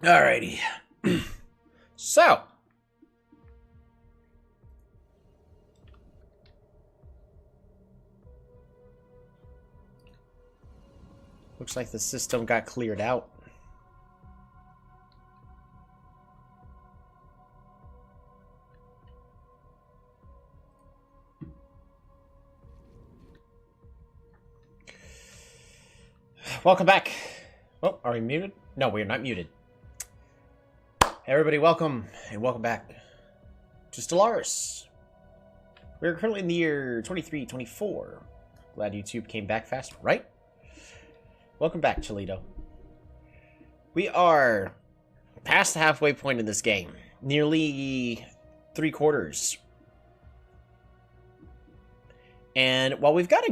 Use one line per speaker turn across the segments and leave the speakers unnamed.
Alrighty. So. Looks like the system got cleared out. Welcome back. Oh, are we muted? No, we're not muted. Hey everybody, welcome, and welcome back to Stellaris. We're currently in the year 2324. Glad YouTube came back fast, right? Welcome back, Cholito. We are past the halfway point in this game. Nearly 3/4. And while we've got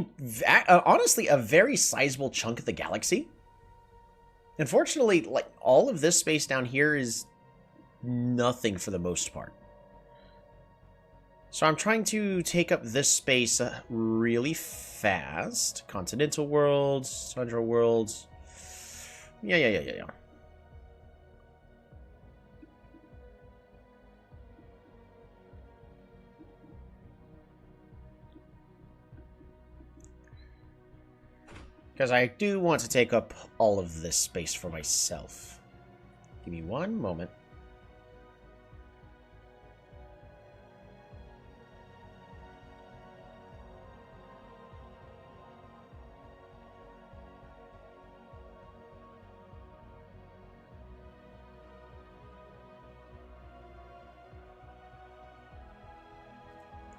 honestly a very sizable chunk of the galaxy, unfortunately, like all of this space down here is nothing for the most part. So I'm trying to take up this space really fast. Continental worlds, tundra worlds. Yeah. Because I do want to take up all of this space for myself. Give me one moment.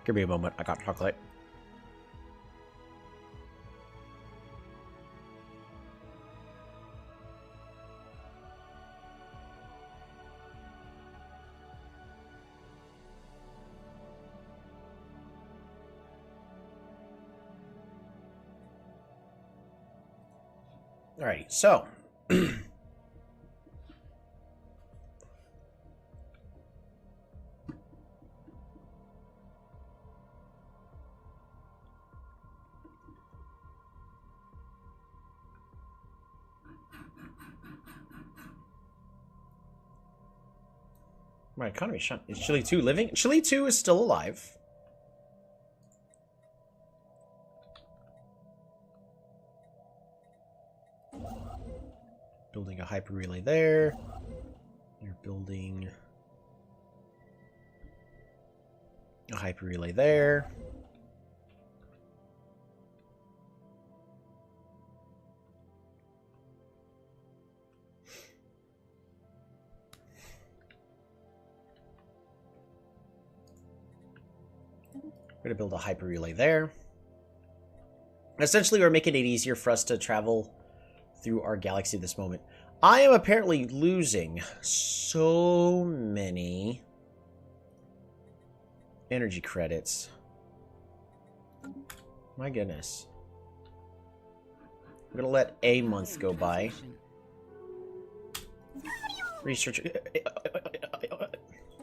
Give me a moment. I got chocolate. Alrighty, so my economy shut. Is Chile 2 living? Chile 2 is still alive. Building a hyper relay there. You're building a hyper relay there. We're going to build a hyper relay there. Essentially, we're making it easier for us to travel through our galaxy at this moment. I am apparently losing so many energy credits. My goodness. I'm going to let a month go by. Research...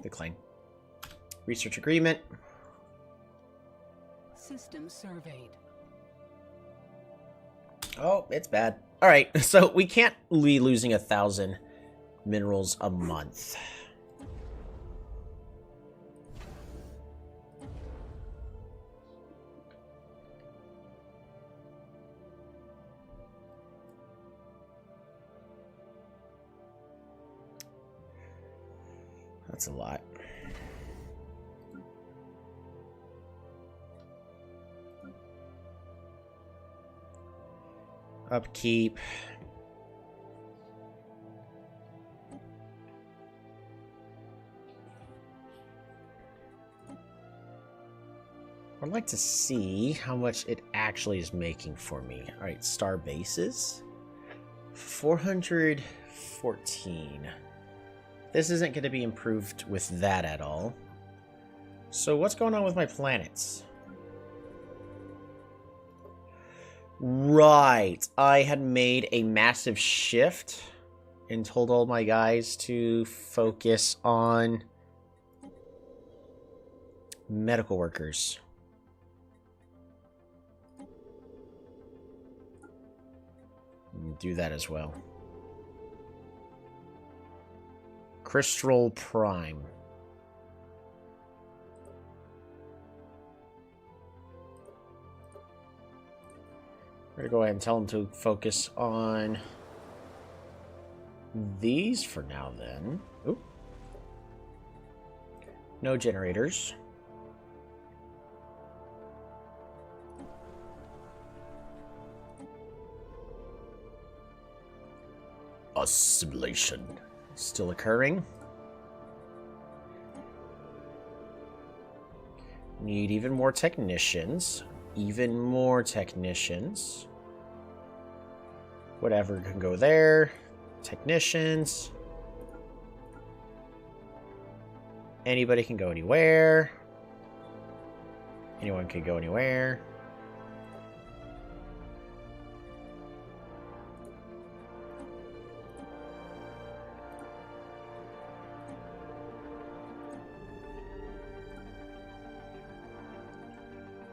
Decline. Research agreement.
System surveyed.
Oh, it's bad. Alright, so we can't be losing 1,000 minerals a month. That's a lot. Upkeep. I'd like to see how much it actually is making for me. Alright, star bases. 414. This isn't going to be improved with that at all. So what's going on with my planets? Right. I had made a massive shift and told all my guys to focus on medical workers. Do that as well. Crystal Prime. We're gonna go ahead and tell them to focus on these for now then. Oop. No generators. Assimilation still occurring. Need even more technicians. Even more technicians. Whatever can go there. Technicians. Anybody can go anywhere. Anyone can go anywhere.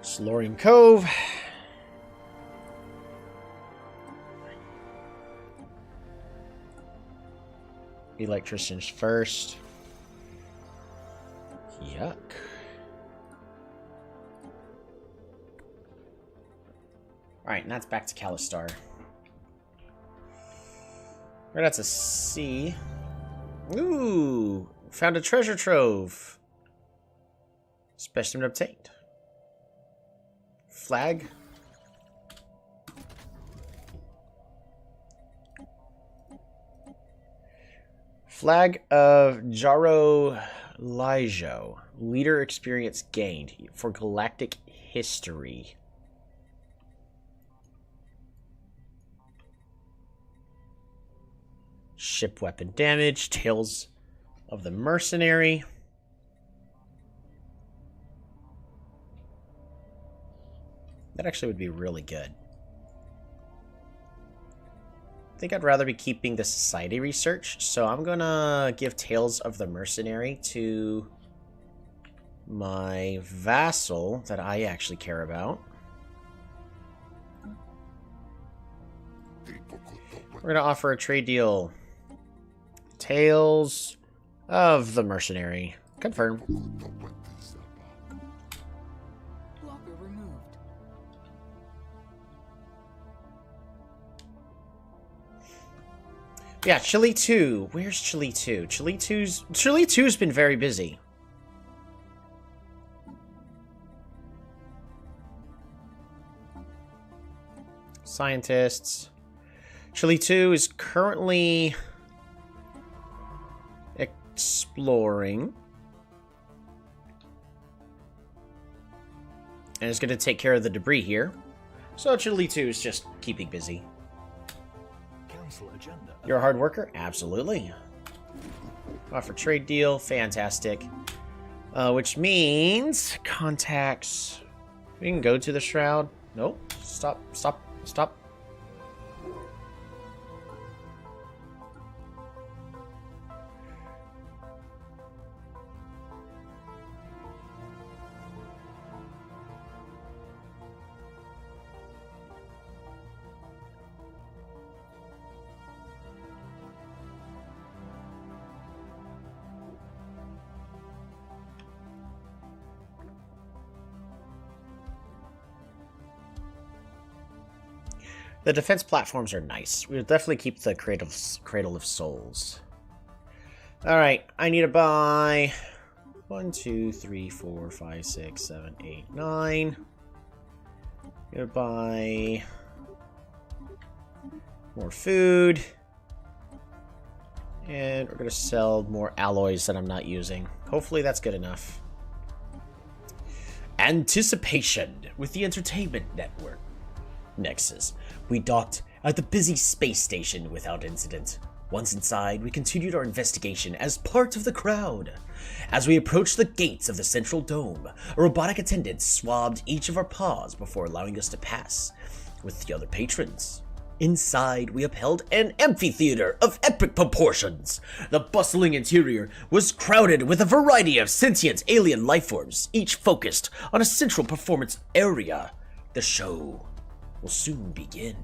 Slorian Cove. Electricians first. Yuck. Alright, and that's back to Calistar. Right, that's a C. Ooh! Found a treasure trove. Specimen obtained. Flag. Flag of Jaro Lijo. Leader experience gained for galactic history. Ship weapon damage. Tales of the Mercenary. That actually would be really good. I think I'd rather be keeping the society research, so I'm gonna give Tales of the Mercenary to my vassal that I actually care about. We're gonna offer a trade deal. Tales of the Mercenary. Confirm.
Blocker removed.
Yeah, Chile 2. Where's Chile 2? Chile 2's been very busy. Scientists. Chile 2 is currently exploring. And is going to take care of the debris here. So Chile 2 is just keeping busy.
Agenda.
You're a hard worker? Absolutely. Offer trade deal. Fantastic. Which means contacts. We can go to the Shroud. Nope. Stop. Stop. Stop. The defense platforms are nice. We'll definitely keep the Cradle of Souls. Alright, I need to buy 1, 2, 3, 4, 5, 6, 7, 8, 9. I'm gonna buy more food. And we're gonna sell more alloys that I'm not using. Hopefully that's good enough. Anticipation with the Entertainment Network. Nexus. We docked at the busy space station without incident. Once inside, we continued our investigation as part of the crowd. As we approached the gates of the central dome, a robotic attendant swabbed each of our paws before allowing us to pass with the other patrons. Inside, we upheld an amphitheater of epic proportions. The bustling interior was crowded with a variety of sentient alien lifeforms, each focused on a central performance area. The show will soon begin.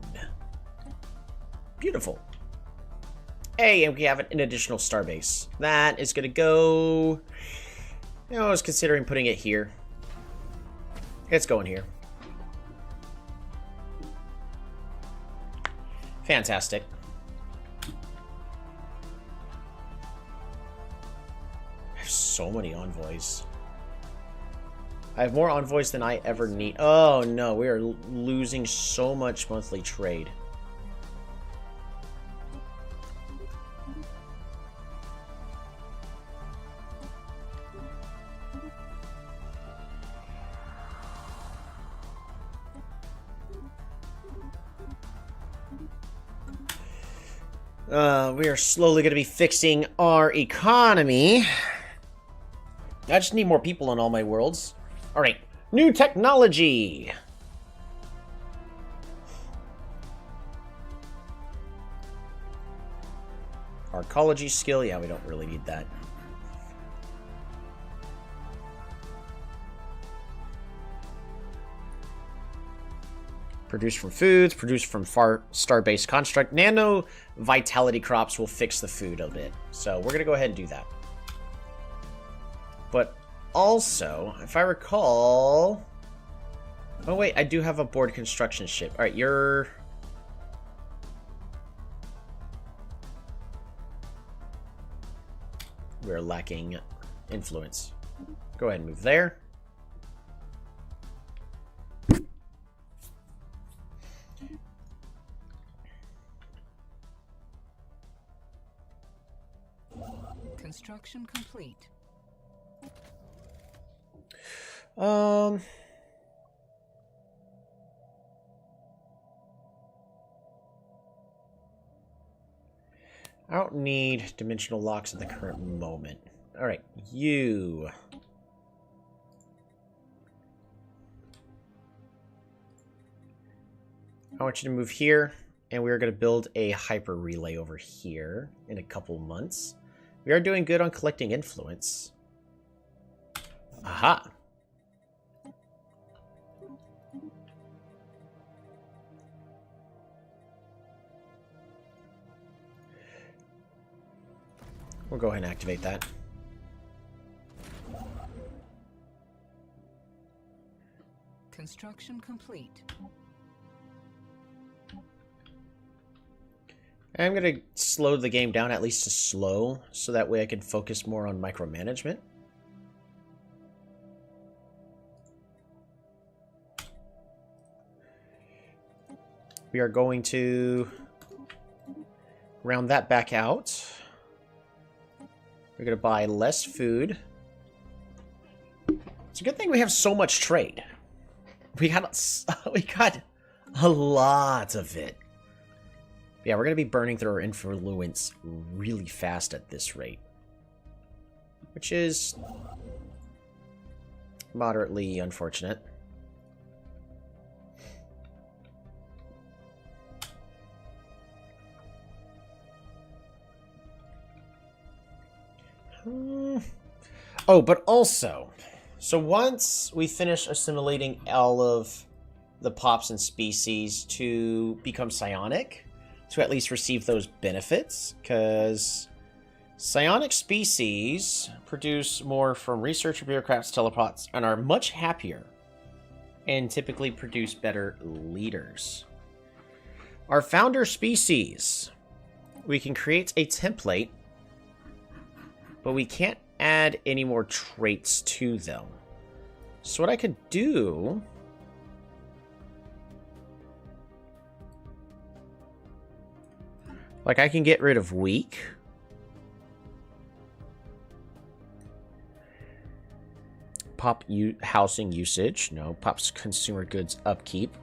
Beautiful. Hey, and we have an additional starbase. That is going to go... You know, I was considering putting it here. It's going here. Fantastic. I have so many envoys. I have more envoys than I ever need. Oh no, we are losing so much monthly trade. We are slowly going to be fixing our economy. I just need more people on all my worlds. Alright, new technology! Arcology skill, yeah, we don't really need that. Produce from foods, produce from star-based construct. Nano vitality crops will fix the food a bit. So we're going to go ahead and do that. But also, if I recall... Oh wait, I do have a board construction ship. Alright, you're... We're lacking influence. Go ahead and move there.
Construction complete.
I don't need dimensional locks at the current moment. Alright, you... I want you to move here, and we're going to build a hyper relay over here in a couple months. We are doing good on collecting influence. Aha! We'll go ahead and activate that.
Construction complete.
I'm going to slow the game down, at least to slow, so that way I can focus more on micromanagement. We are going to round that back out. We're going to buy less food. It's a good thing we have so much trade. We got a lot of it. Yeah, we're going to be burning through our influence really fast at this rate. Which is moderately unfortunate. Oh, but also, so once we finish assimilating all of the pops and species to become psionic, to at least receive those benefits, because psionic species produce more from researcher, bureaucrats, telepods, and are much happier, and typically produce better leaders. Our founder species, we can create a template, but we can't add any more traits to them. So what I could do... Like, I can get rid of weak. Pop housing usage. No. Pop's consumer goods upkeep.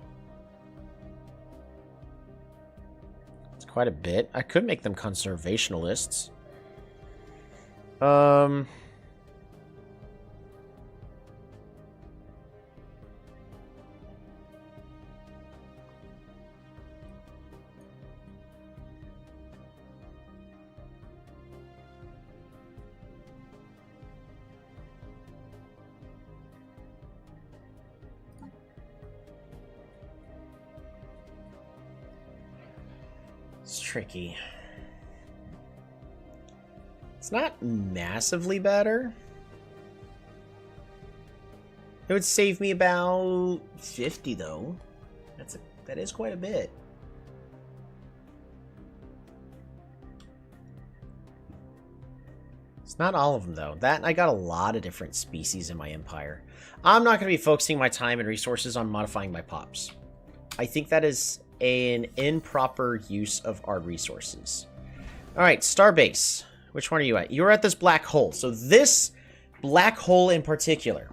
It's quite a bit. I could make them conservationalists. It's tricky. It's not massively better. It would save me about 50 though. That is quite a bit. It's not all of them though. I got a lot of different species in my empire. I'm not going to be focusing my time and resources on modifying my pops. I think that is an improper use of our resources. Alright, Starbase. Which one are you at? You're at this black hole. So this black hole in particular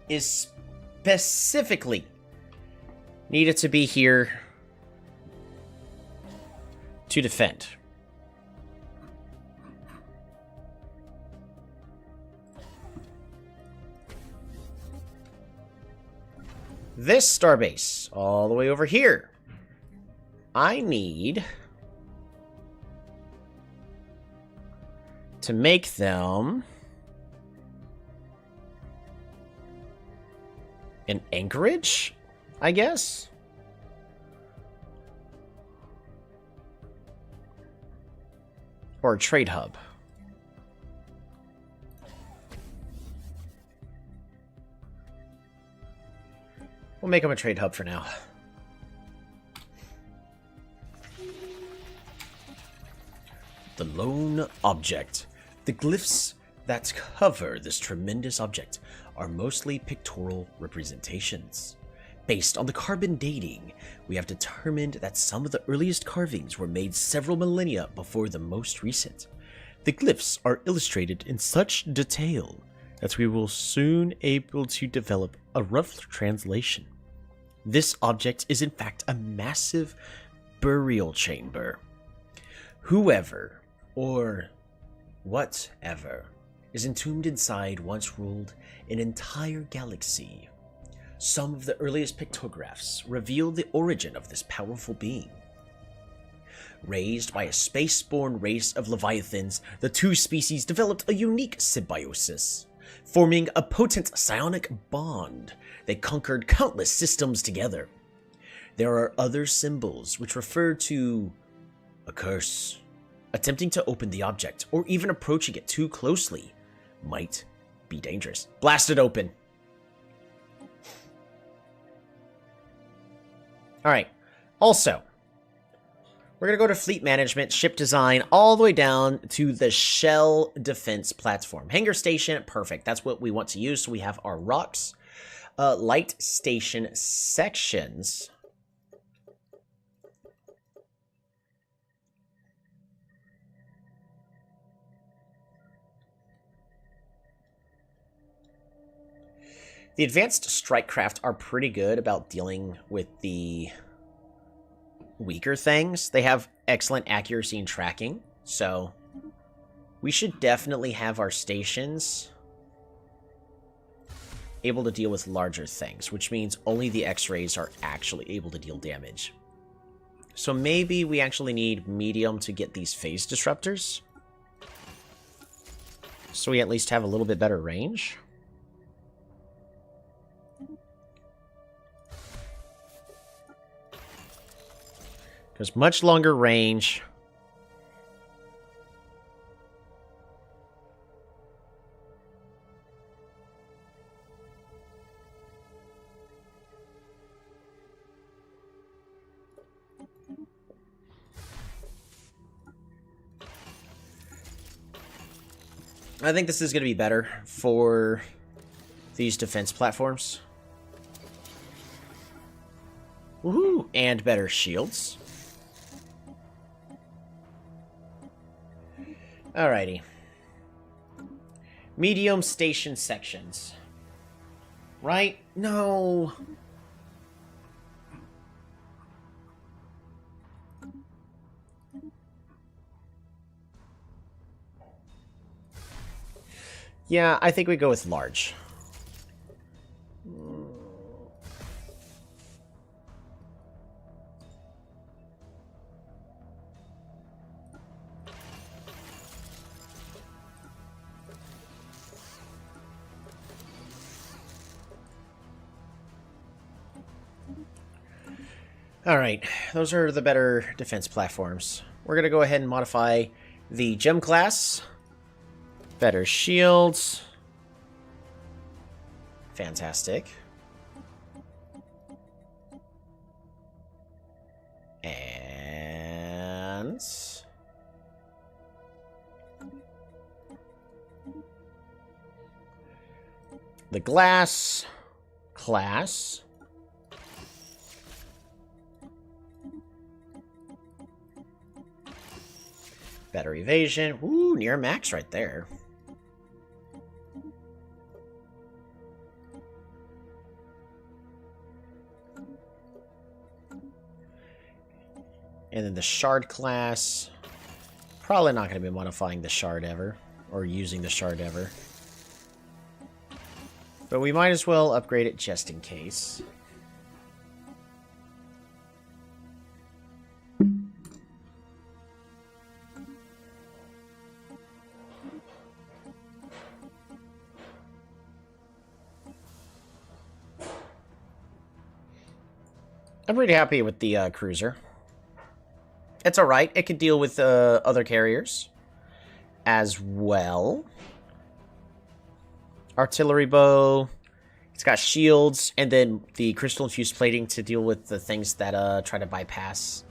is specifically needed to be here to defend. This starbase, all the way over here, I need to make them an anchorage, I guess? Or a trade hub. We'll make them a trade hub for now. The lone object. The glyphs that cover this tremendous object are mostly pictorial representations. Based on the carbon dating, we have determined that some of the earliest carvings were made several millennia before the most recent. The glyphs are illustrated in such detail that we will soon able to develop a rough translation. This object is in fact a massive burial chamber. Whoever, or whatever, is entombed inside once ruled an entire galaxy. Some of the earliest pictographs reveal the origin of this powerful being. Raised by a space-born race of leviathans, the two species developed a unique symbiosis. Forming a potent psionic bond, they conquered countless systems together. There are other symbols which refer to a curse. Attempting to open the object, or even approaching it too closely, might be dangerous. Blast it open! Alright, also, we're going to go to fleet management, ship design, all the way down to the shell defense platform. Hangar station, perfect. That's what we want to use. So we have our rocks, light station sections. The advanced strike craft are pretty good about dealing with the weaker things. They have excellent accuracy and tracking, so we should definitely have our stations able to deal with larger things, which means only the X-rays are actually able to deal damage. So maybe we actually need medium to get these phase disruptors, so we at least have a little bit better range. Because much longer range. I think this is going to be better for these defense platforms. Woohoo! And better shields. Alrighty. Medium station sections. Right? No. Yeah, I think we go with large. Alright, those are the better defense platforms. We're going to go ahead and modify the gem class Better shields. Fantastic. And... the glass class. Better evasion. Ooh, near max right there. And then the shard class. Probably not going to be modifying the shard ever. Or using the shard ever. But we might as well upgrade it just in case. I'm pretty happy with the cruiser. It's alright. It can deal with other carriers as well. Artillery bow. It's got shields, and then the crystal infused plating to deal with the things that try to bypass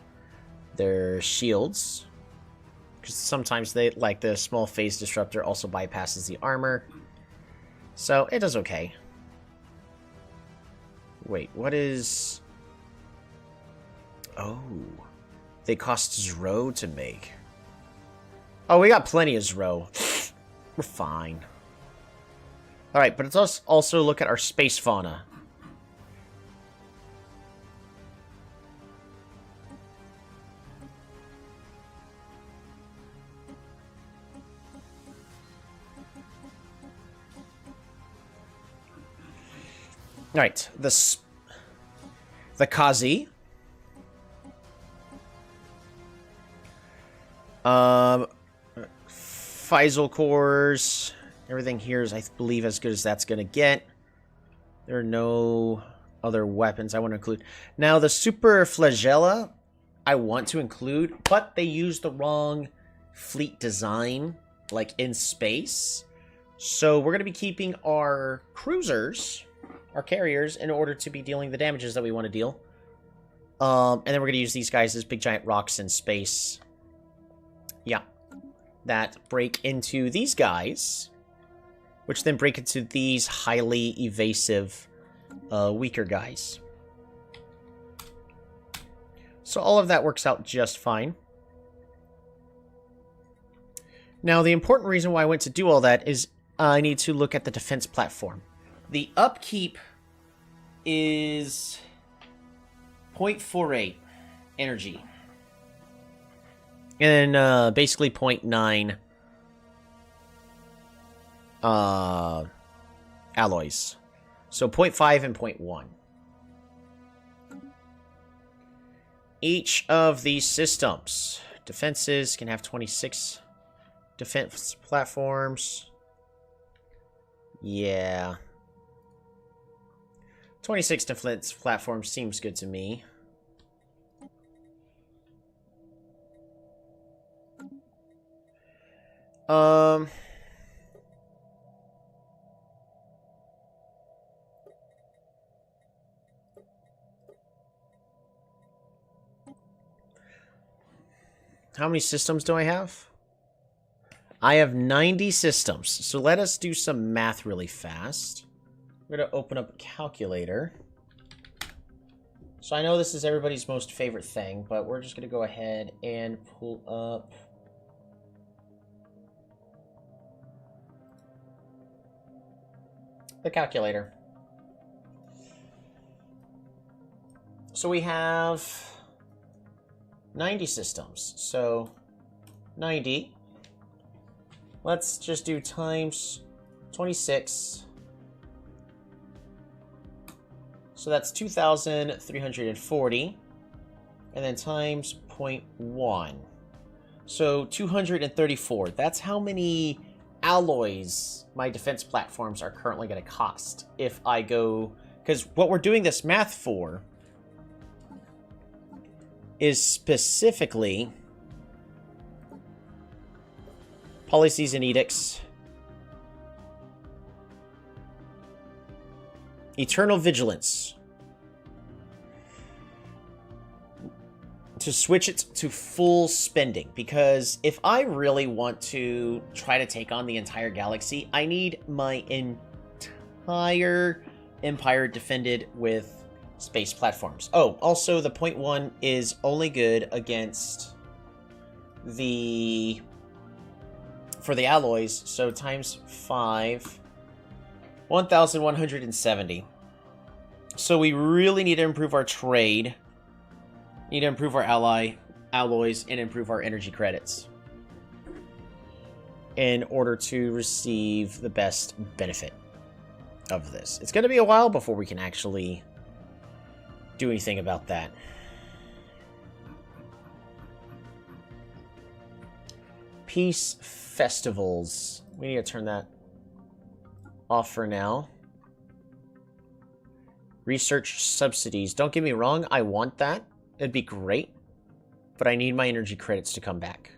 their shields. Because sometimes they, like the small phase disruptor, also bypasses the armor. So it does okay. Wait, what is... oh, they cost Zro to make. Oh, we got plenty of Zro. We're fine. Alright, but let's also look at our space fauna. Alright, the Kazi. Faisal cores. Everything here is, I believe, as good as that's going to get. There are no other weapons I want to include. Now, the Super Flagella, I want to include, but they used the wrong fleet design, like, in space. So, we're going to be keeping our cruisers, our carriers, in order to be dealing the damages that we want to deal. And then we're going to use these guys as big giant rocks in space. Yeah. That break into these guys, which then break into these highly evasive, weaker guys. So all of that works out just fine. Now, the important reason why I went to do all that is I need to look at the defense platform. The upkeep is 0.48 energy. And then basically 0.9 alloys. So 0.5 and 0.1. Each of these systems, defenses, can have 26 defense platforms. Yeah. 26 defense platforms seems good to me. How many systems do I have? I have 90 systems. So let us do some math really fast. We're going to open up a calculator. So I know this is everybody's most favorite thing, but we're just going to go ahead and pull up the calculator. So we have 90 systems. So 90. Let's just do times 26. So that's 2,340. And then times 0.1. So 234. That's how many alloys my defense platforms are currently going to cost if I go... because what we're doing this math for is specifically policies and edicts, Eternal Vigilance. To switch it to full spending, because if I really want to try to take on the entire galaxy, I need my entire empire defended with space platforms. Oh, also the .1 is only good against for the alloys, so times 5, 1,170. So we really need to improve our trade. Need to improve our alloys and improve our energy credits in order to receive the best benefit of this. It's going to be a while before we can actually do anything about that. Peace festivals. We need to turn that off for now. Research subsidies. Don't get me wrong, I want that. It'd be great, but I need my energy credits to come back.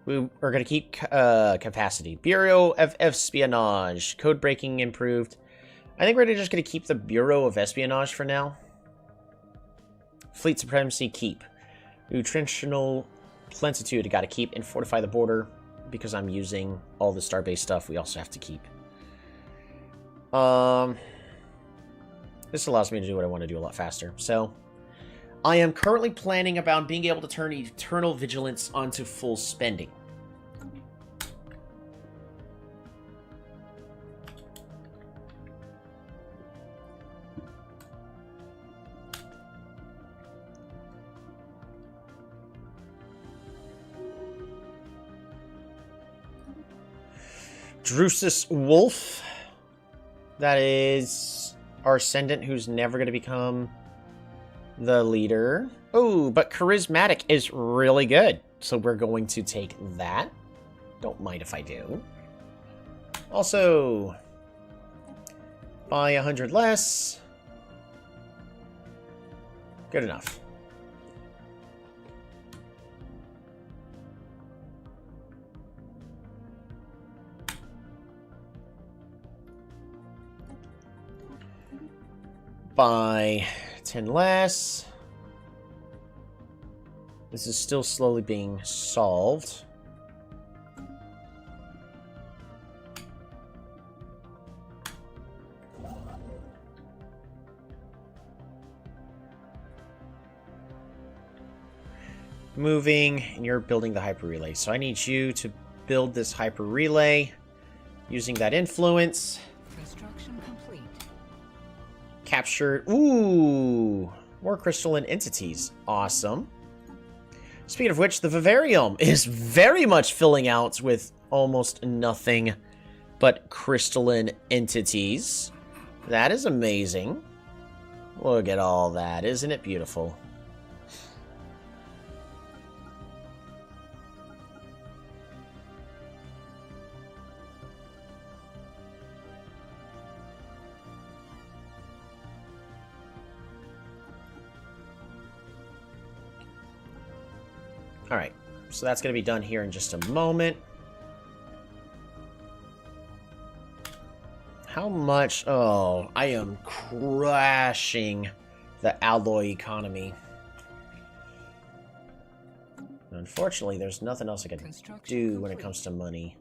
We are going to keep capacity. Bureau of Espionage. Code breaking improved. I think we're just going to keep the Bureau of Espionage for now. Fleet Supremacy, keep. Nutritional Plentitude, I got to keep. And Fortify the Border, because I'm using all the Starbase stuff, we also have to keep. This allows me to do what I want to do a lot faster. So, I am currently planning about being able to turn Eternal Vigilance onto full spending. Drusus Wolf. That is our Ascendant, who's never going to become the leader. Oh, but Charismatic is really good. So we're going to take that. Don't mind if I do. Also, buy 100 less. Good enough. By 10 less. This is still slowly being solved. Moving, and you're building the hyper relay. So I need you to build this hyper relay using that influence.
Construction complete.
Captured. Ooh, more crystalline entities. Awesome. Speaking of which, the vivarium is very much filling out with almost nothing but crystalline entities. That is amazing. Look at all that. Isn't it beautiful? Alright, so that's going to be done here in just a moment. How much? Oh, I am crashing the alloy economy. Unfortunately, there's nothing else I can do when it comes to money.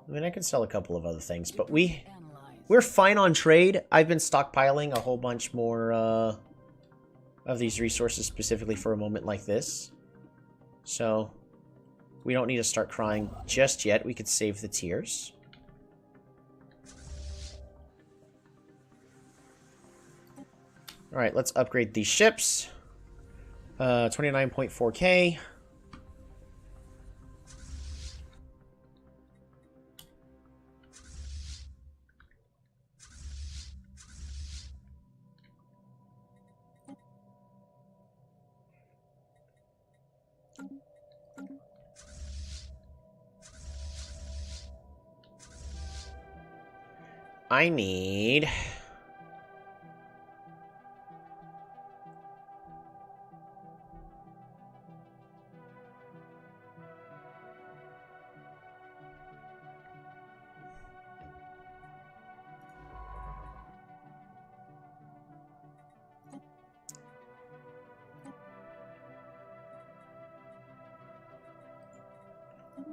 I mean, I can sell a couple of other things, but we're fine on trade. I've been stockpiling a whole bunch more of these resources specifically for a moment like this. So, we don't need to start crying just yet. We could save the tears. Alright, let's upgrade these ships. 29.4K. I need...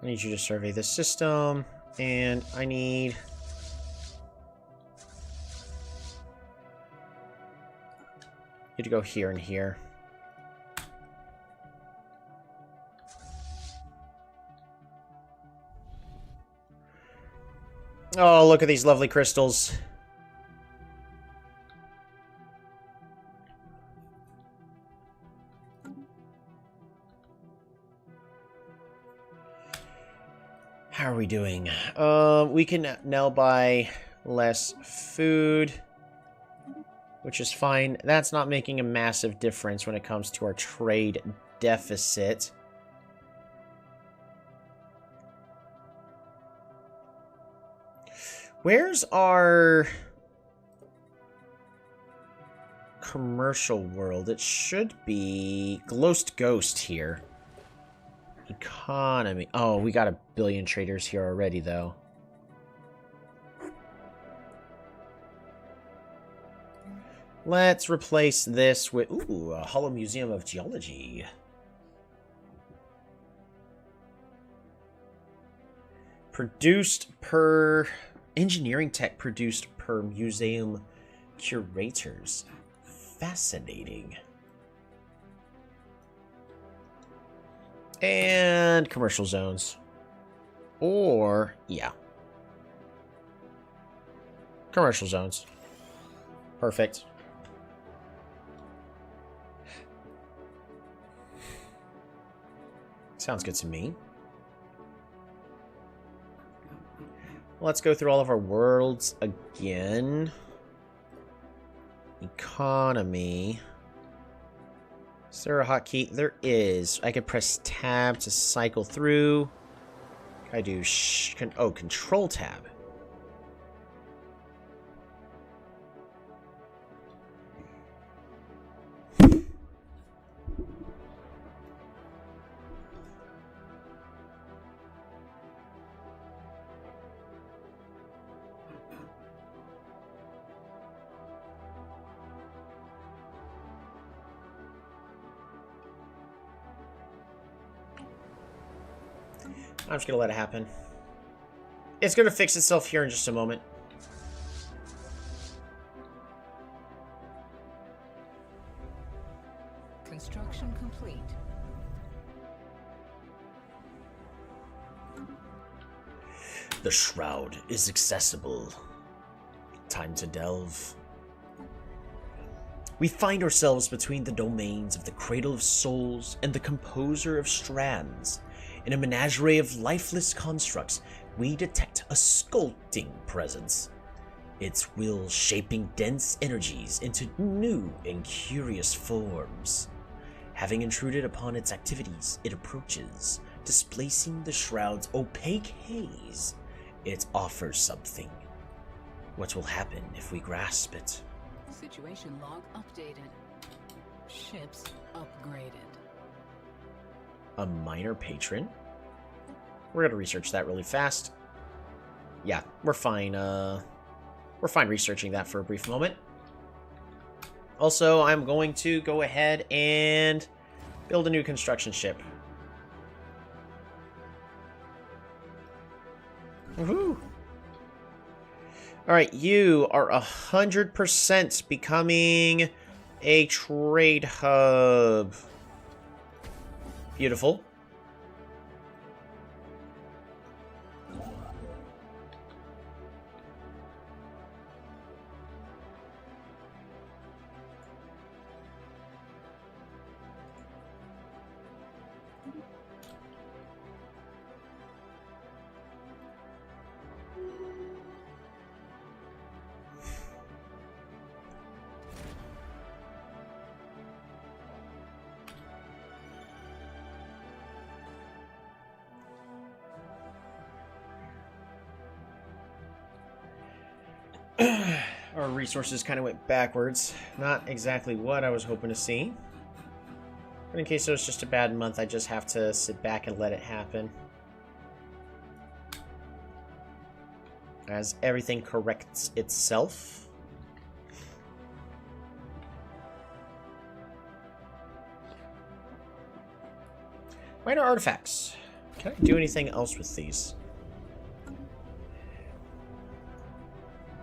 I need you to survey the system, and I need... you to go here and here. Oh, look at these lovely crystals. How are we doing? We can now buy less food, which is fine. That's not making a massive difference when it comes to our trade deficit. Where's our commercial world? It should be Ghost here. Economy. Oh, we got 1 billion traders here already, though. Let's replace this with... ooh, a Hollow Museum of Geology. Produced per... engineering tech produced per museum curators. Fascinating. And commercial zones. Or, yeah. Commercial zones. Perfect. Sounds good to me. Let's go through all of our worlds again. Economy. Is there a hotkey? There is. I can press tab to cycle through. I do control tab. I'm just going to let it happen. It's going to fix itself here in just a moment.
Construction complete.
The shroud is accessible. Time to delve. We find ourselves between the domains of the Cradle of Souls and the Composer of Strands. In a menagerie of lifeless constructs, we detect a sculpting presence. Its will shaping dense energies into new and curious forms. Having intruded upon its activities, it approaches, displacing the shroud's opaque haze. It offers something. What will happen if we grasp it?
Situation log updated. Ships upgraded.
A minor patron? We're gonna research that really fast. Yeah, we're fine, we're fine researching that for a brief moment. Also, I'm going to go ahead and build a new construction ship. Woohoo! Alright, you are 100% becoming a trade hub. Beautiful. Our resources kind of went backwards. Not exactly what I was hoping to see. But in case it was just a bad month, I just have to sit back and let it happen. As everything corrects itself. Minor artifacts. Can I do anything else with these?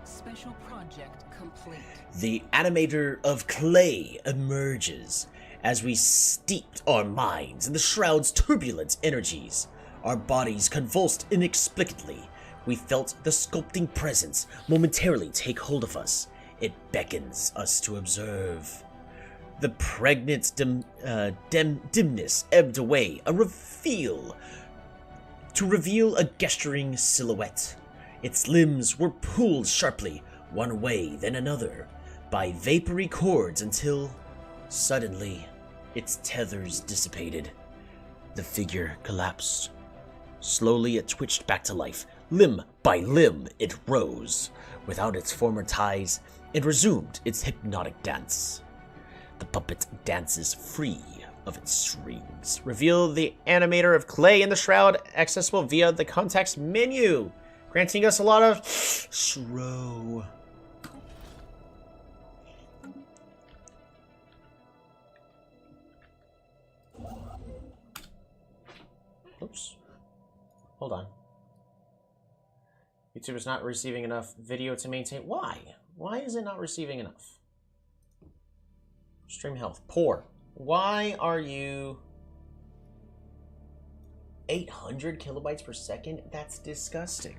Special project complete.
The animator of clay emerges as we steeped our minds in the shroud's turbulent energies. Our bodies convulsed inexplicably. We felt the sculpting presence momentarily take hold of us. It beckons us to observe. The pregnant dimness ebbed away, to reveal a gesturing silhouette. Its limbs were pulled sharply, one way then another, by vapory cords until, suddenly, its tethers dissipated. The figure collapsed. Slowly it twitched back to life. Limb by limb it rose. Without its former ties, it resumed its hypnotic dance. The puppet dances free of its strings. Reveal the animator of clay in the shroud, accessible via the context menu, granting us a lot of throw. Oops. Hold on. YouTube is not receiving enough video to maintain. Why? Why is it not receiving enough? Stream health. Poor. Why are you 800 kilobytes per second? That's disgusting.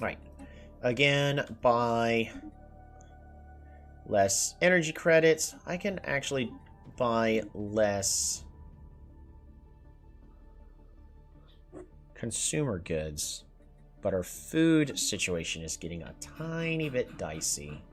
Right. Again, buy less energy credits. I can actually buy less consumer goods, but our food situation is getting a tiny bit dicey.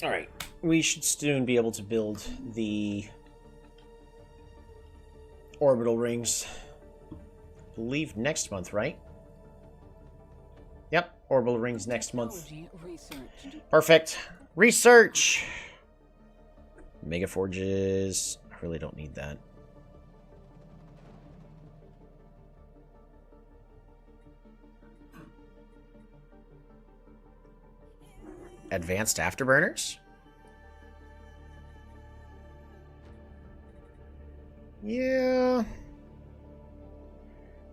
Alright, we should soon be able to build the orbital rings. I believe next month, right? Yep, orbital rings next month. Perfect. Research! Mega forges. I really don't need that. Advanced afterburners? Yeah.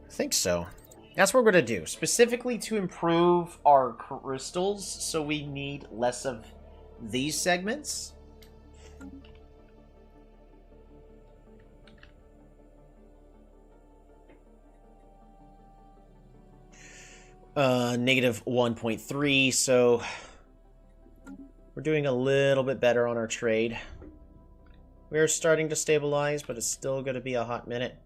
I think so. That's what we're going to do. Specifically to improve our crystals, so we need less of these segments. Negative 1.3, so we're doing a little bit better on our trade. We're starting to stabilize, but it's still going to be a hot minute.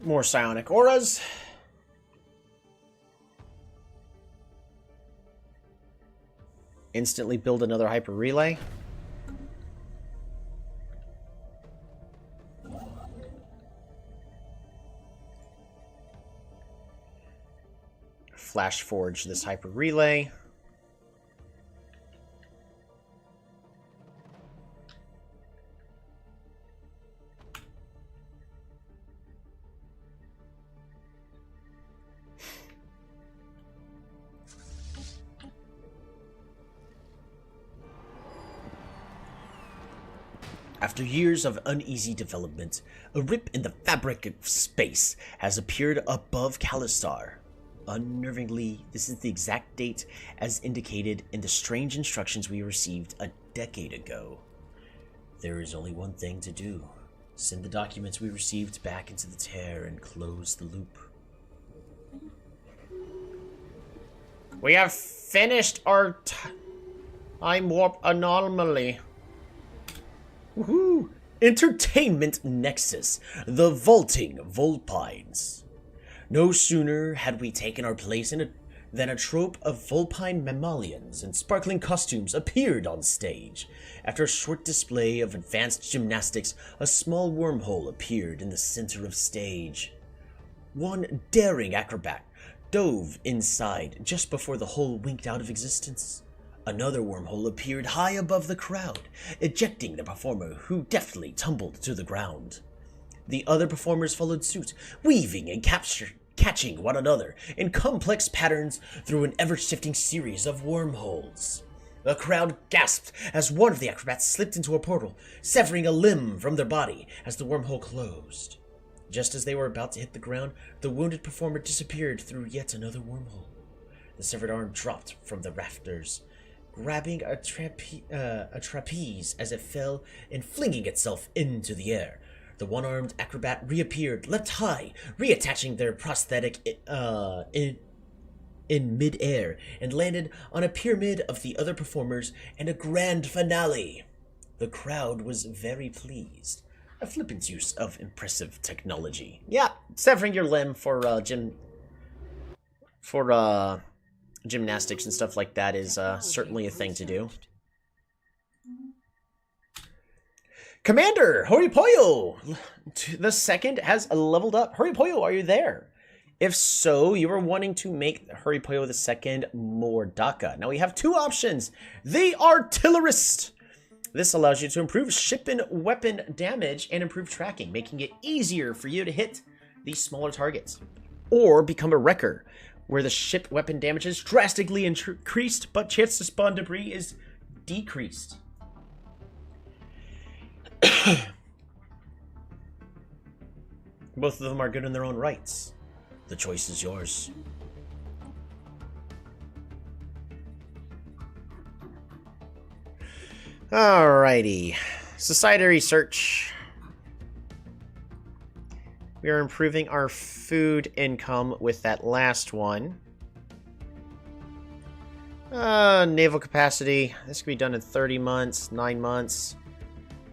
More psionic auras. Instantly build another hyper relay. Flash forge this hyper relay. After years of uneasy development, a rip in the fabric of space has appeared above Callistar. Unnervingly, this is the exact date as indicated in the strange instructions we received a decade ago. There is only one thing to do. Send the documents we received back into the tear and close the loop. We have finished our time warp anomaly. Woohoo! Entertainment Nexus, the vaulting Vulpines. No sooner had we taken our place than a trope of vulpine mammalians in sparkling costumes appeared on stage. After a short display of advanced gymnastics, a small wormhole appeared in the center of stage. One daring acrobat dove inside just before the hole winked out of existence. Another wormhole appeared high above the crowd, ejecting the performer, who deftly tumbled to the ground. The other performers followed suit, weaving and catching one another in complex patterns through an ever-shifting series of wormholes. The crowd gasped as one of the acrobats slipped into a portal, severing a limb from their body as the wormhole closed. Just as they were about to hit the ground, the wounded performer disappeared through yet another wormhole. The severed arm dropped from the rafters, grabbing a trapeze as it fell and flinging itself into the air. The one-armed acrobat reappeared, leapt high, reattaching their prosthetic in mid-air, and landed on a pyramid of the other performers and a grand finale. The crowd was very pleased. A flippant use of impressive technology. Yeah, severing your limb for gymnastics and stuff like that is certainly a thing to do. Commander Horipoyo the second has leveled up. Horipoyo, are you there? If so, you are wanting to make Horipoyo the second more DACA. Now we have two options. The Artillerist. This allows you to improve ship and weapon damage and improve tracking, making it easier for you to hit these smaller targets. Or become a Wrecker, where the ship weapon damage is drastically increased, but chance to spawn debris is decreased. Both of them are good in their own rights. The choice is yours. Alrighty. Society research. We are improving our food income with that last one. Naval capacity. This could be done in 30 months, 9 months.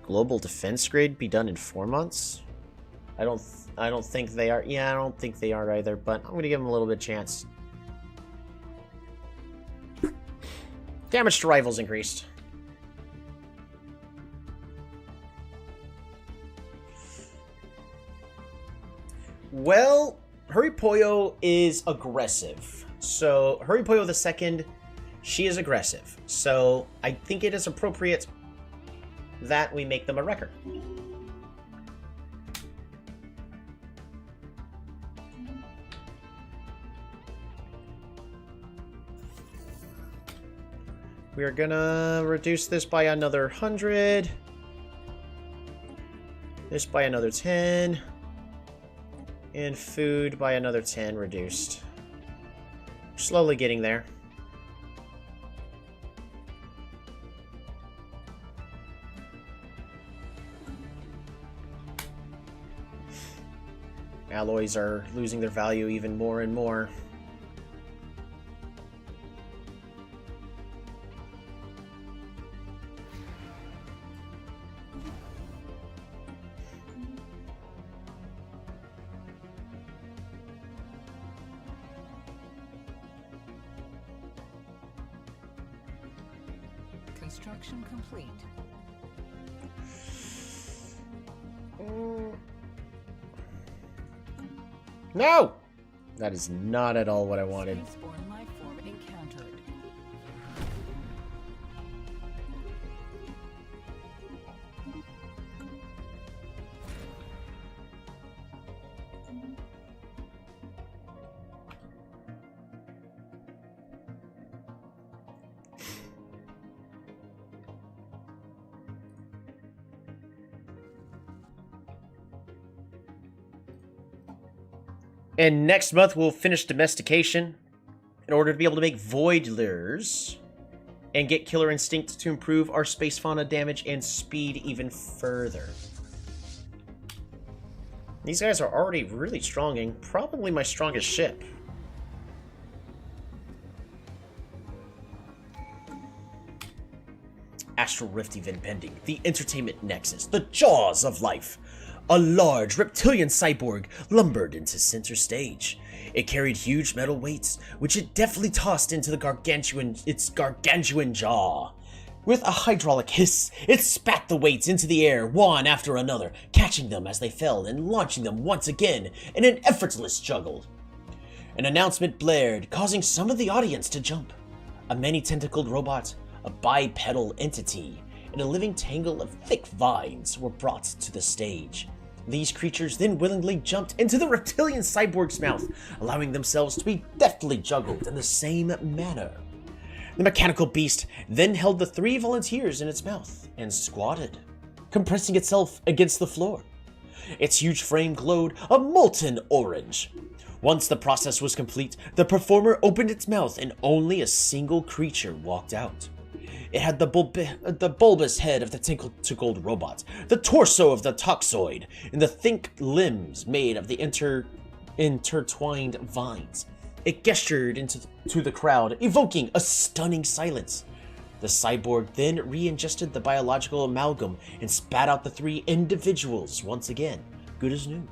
Global defense grid be done in 4 months. I don't think they are. Yeah, I don't think they are either, but I'm gonna give them a little bit of chance. Damage to rivals increased. Well, Horipoyo is aggressive. So, Horipoyo the second, she is aggressive. So, I think it is appropriate that we make them a wrecker. We are gonna reduce this by another 100. This by another 10. And food by another 10 reduced. Slowly getting there. Alloys are losing their value even more and more.
Construction complete.
No! That is not at all what I wanted.
Spaceborne life form encountered.
And next month we'll finish domestication in order to be able to make void lures and get killer instinct to improve our space fauna damage and speed even further. These guys are already really strong and probably my strongest ship. Astral Rift event pending. The Entertainment Nexus. The Jaws of Life. A large reptilian cyborg lumbered into center stage. It carried huge metal weights, which it deftly tossed into its gargantuan jaw. With a hydraulic hiss, it spat the weights into the air, one after another, catching them as they fell and launching them once again in an effortless juggle. An announcement blared, causing some of the audience to jump. A many-tentacled robot, a bipedal entity, and a living tangle of thick vines were brought to the stage. These creatures then willingly jumped into the reptilian cyborg's mouth, allowing themselves to be deftly juggled in the same manner. The mechanical beast then held the 3 volunteers in its mouth and squatted, compressing itself against the floor. Its huge frame glowed a molten orange. Once the process was complete, the performer opened its mouth and only a single creature walked out. It had the bulbous head of the tentacled robot, the torso of the toxoid, and the thick limbs made of the intertwined vines. It gestured to the crowd, evoking a stunning silence. The cyborg then re-ingested the biological amalgam and spat out the 3 individuals once again, good as new.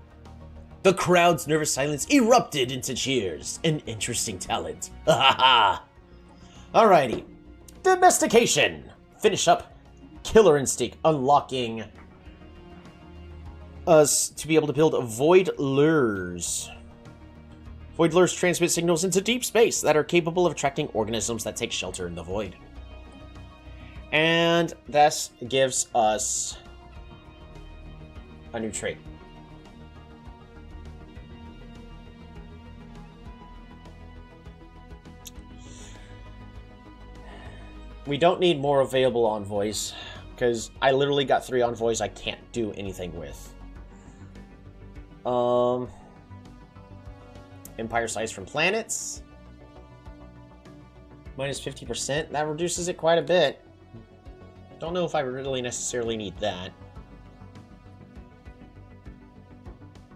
The crowd's nervous silence erupted into cheers. An interesting talent. Ha Alrighty. Domestication. Finish up Killer Instinct, unlocking us to be able to build void lures. Void lures transmit signals into deep space that are capable of attracting organisms that take shelter in the void. And this gives us a new trait. We don't need more available envoys, because I literally got 3 envoys I can't do anything with. Empire size from planets. Minus 50%. That reduces it quite a bit. Don't know if I really necessarily need that.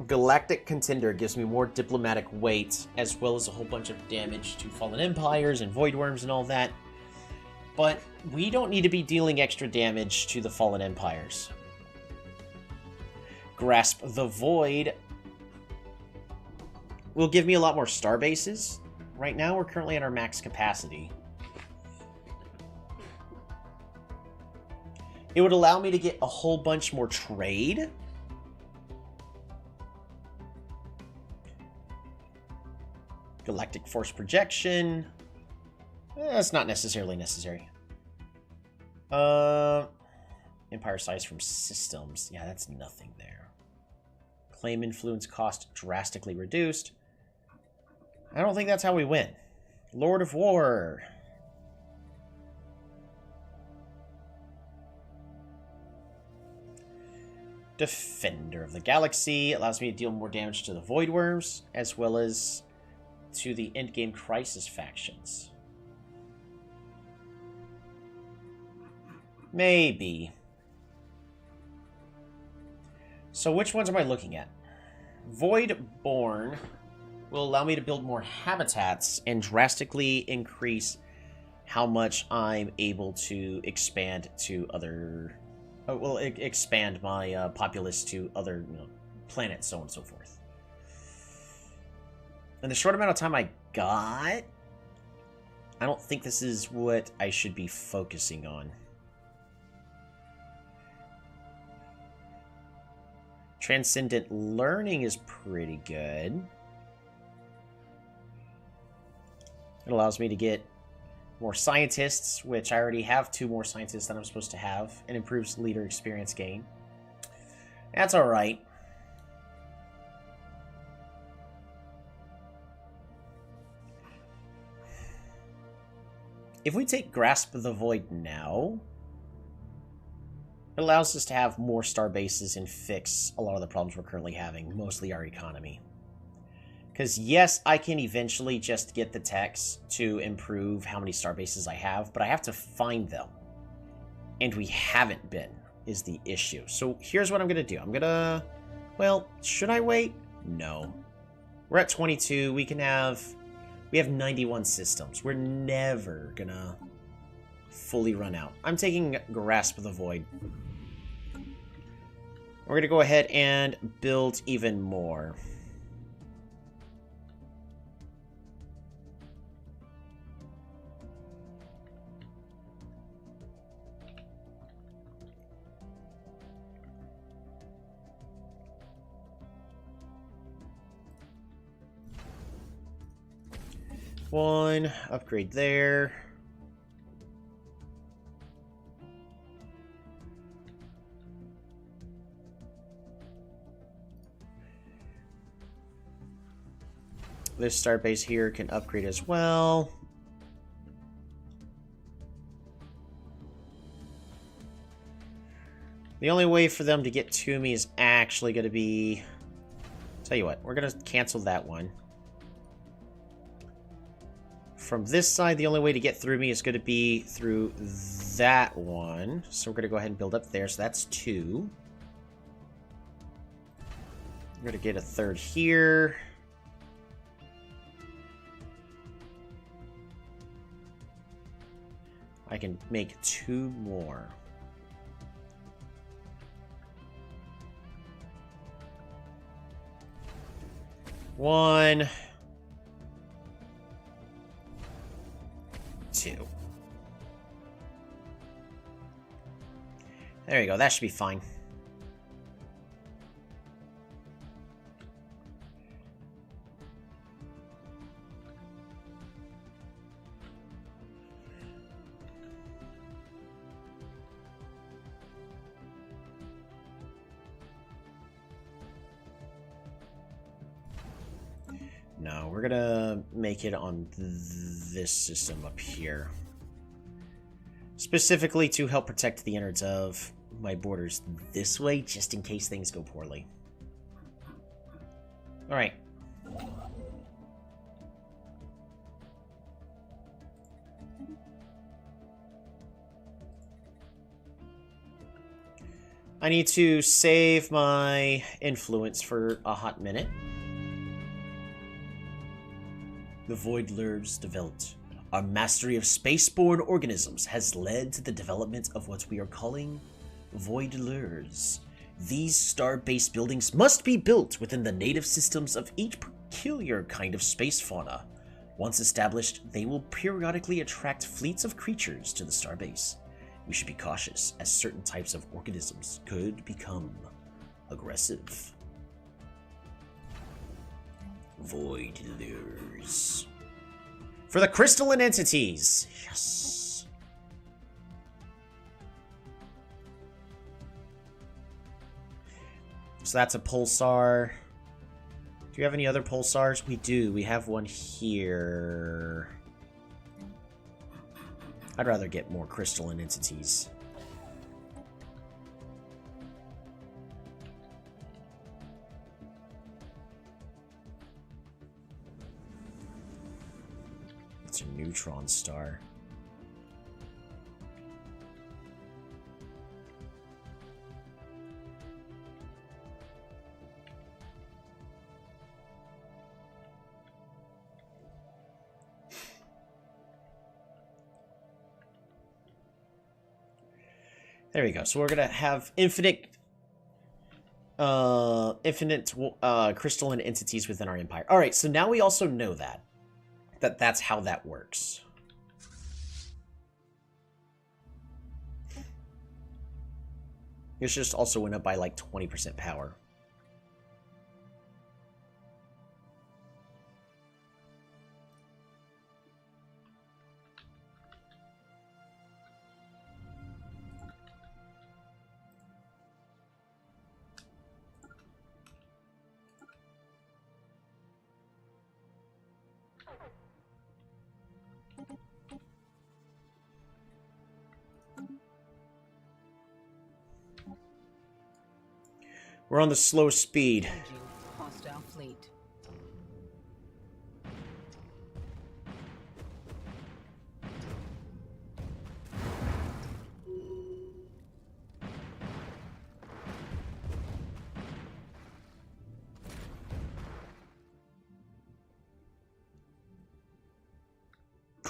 Galactic Contender gives me more diplomatic weight, as well as a whole bunch of damage to fallen empires and void worms and all that. But we don't need to be dealing extra damage to the fallen empires. Grasp the Void will give me a lot more star bases. Right now, we're currently at our max capacity. It would allow me to get a whole bunch more trade. Galactic Force Projection. That's not necessarily necessary. Empire size from systems. Yeah, that's nothing there. Claim influence cost drastically reduced. I don't think that's how we win. Lord of War. Defender of the Galaxy allows me to deal more damage to the Void Worms, as well as to the endgame Crisis factions. Maybe. So which ones am I looking at? Voidborn will allow me to build more habitats and drastically increase how much I'm able to expand to other... well, expand my populace to other planets, so on and so forth. In the short amount of time I got, I don't think this is what I should be focusing on. Transcendent Learning is pretty good. It allows me to get more scientists, which I already have 2 more scientists that I'm supposed to have, and improves leader experience gain. That's alright. If we take Grasp of the Void now, it allows us to have more star bases and fix a lot of the problems we're currently having, mostly our economy. Because, yes, I can eventually just get the techs to improve how many star bases I have, but I have to find them. And we haven't been, is the issue. So here's what I'm going to do. I'm going to... Well, should I wait? No. We're at 22. We have 91 systems. We're never going to fully run out. I'm taking Grasp of the Void. We're going to go ahead and build even more. One upgrade there. This star base here can upgrade as well. The only way for them to get to me is actually going to be... Tell you what, we're going to cancel that one. From this side, the only way to get through me is going to be through that one. So we're going to go ahead and build up there. So that's 2. We're going to get a third here. I can make 2 more. One... 2. There you go. That should be fine. No, we're gonna make it on this system up here. Specifically to help protect the innards of my borders this way, just in case things go poorly. Alright. I need to save my influence for a hot minute. The Void Lures developed. Our mastery of spaceborne organisms has led to the development of what we are calling Void Lures. These star-based buildings must be built within the native systems of each peculiar kind of space fauna. Once established, they will periodically attract fleets of creatures to the starbase. We should be cautious, as certain types of organisms could become aggressive. Void Lures. For the crystalline entities! Yes! So that's a pulsar. Do you have any other pulsars? We do. We have one here. I'd rather get more crystalline entities. It's a neutron star. There we go. So we're gonna have infinite crystalline entities within our empire. All right. So now we also know that's how that works. This just also went up by like 20% power. We're on the slow speed.
Hostile fleet.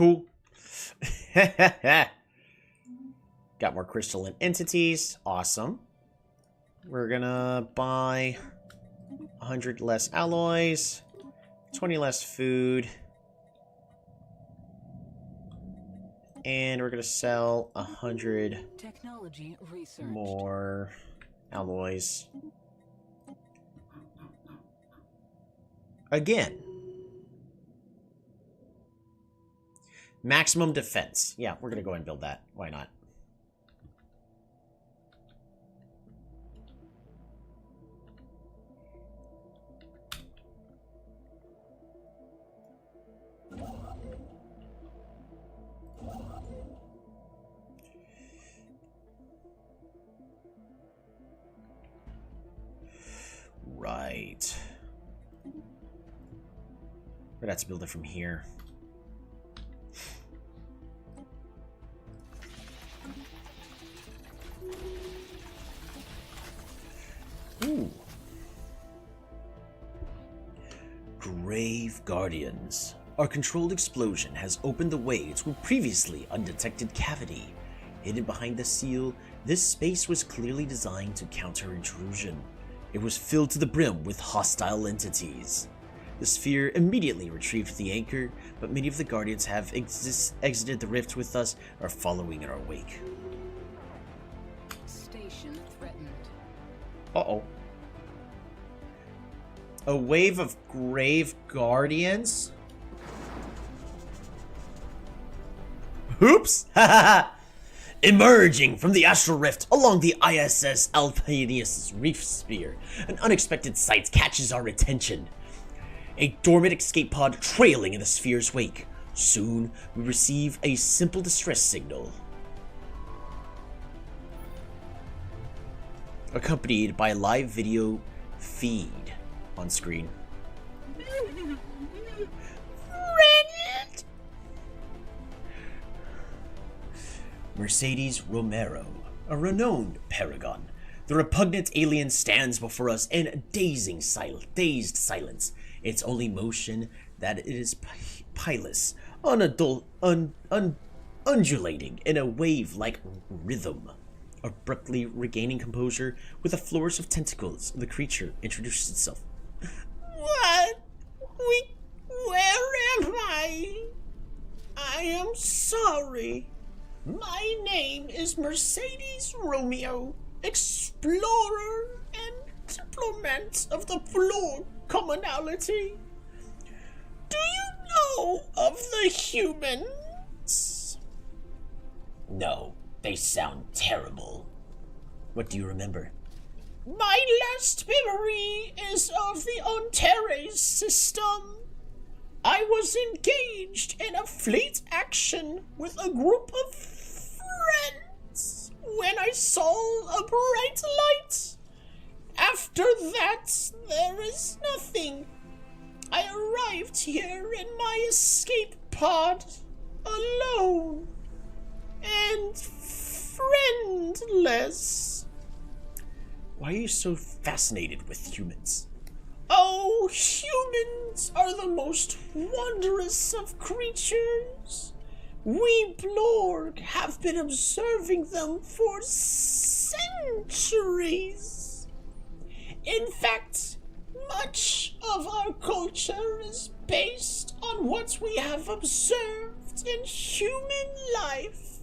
Cool. Got more crystalline entities. Awesome. We're gonna buy 100 less alloys, 20 less food, and we're gonna sell 100
Technology research.
more alloys. Again. Maximum defense. Yeah, we're gonna go and build that. Why not? Right. We're gonna have to build it from here. Ooh. Grave Guardians. Our controlled explosion has opened the way to a previously undetected cavity. Hidden behind the seal, this space was clearly designed to counter intrusion. It was filled to the brim with hostile entities. The sphere immediately retrieved the anchor, but many of the Guardians have exited the rift with us or are following in our wake.
Station threatened.
Uh-oh. A wave of Grave Guardians? Oops! Emerging from the astral rift along the ISS Alpenius reef sphere, an unexpected sight catches our attention. A dormant escape pod trailing in the sphere's wake. Soon, we receive a simple distress signal, accompanied by a live video feed on screen. Mercedes Romero, a renowned paragon. The repugnant alien stands before us in dazed silence. Its only motion that it is pilous, undulating in a wave-like rhythm. Abruptly regaining composure, with a flourish of tentacles, the creature introduces itself. What? Where am I? I am sorry. My name is Mercedes Romeo, explorer and diplomat of the Floor Commonality. Do you know of the humans? No, they sound terrible. What do you remember? My last memory is of the Antares system. I was engaged in a fleet action with a group of friends when I saw a bright light. After that, there is nothing. I arrived here in my escape pod, alone and friendless. Why are you so fascinated with humans? Oh, humans are the most wondrous of creatures. We Blorg have been observing them for centuries. In fact, much of our culture is based on what we have observed in human life.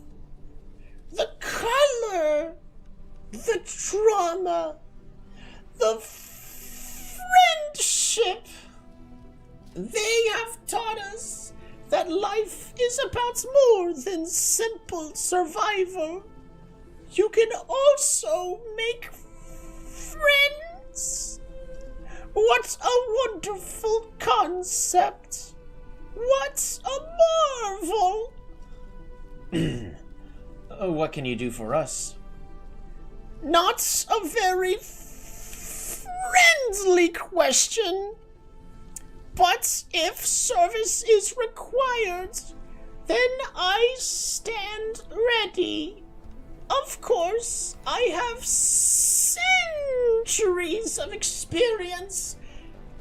The color, the trauma, the friendship. They have taught us that life is about more than simple survival. You can also make friends. What a wonderful concept. What a marvel. What can you do for us? Not a very friendly question. But if service is required, then I stand ready. Of course, I have centuries of experience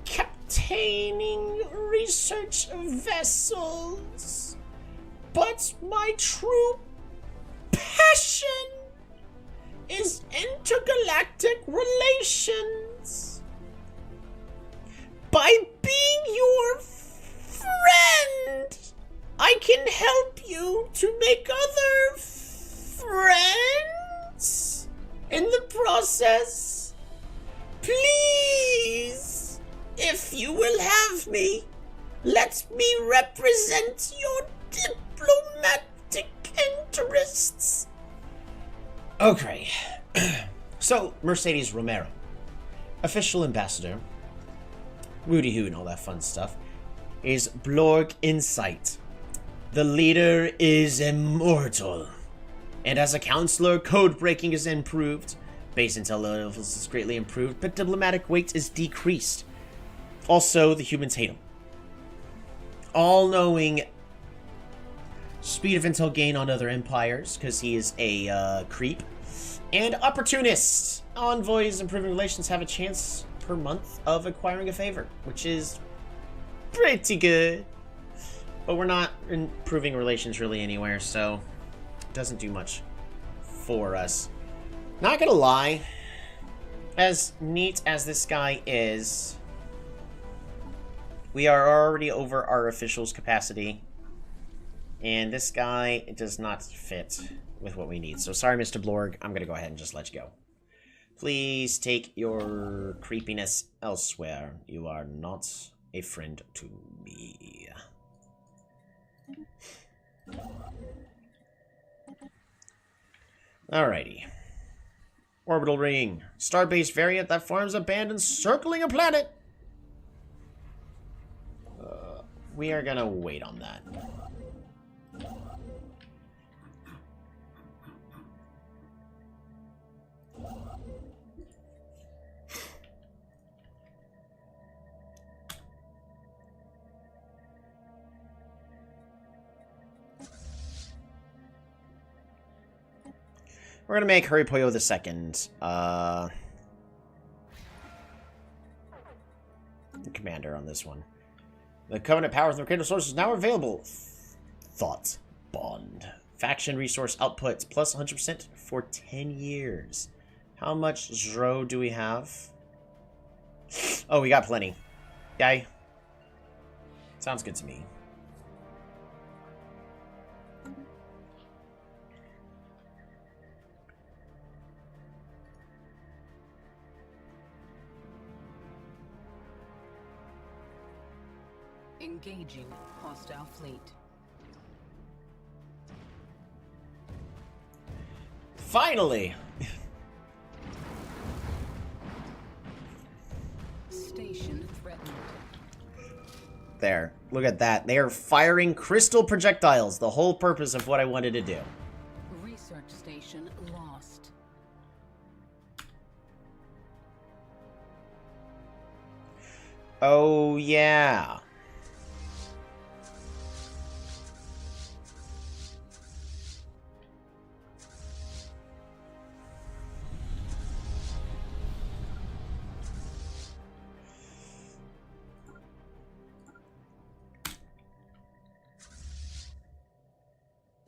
captaining research vessels. But my true passion is intergalactic relations. By being your friend, I can help you to make other friends in the process. Please, if you will have me, let me represent your diplomatic interests. Okay. So, Mercedes Romero, official ambassador, Woody Hoo and all that fun stuff, is Blorg Insight. The leader is immortal. And as a counselor, code breaking is improved. Base intel levels is greatly improved, but diplomatic weight is decreased. Also, the humans hate him. All-knowing speed of intel gain on other empires, because he is a creep. And opportunist. Envoys improving relations have a chance per month of acquiring a favor, which is pretty good. But we're not improving relations really anywhere, so it doesn't do much for us. Not gonna lie, as neat as this guy is, we are already over our officials' capacity. And this guy does not fit with what we need. So sorry, Mr. Blorg. I'm going to go ahead and just let you go. Please take your creepiness elsewhere. You are not a friend to me. Alrighty. Orbital ring. Starbase variant that forms a band encircling a planet. We are going to wait on that. We're gonna make Hurry Poyo the second, commander on this one. The Covenant powers and the Cradle sources now available. Thought Bond. Faction resource output plus 100% for 10 years. How much Zro do we have? Oh, we got plenty. Yay. Sounds good to me.
Engaging hostile fleet.
Finally!
Station threatened.
There. Look at that. They are firing crystal projectiles. The whole purpose of what I wanted to do.
Research station lost.
Oh, yeah.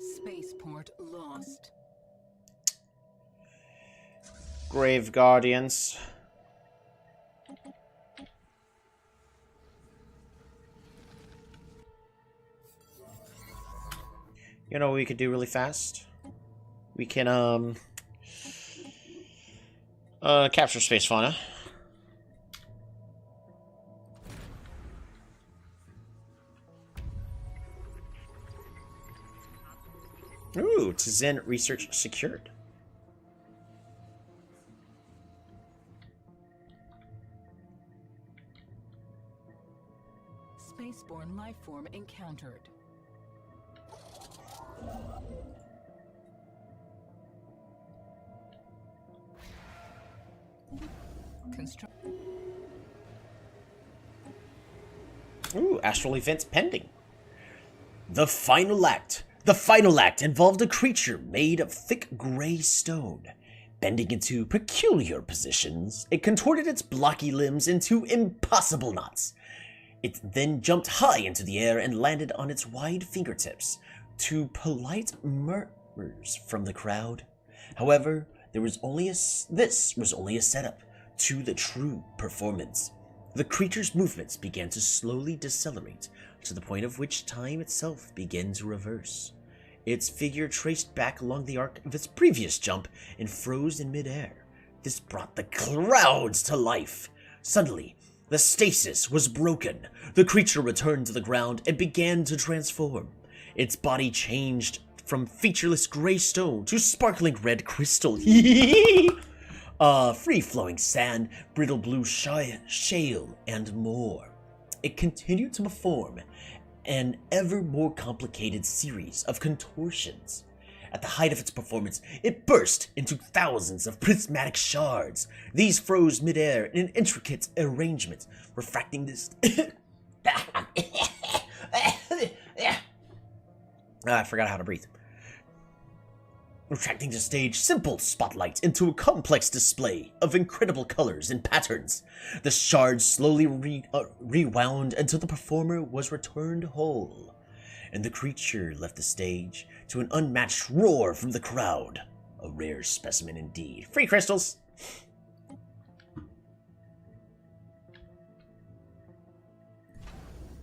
Spaceport lost.
Grave Guardians. You know what we could do really fast? We can, capture space fauna. Ooh, Tzen research secured.
Spaceborne lifeform encountered.
Ooh, astral events pending. The final act. The final act involved a creature made of thick gray stone. Bending into peculiar positions, it contorted its blocky limbs into impossible knots. It then jumped high into the air and landed on its wide fingertips. to polite murmurs from the crowd. However, this was only a setup to the true performance. The creature's movements began to slowly decelerate to the point of which time itself began to reverse. Its figure traced back along the arc of its previous jump and froze in midair. This brought the crowds to life. Suddenly, the stasis was broken. The creature returned to the ground and began to transform. Its body changed from featureless gray stone to sparkling red crystal. Free-flowing sand, brittle blue shale, and more. It continued to perform an ever more complicated series of contortions. At the height of its performance, it burst into thousands of prismatic shards. These froze midair in an intricate arrangement, refracting this... I forgot how to breathe. Retracting the stage simple spotlight into a complex display of incredible colors and patterns. The shards slowly rewound until the performer was returned whole, and the creature left the stage to an unmatched roar from the crowd. A rare specimen indeed. Free crystals!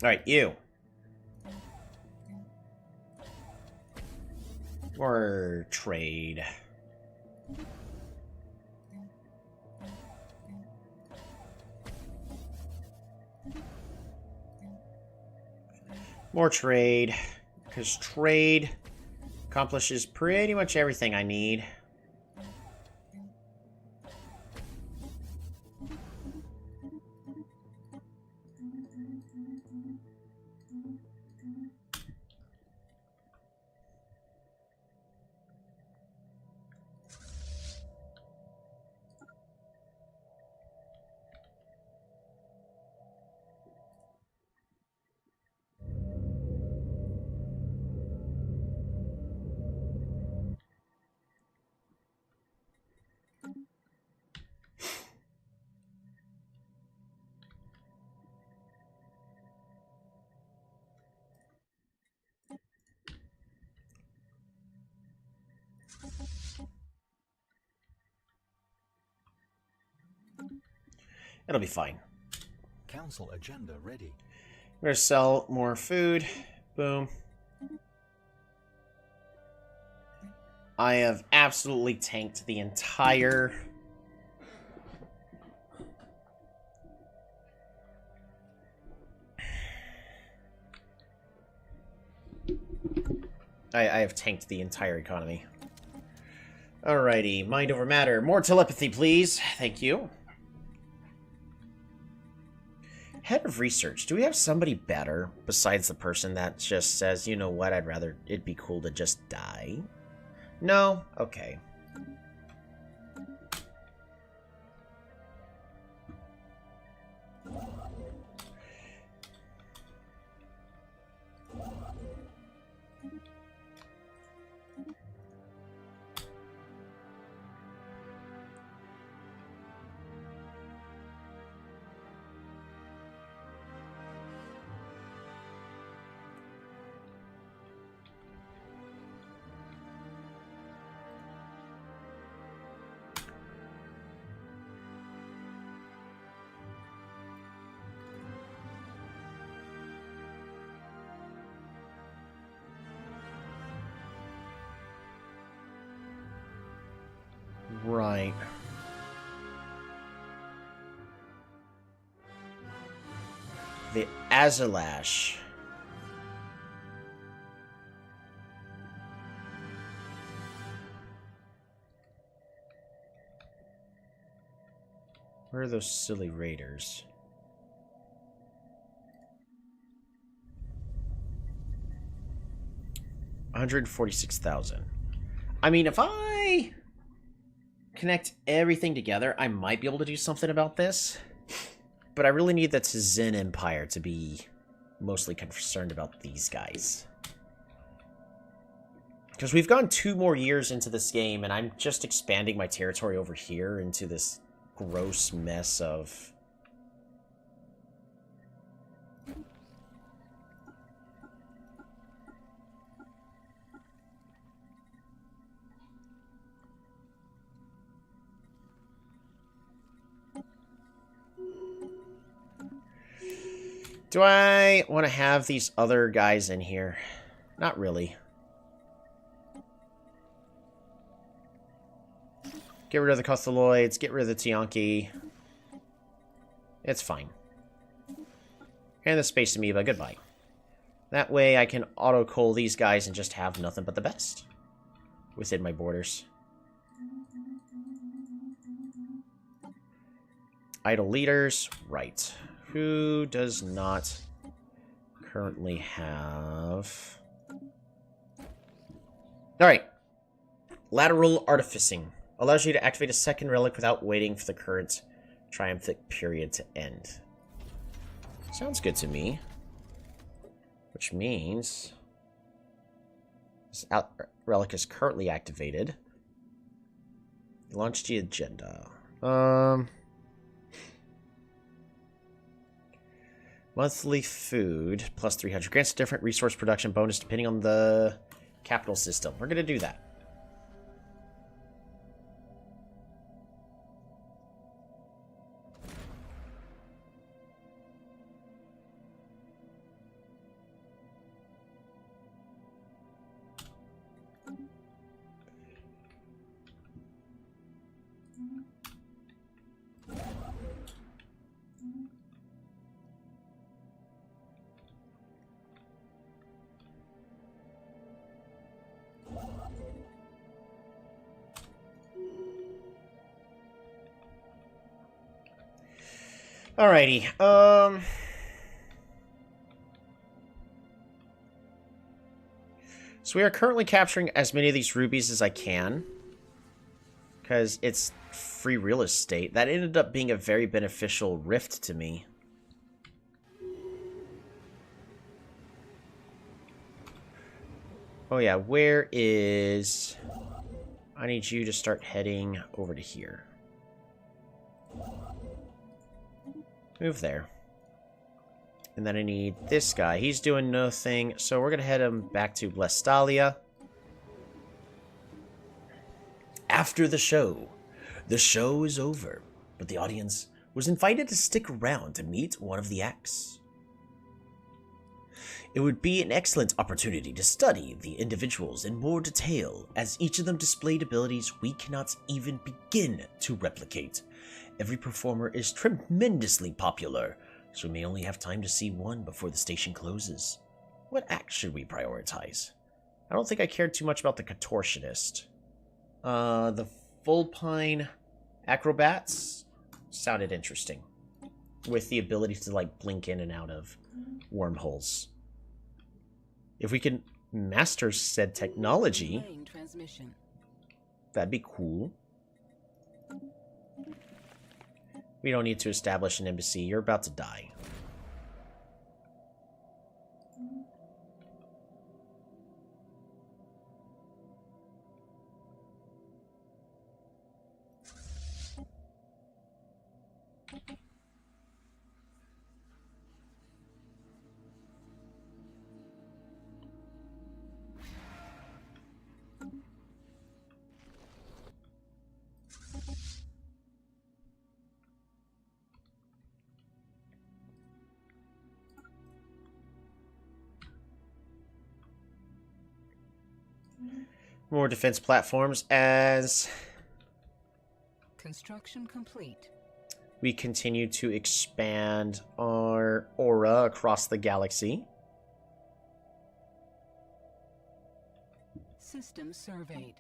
Alright, you. Or trade. More trade. Because trade accomplishes pretty much everything I need. It'll be fine.
Council agenda ready.
We're gonna sell more food. Boom. I have absolutely tanked the entire... I have tanked the entire economy. Alrighty, mind over matter. More telepathy, please. Thank you. Head of research. Do we have somebody better besides the person that just says, you know what, I'd rather it'd be cool to just die? No? Okay. Right. The Azalash. Where are those silly raiders? $146,000. I mean, if I connect everything together, I might be able to do something about this. But I really need the Tzin Empire to be mostly concerned about these guys. Because we've gone 2 more years into this game, and I'm just expanding my territory over here into this gross mess of... Do I want to have these other guys in here? Not really. Get rid of the Costaloids, get rid of the Tianki. It's fine. And the Space Amoeba, goodbye. That way I can auto-cull these guys and just have nothing but the best within my borders. Idle leaders, right. Who does not currently have... Alright. Lateral Artificing. Allows you to activate a second relic without waiting for the current triumphant period to end. Sounds good to me. Which means... this relic is currently activated. Launch the agenda. Monthly food, plus 300. Grants a different resource production bonus depending on the capital system. We're going to do that. Alrighty, so we are currently capturing as many of these rubies as I can. Because it's free real estate. That ended up being a very beneficial rift to me. Oh yeah, where is... I need you to start heading over to here. Move there. And then I need this guy. He's doing nothing, so we're going to head him back to Blestalia. After the show is over, but the audience was invited to stick around to meet one of the acts. It would be an excellent opportunity to study the individuals in more detail, as each of them displayed abilities we cannot even begin to replicate. Every performer is tremendously popular, so we may only have time to see one before the station closes. What act should we prioritize? I don't think I cared too much about the Contortionist. The Vulpine Acrobats sounded interesting, with the ability to, like, blink in and out of wormholes. If we can master said technology, that'd be cool. We don't need to establish an embassy. You're about to die. More defense platforms as
construction complete.
We continue to expand our aura across the galaxy.
System surveyed.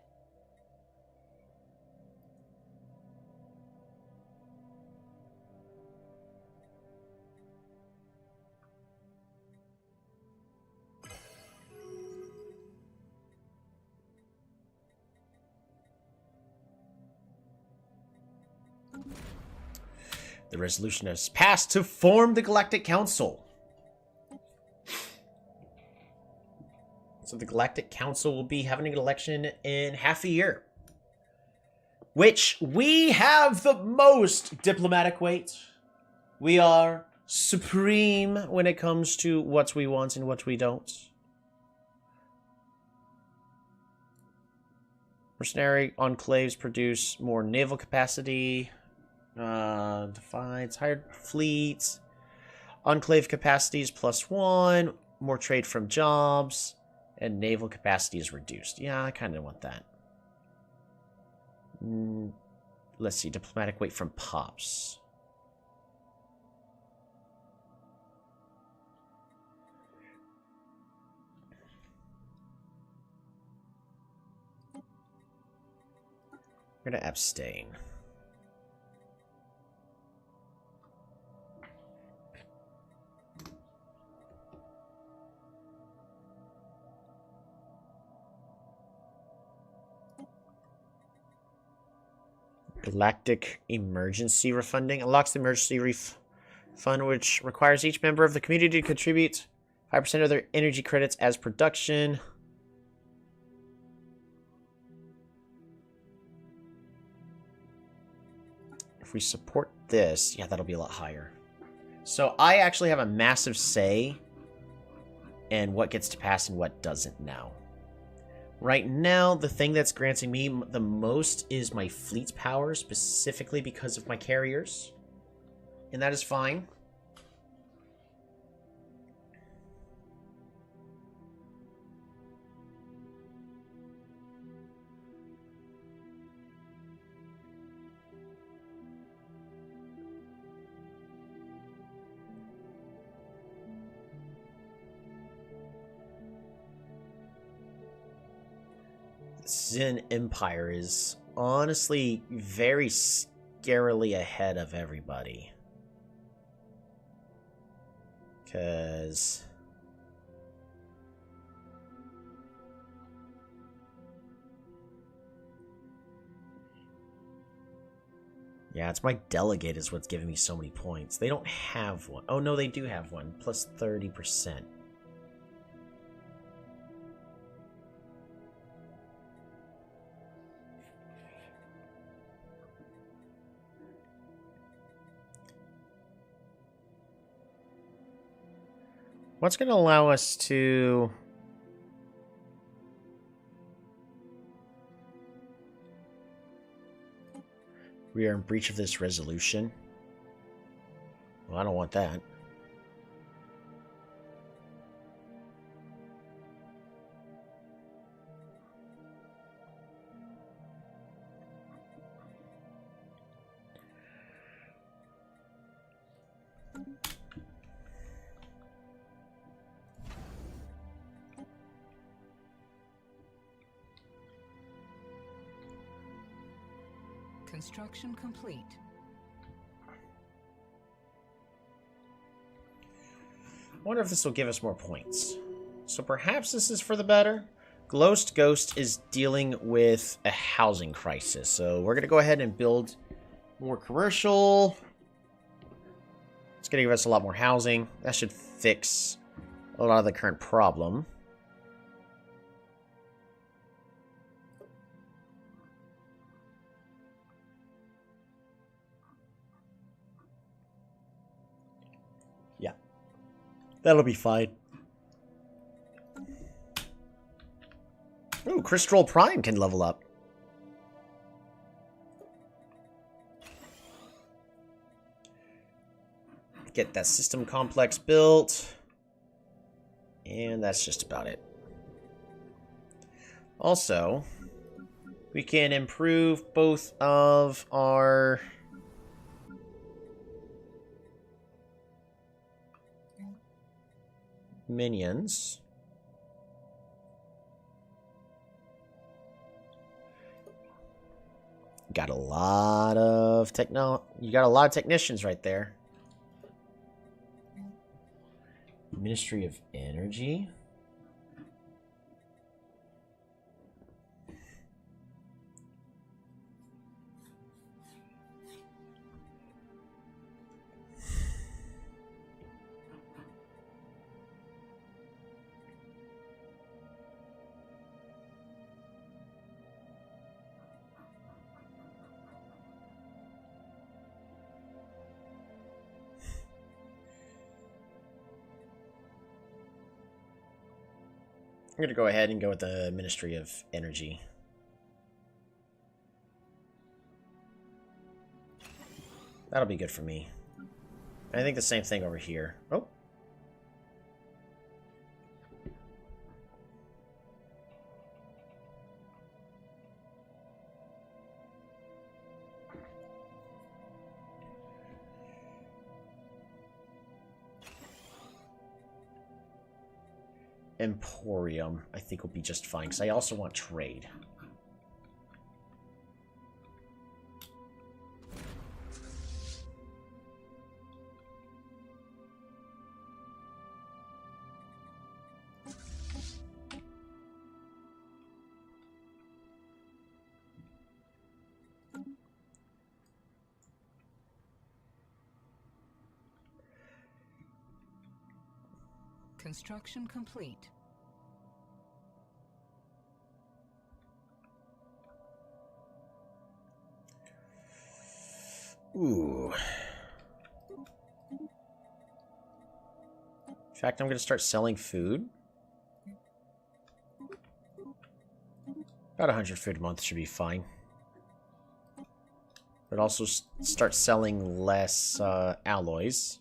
The resolution has passed to form the Galactic Council. So the Galactic Council will be having an election in half a year. Which we have the most diplomatic weight. We are supreme when it comes to what we want and what we don't. Mercenary enclaves produce more naval capacity. Defines hired fleets. Enclave capacities +1. More trade from jobs. And naval capacity is reduced. Yeah, I kind of want that. Let's see. Diplomatic weight from pops. We're going to abstain. Galactic emergency refunding unlocks the emergency refund, which requires each member of the community to contribute 5% of their energy credits as production. If we support this, yeah, that'll be a lot higher. So I actually have a massive say in what gets to pass and what doesn't now. Right now, the thing that's granting me the most is my fleet power, specifically because of my carriers. And that is fine. Zen Empire is honestly very scarily ahead of everybody. Because yeah, it's my delegate is what's giving me so many points. They don't have one. Oh no, they do have one. Plus 30%. What's going to allow us to... We are in breach of this resolution. Well, I don't want that.
Construction complete.
I wonder if this will give us more points. So perhaps this is for the better. Ghost is dealing with a housing crisis. So we're going to go ahead and build more commercial. It's going to give us a lot more housing. That should fix a lot of the current problem. Yeah. That'll be fine. Ooh, Crystal Prime can level up. Get that system complex built. And that's just about it. Also, we can improve both of our... minions. Got a lot of You got a lot of technicians right there. Ministry of Energy. I'm going to go ahead and go with the Ministry of Energy. That'll be good for me. I think the same thing over here. Oh. Emporium, I think, will be just fine, because I also want trade.
Construction complete.
Ooh. In fact, I'm going to start selling food. About 100 food a month should be fine. But also start selling less alloys.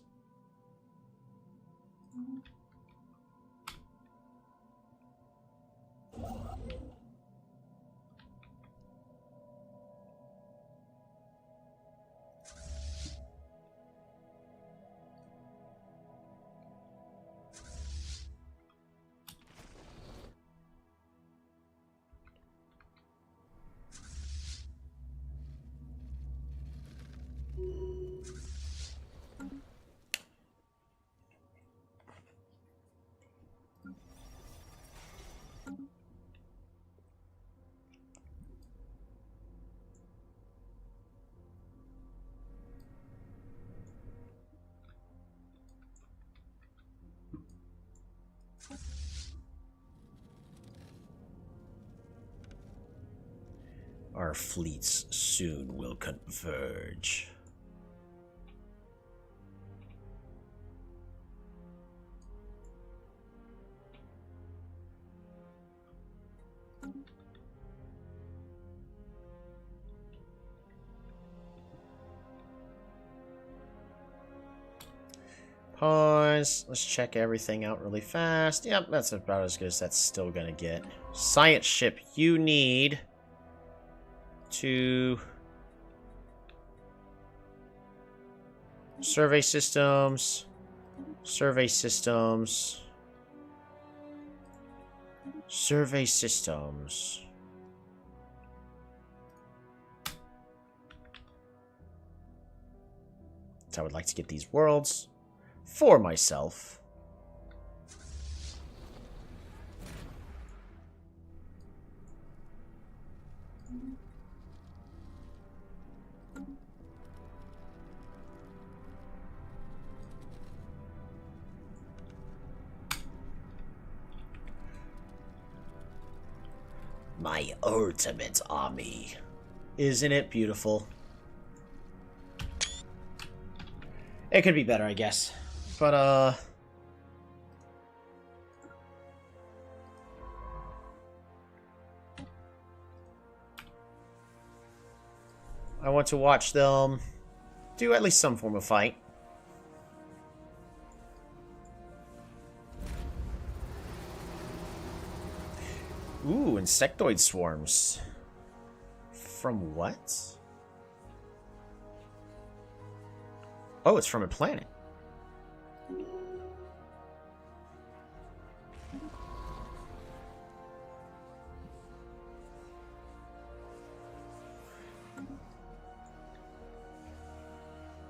Our fleets soon will converge. Pause. Let's check everything out really fast. Yep, that's about as good as that's still gonna get. Science ship, you need to survey systems, survey systems, survey systems. So I would like to get these worlds for myself. My ultimate army. Isn't it beautiful? It could be better, I guess. But, I want to watch them do at least some form of fight. Ooh, insectoid swarms. From what? Oh, it's from a planet.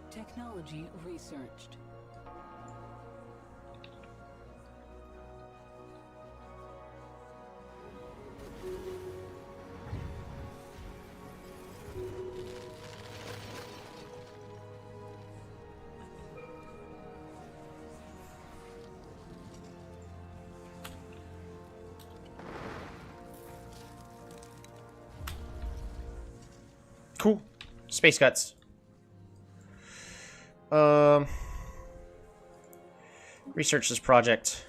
Technology researched.
Cool. Space Guts. Research this project.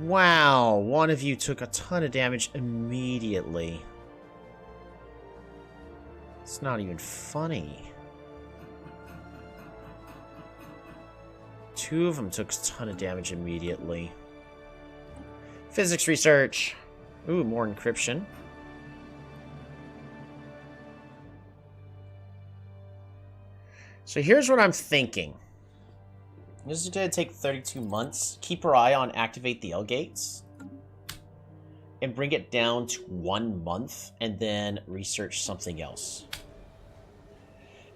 Wow. one of you took a ton of damage immediately. It's not even funny. Two of them took a ton of damage immediately. Physics research. Ooh, more encryption. So here's what I'm thinking. This is going to take 32 months. Keep our eye on activate the L gates. And bring it down to 1 month. And then research something else.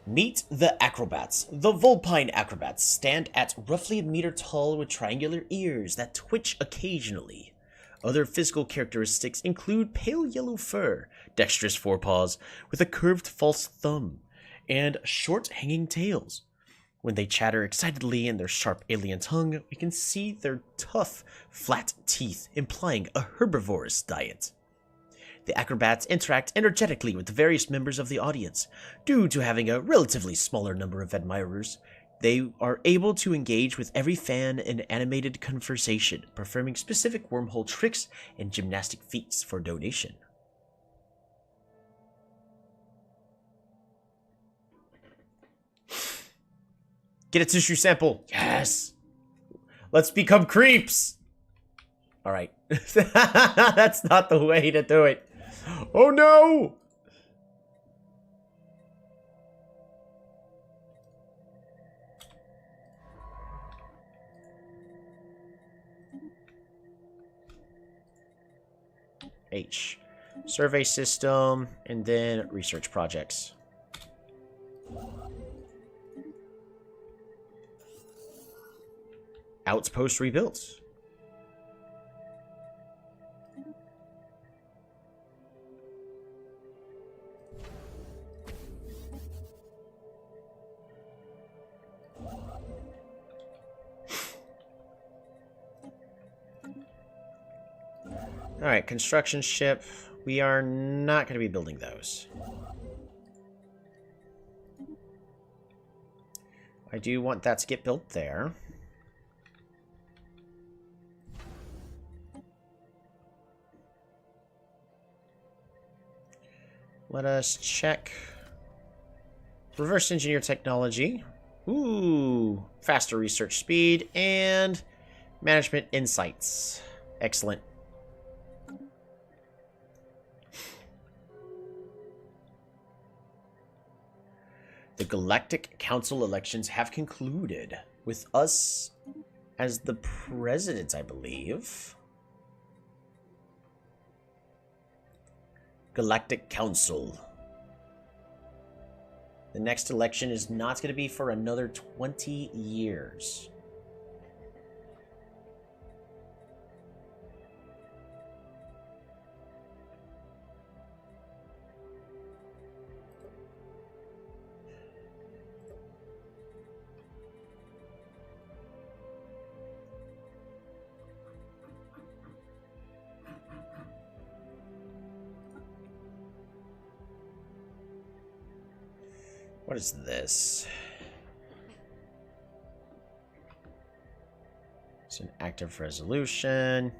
Meet the acrobats. The vulpine acrobats stand at roughly a meter tall with triangular ears that twitch occasionally. Other physical characteristics include pale yellow fur, dexterous forepaws with a curved false thumb, and short hanging tails. When they chatter excitedly in their sharp alien tongue, we can see their tough, flat teeth, implying a herbivorous diet. The acrobats interact energetically with the various members of the audience. Due to having a relatively smaller number of admirers, they are able to engage with every fan in animated conversation, performing specific wormhole tricks and gymnastic feats for donation. Get a tissue sample. Yes. Let's become creeps. All right. That's not the way to do it. Oh no. H. Survey system, and then research projects. Outpost rebuilt. Alright, construction ship. We are not going to be building those. I do want that to get built there. Let us check reverse engineer technology. Ooh, faster research speed and management insights. Excellent. The Galactic Council elections have concluded, with us as the president, I believe. Galactic Council. The next election is not going to be for another 20 years. What is this? It's an active resolution.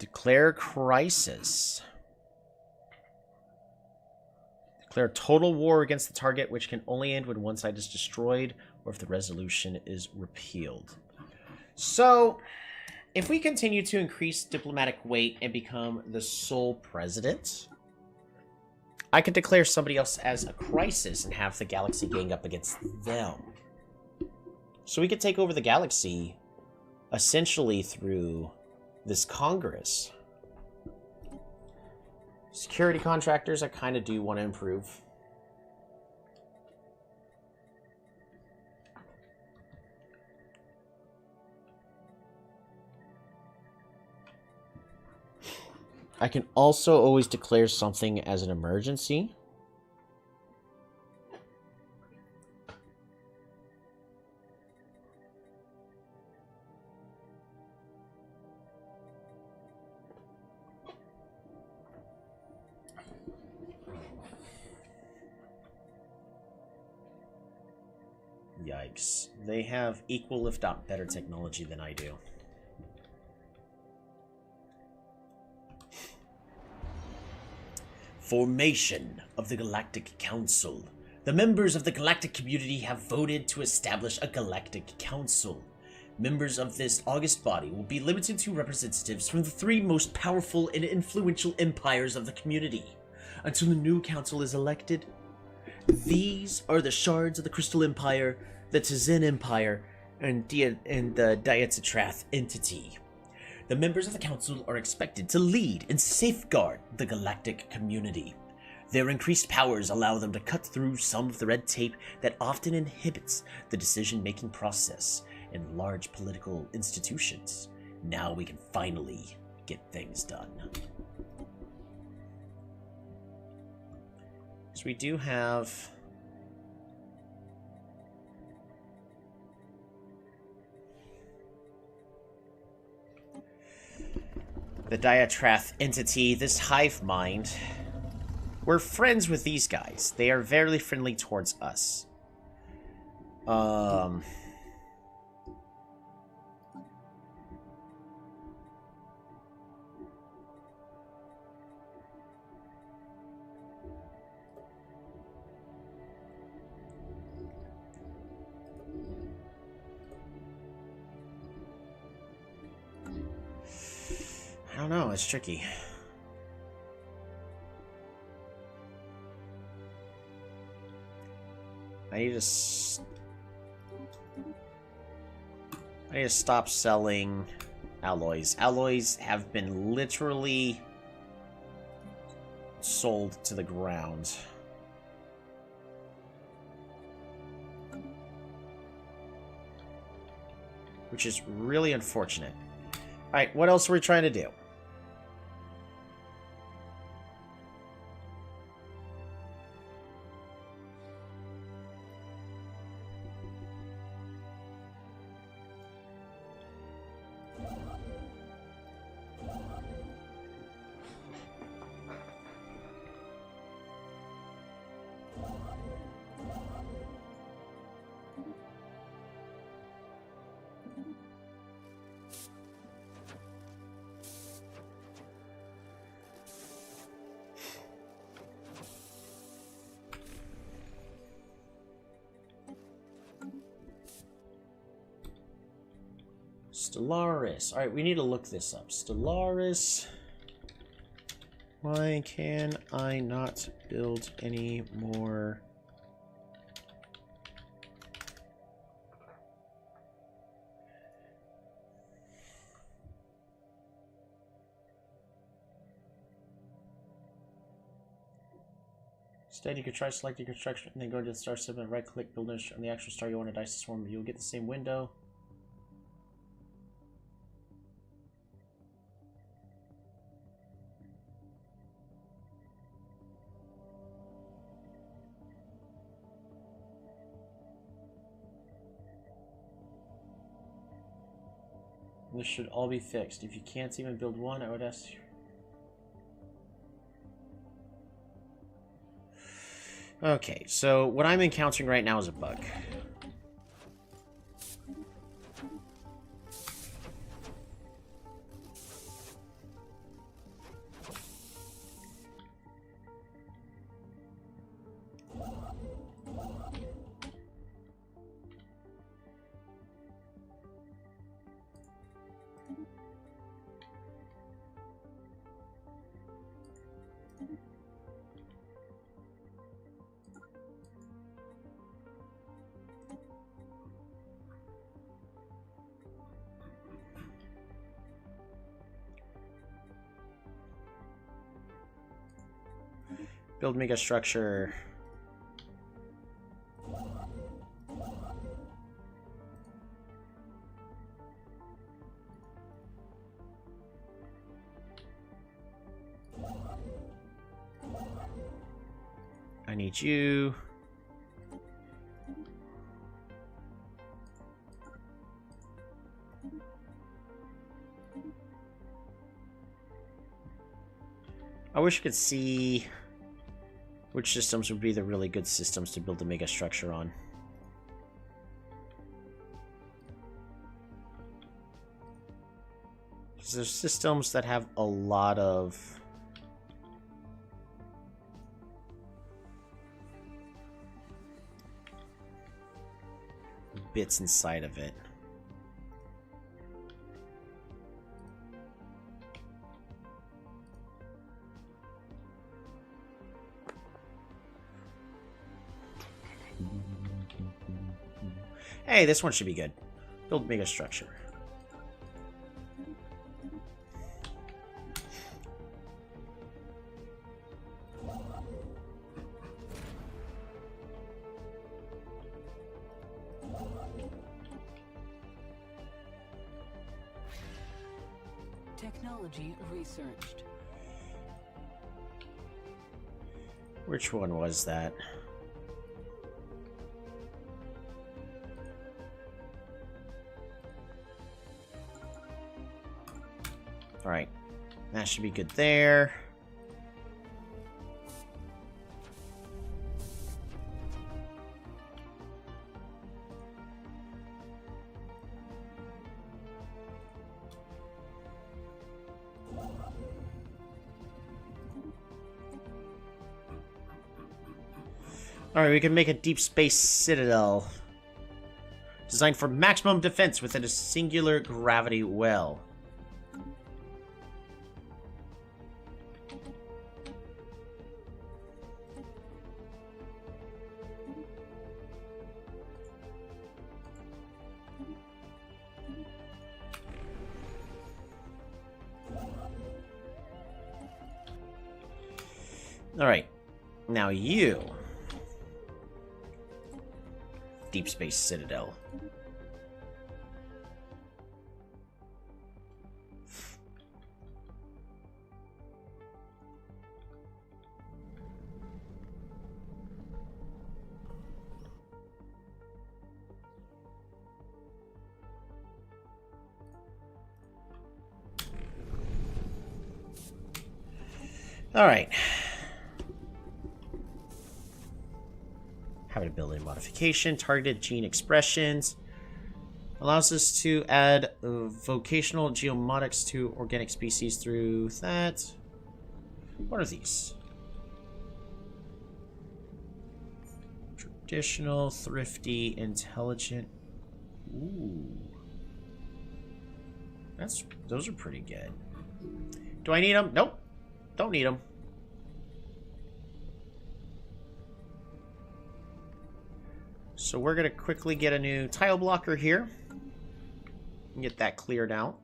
Declare crisis. Declare total war against the target, which can only end when one side is destroyed or if the resolution is repealed. So, if we continue to increase diplomatic weight and become the sole president, I could declare somebody else as a crisis and have the galaxy gang up against them. So we could take over the galaxy essentially through this Congress. Security contractors, I kind of do want to improve. I can also always declare something as an emergency. Yikes. They have equal, if not better, technology than I do. Formation of the Galactic Council. The members of the galactic community have voted to establish a Galactic Council. Members of this august body will be limited to representatives from the 3 most powerful and influential empires of the community, until the new council is elected. These are the shards of the Crystal Empire, the Tzin Empire, and the Dietzatrath entity. The members of the council are expected to lead and safeguard the galactic community. Their increased powers allow them to cut through some of the red tape that often inhibits the decision-making process in large political institutions. Now we can finally get things done. So we do have... the Dietzatrath entity, this hive mind. We're friends with these guys. They are very friendly towards us. I don't know, it's tricky. I need to stop selling alloys. Alloys have been literally sold to the ground. Which is really unfortunate. Alright, what else are we trying to do? Stellaris. Alright, we need to look this up. Stellaris. Why can I not build any more? Instead, you could try selecting construction and then go to the star segment, right click, build on the actual star you want to dice to swarm. You'll get the same window. This should all be fixed. If you can't even build one, I would ask you. Okay, so what I'm encountering right now is a bug. Build mega structure. I need you. I wish I could see which systems would be the really good systems to build a mega structure on. Because there's systems that have a lot of bits inside of it. Hey, this one should be good. Build mega structure.
Technology researched.
Which one was that? Alright. That should be good there. Alright, we can make a deep space citadel. Designed for maximum defense within a singular gravity well. Alright. Now you. Deep Space Citadel. Alright. Habitability modification, targeted gene expressions. Allows us to add vocational geomatics to organic species through that. What are these? Traditional, thrifty, intelligent. Ooh. Those are pretty good. Do I need them? Nope. Don't need them. So we're going to quickly get a new tile blocker here. And get that cleared out.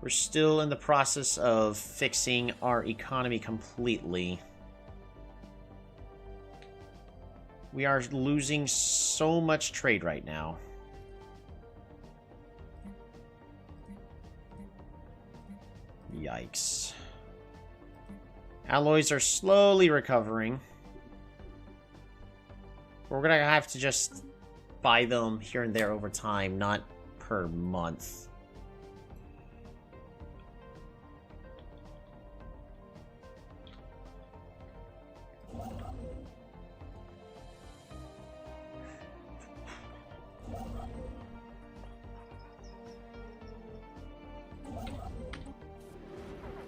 We're still in the process of fixing our economy completely. We are losing so much trade right now. Yikes. Alloys are slowly recovering. We're gonna have to just buy them here and there over time, not per month.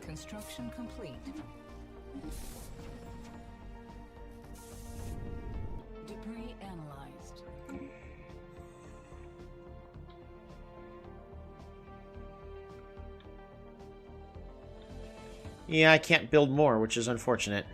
Construction complete. Debris analyzed.
Yeah, I can't build more, which is unfortunate.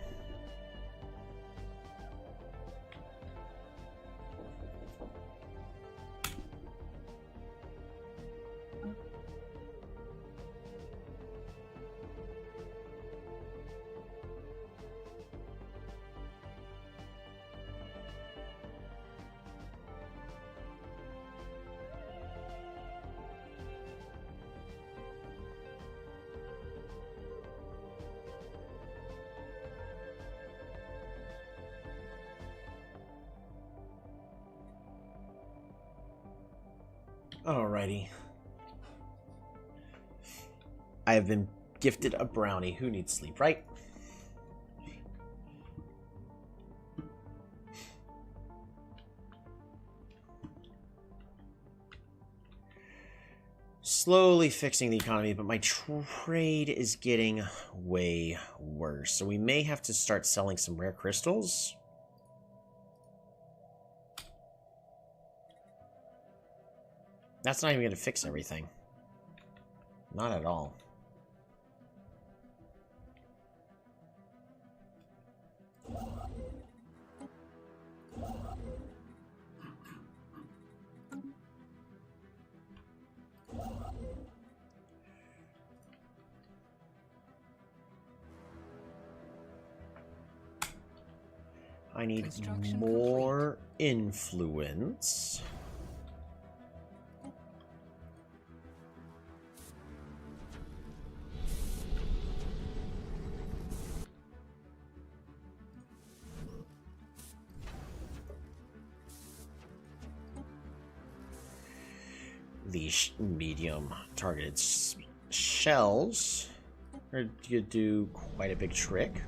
Alrighty. I have been gifted a brownie. Who needs sleep, right? slowly fixing the economy, but my trade is getting way worse. So we may have to start selling some rare crystals. That's not even going to fix everything. Not at all. I need more influence. These medium targeted shells are going to do quite a big trick.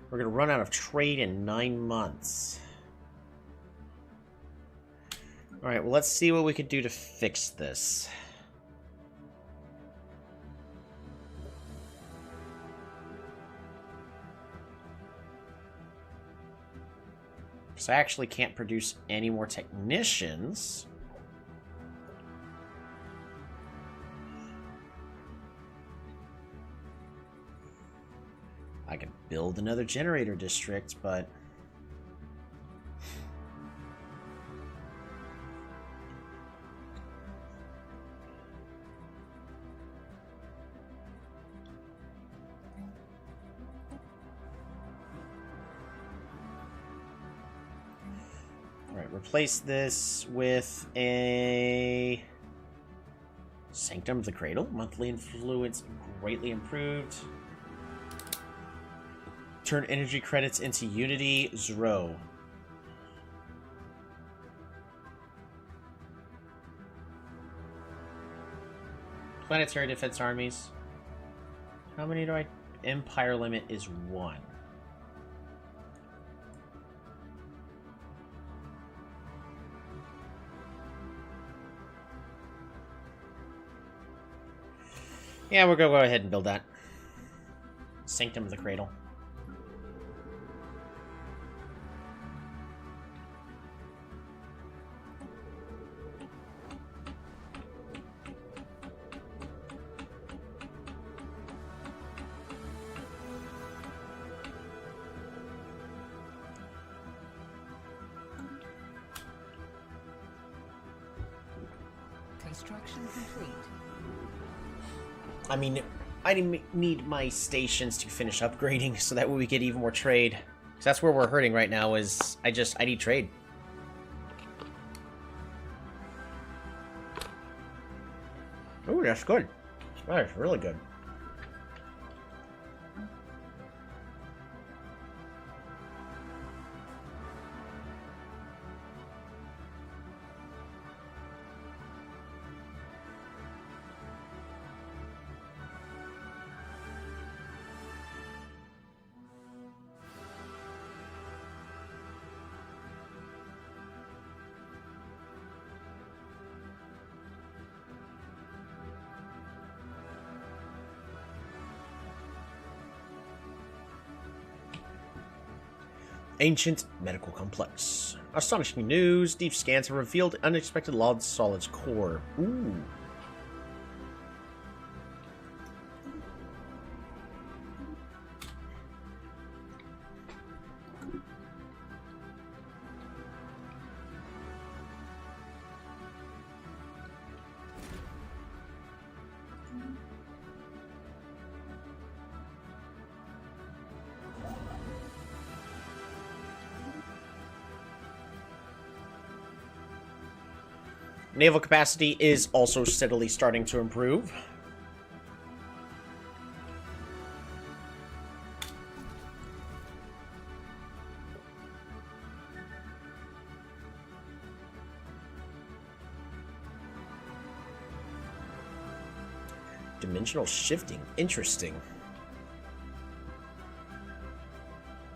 We're going to run out of trade in 9 months. Alright, well, let's see what we can do to fix this. Because I actually can't produce any more technicians. I could build another generator district, but... Alright, replace this with a... Sanctum of the Cradle. Monthly influence greatly improved. Turn energy credits into Unity 0. Planetary defense armies. How many do I... Empire limit is 1. Yeah, we're gonna go ahead and build that. Sanctum of the Cradle.
Construction complete.
I mean, I need my stations to finish upgrading so that way we get even more trade. Because that's where we're hurting right now is I need trade. Ooh, that's good. That's really good. Ancient Medical Complex. Astonishing news. Deep scans have revealed unexpected lost solids core. Ooh. Naval capacity is also steadily starting to improve. Dimensional shifting. Interesting.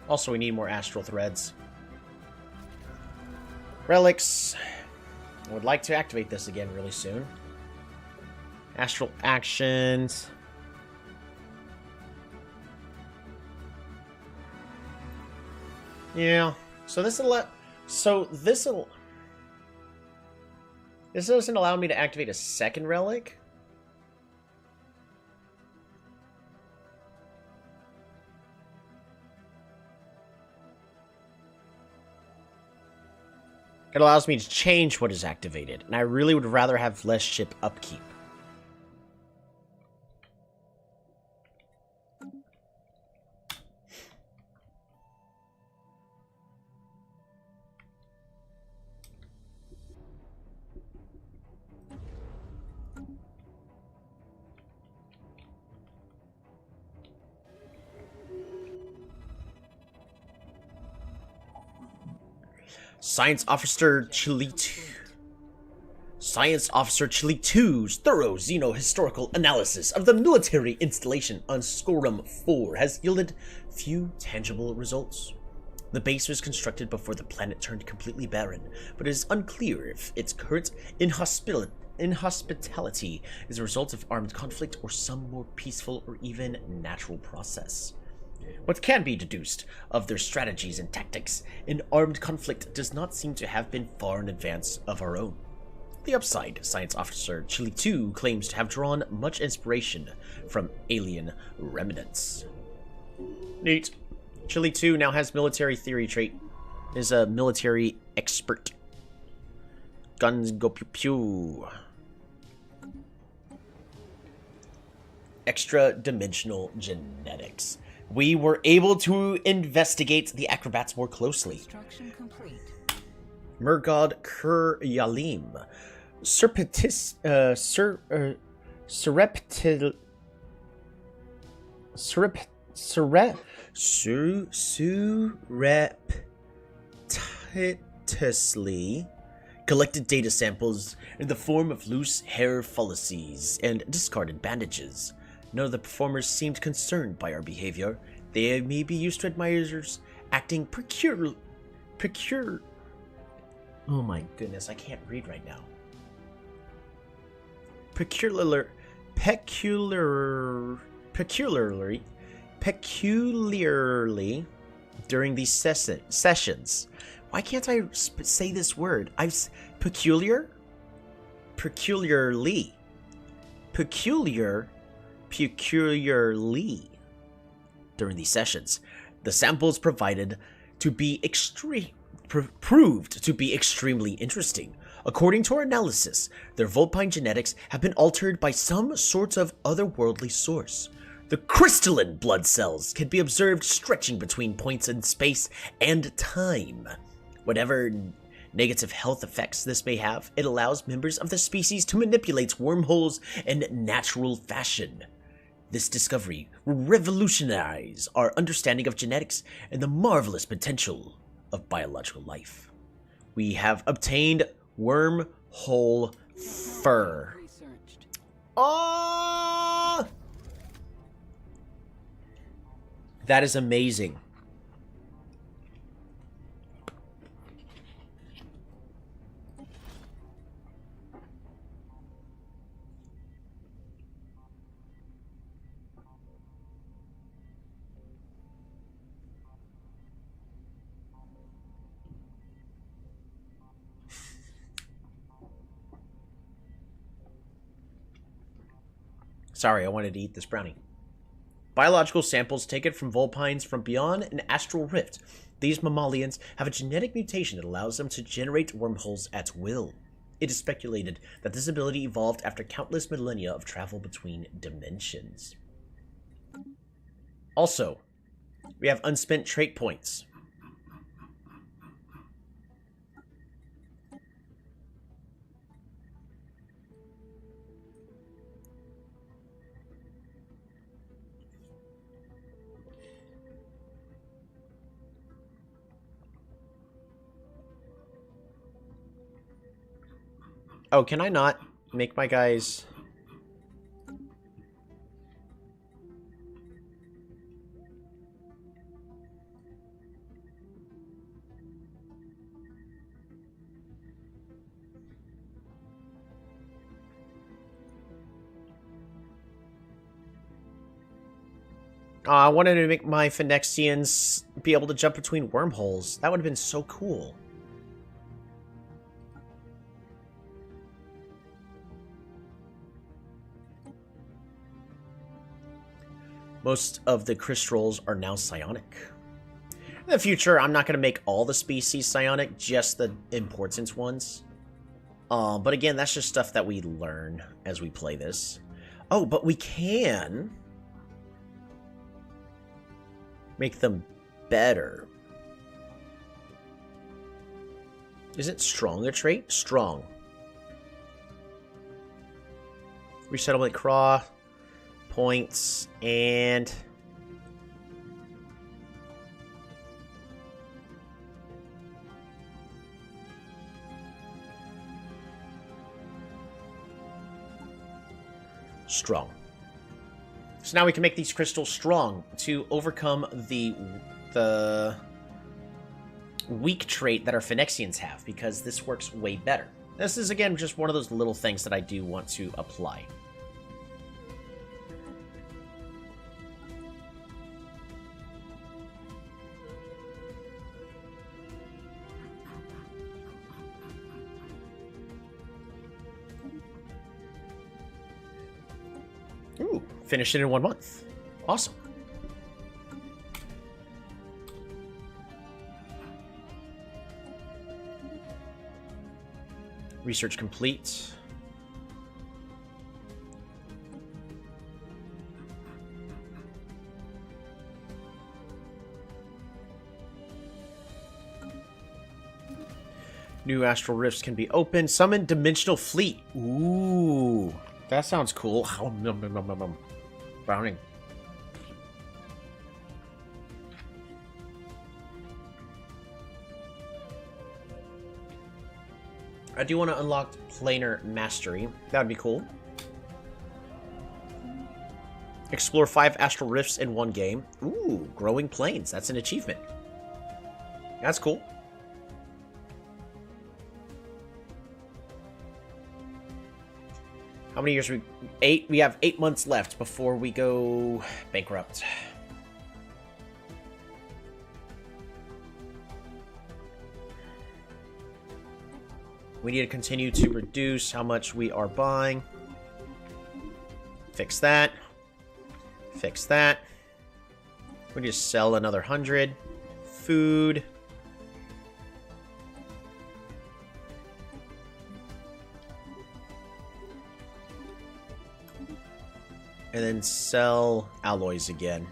Also, we need more astral threads. Relics. I would like to activate this again really soon. Astral actions. Yeah. So this doesn't allow me to activate a second relic. It allows me to change what is activated, and I really would rather have less ship upkeep. Science Officer Chile 2's thorough xeno-historical analysis of the military installation on Skorum 4 has yielded few tangible results. The base was constructed before the planet turned completely barren, but it is unclear if its current inhospitality is a result of armed conflict or some more peaceful or even natural process. What can be deduced of their strategies and tactics in armed conflict does not seem to have been far in advance of our own. The upside, Science Officer Chile 2 claims to have drawn much inspiration from alien remnants. Neat. Chile 2 now has military theory trait. Is a military expert. Guns go pew pew. Extra-dimensional genetics. We were able to investigate the acrobats more closely.
Construction complete.
Murgod Kur-Yalim. Surreptitiously collected data samples in the form of loose hair follices and discarded bandages. None of the performers seemed concerned by our behavior. They may be used to admirers acting oh my goodness, I can't read right now. Peculiarly during these sessions. Why can't I say this word? Peculiarly during these sessions, the samples proved to be extremely interesting. According to our analysis, their Vulpine genetics have been altered by some sort of otherworldly source. The crystalline blood cells can be observed stretching between points in space and time. Whatever negative health effects this may have, it allows members of the species to manipulate wormholes in natural fashion. This discovery will revolutionize our understanding of genetics and the marvelous potential of biological life. We have obtained wormhole fur.
Researched.
Oh! That is amazing. Sorry, I wanted to eat this brownie. Biological samples taken from Vulpines from beyond an astral rift. These mammalians have a genetic mutation that allows them to generate wormholes at will. It is speculated that this ability evolved after countless millennia of travel between dimensions. Also, we have unspent trait points. Oh, can I not make my guys... I wanted to make my Phyrexians be able to jump between wormholes. That would have been so cool. Most of the crystals are now psionic. In the future, I'm not going to make all the species psionic, just the important ones. But again, that's just stuff that we learn as we play this. Oh, but we can make them better. Isn't strong a trait? Strong. Resettlement craw. Points. And... strong. So now we can make these crystals strong to overcome the weak trait that our Phyrexians have, because this works way better. This is, again, just one of those little things that I do want to apply. Ooh, finished it in 1 month. Awesome. Research complete. New astral rifts can be opened. Summon dimensional fleet. Ooh. That sounds cool. Browning. I do want to unlock planar mastery. That would be cool. Explore 5 astral rifts in 1 game. Ooh, growing planes. That's an achievement. That's cool. How many years? 8. We have 8 months left before we go bankrupt. We need to continue to reduce how much we are buying. Fix that. Fix that. We need to sell another 100. Food. And then sell alloys again.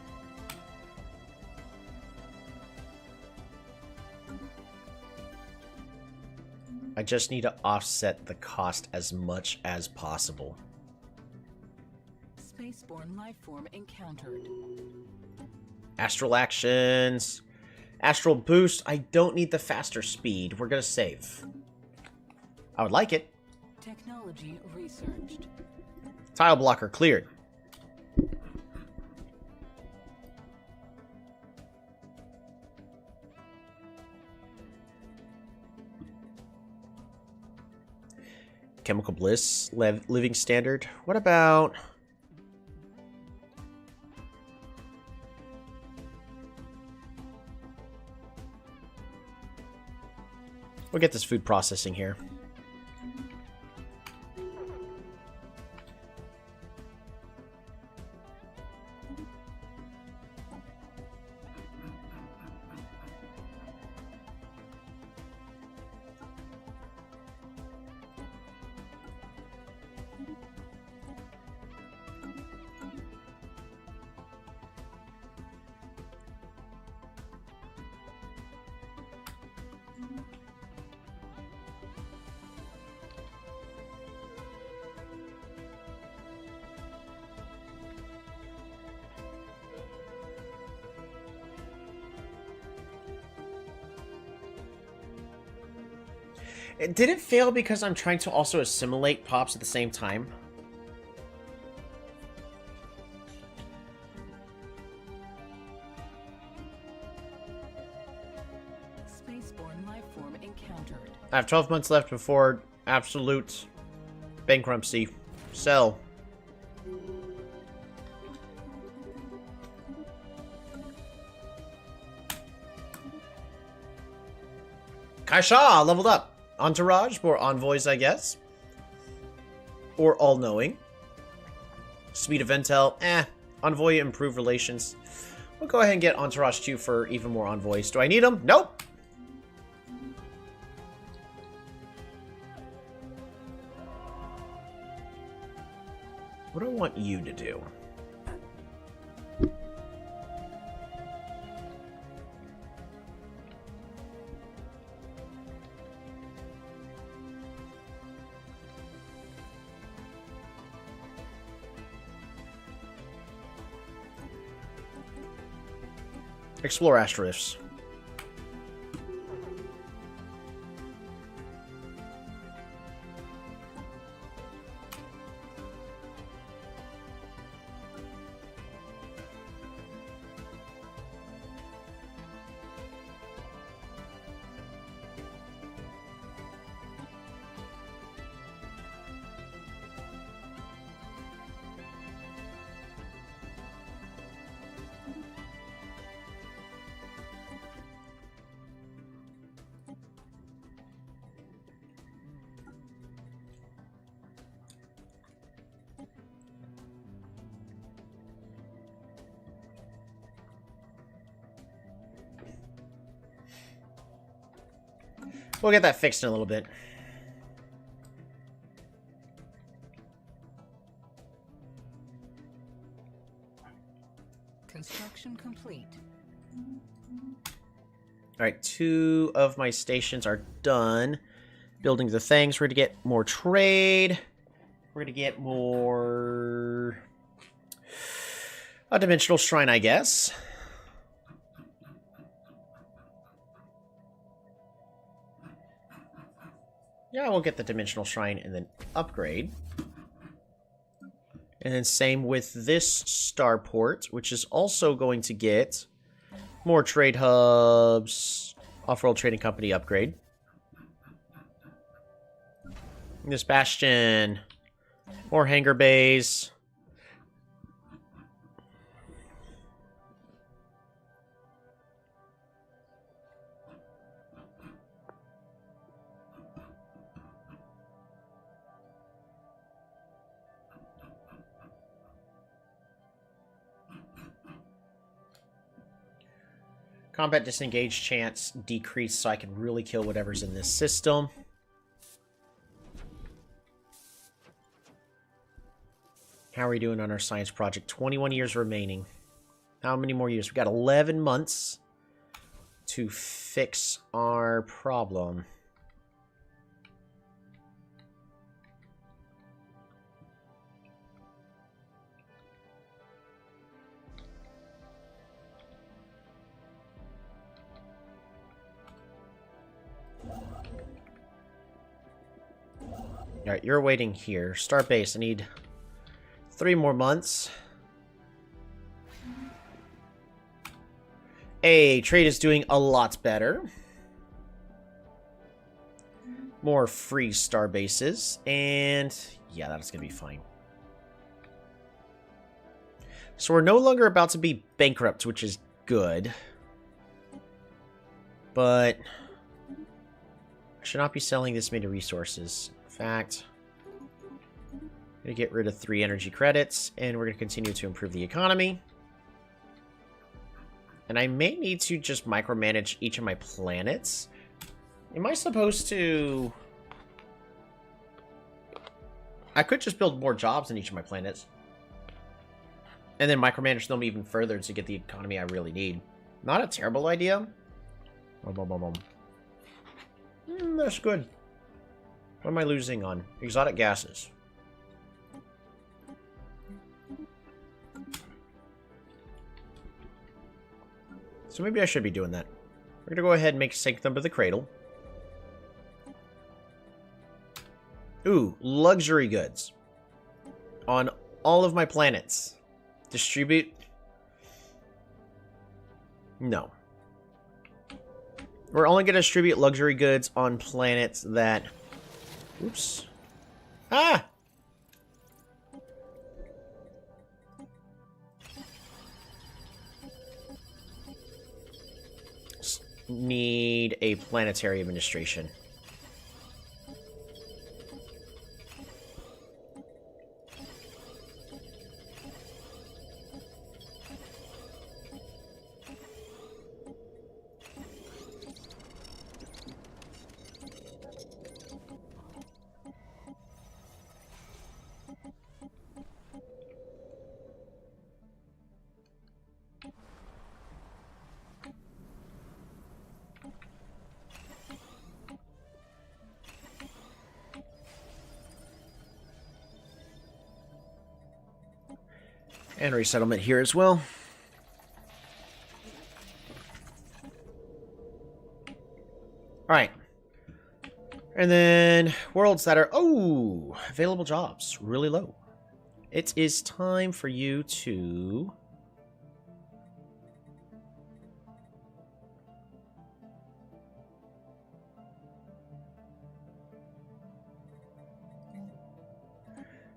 I just need to offset the cost as much as possible.
Spaceborne lifeform encountered.
Astral actions. Astral boost. I don't need the faster speed. We're gonna save. I would like it.
Technology researched.
Tile blocker cleared. Chemical bliss, living standard. What about... we'll get this food processing here. Did it fail because I'm trying to also assimilate pops at the same time?
Spaceborne lifeform encountered.
I have 12 months left before absolute bankruptcy. Sell. Kaisha leveled up. Entourage, more envoys, I guess. Or all-knowing. Speed of intel, Envoy, improve relations. We'll go ahead and get Entourage 2 for even more envoys. Do I need them? Nope. What do I want you to do? Explore asteroids. We'll get that fixed in a little bit.
Construction complete.
Alright, 2 of my stations are done. Building the things. We're going to get more trade. We're going to get more... a dimensional shrine, I guess. Yeah, we'll get the dimensional shrine and then upgrade. And then same with this starport, which is also going to get more trade hubs, off-world trading company upgrade. This bastion, more hangar bays. Combat disengage chance decreased so I can really kill whatever's in this system. How are we doing on our science project? 21 years remaining. How many more years? We got 11 months to fix our problem. Alright, you're waiting here. Start base. I need 3 more months. Hey, trade is doing a lot better. More free star bases. And yeah, that's going to be fine. So we're no longer about to be bankrupt, which is good. But I should not be selling this many resources. In fact, I'm going to get rid of 3 energy credits, and we're going to continue to improve the economy. And I may need to just micromanage each of my planets. Am I supposed to... I could just build more jobs in each of my planets. And then micromanage them even further to get the economy I really need. Not a terrible idea. That's good. What am I losing on? Exotic gases. So maybe I should be doing that. We're going to go ahead and make Sanctum of the Cradle. Ooh, luxury goods. On all of my planets. Distribute. No. We're only going to distribute luxury goods on planets that... Oops. Ah! need a planetary administration. And resettlement here as well. Alright. And then worlds that are... Oh! Available jobs. Really low. It is time for you to...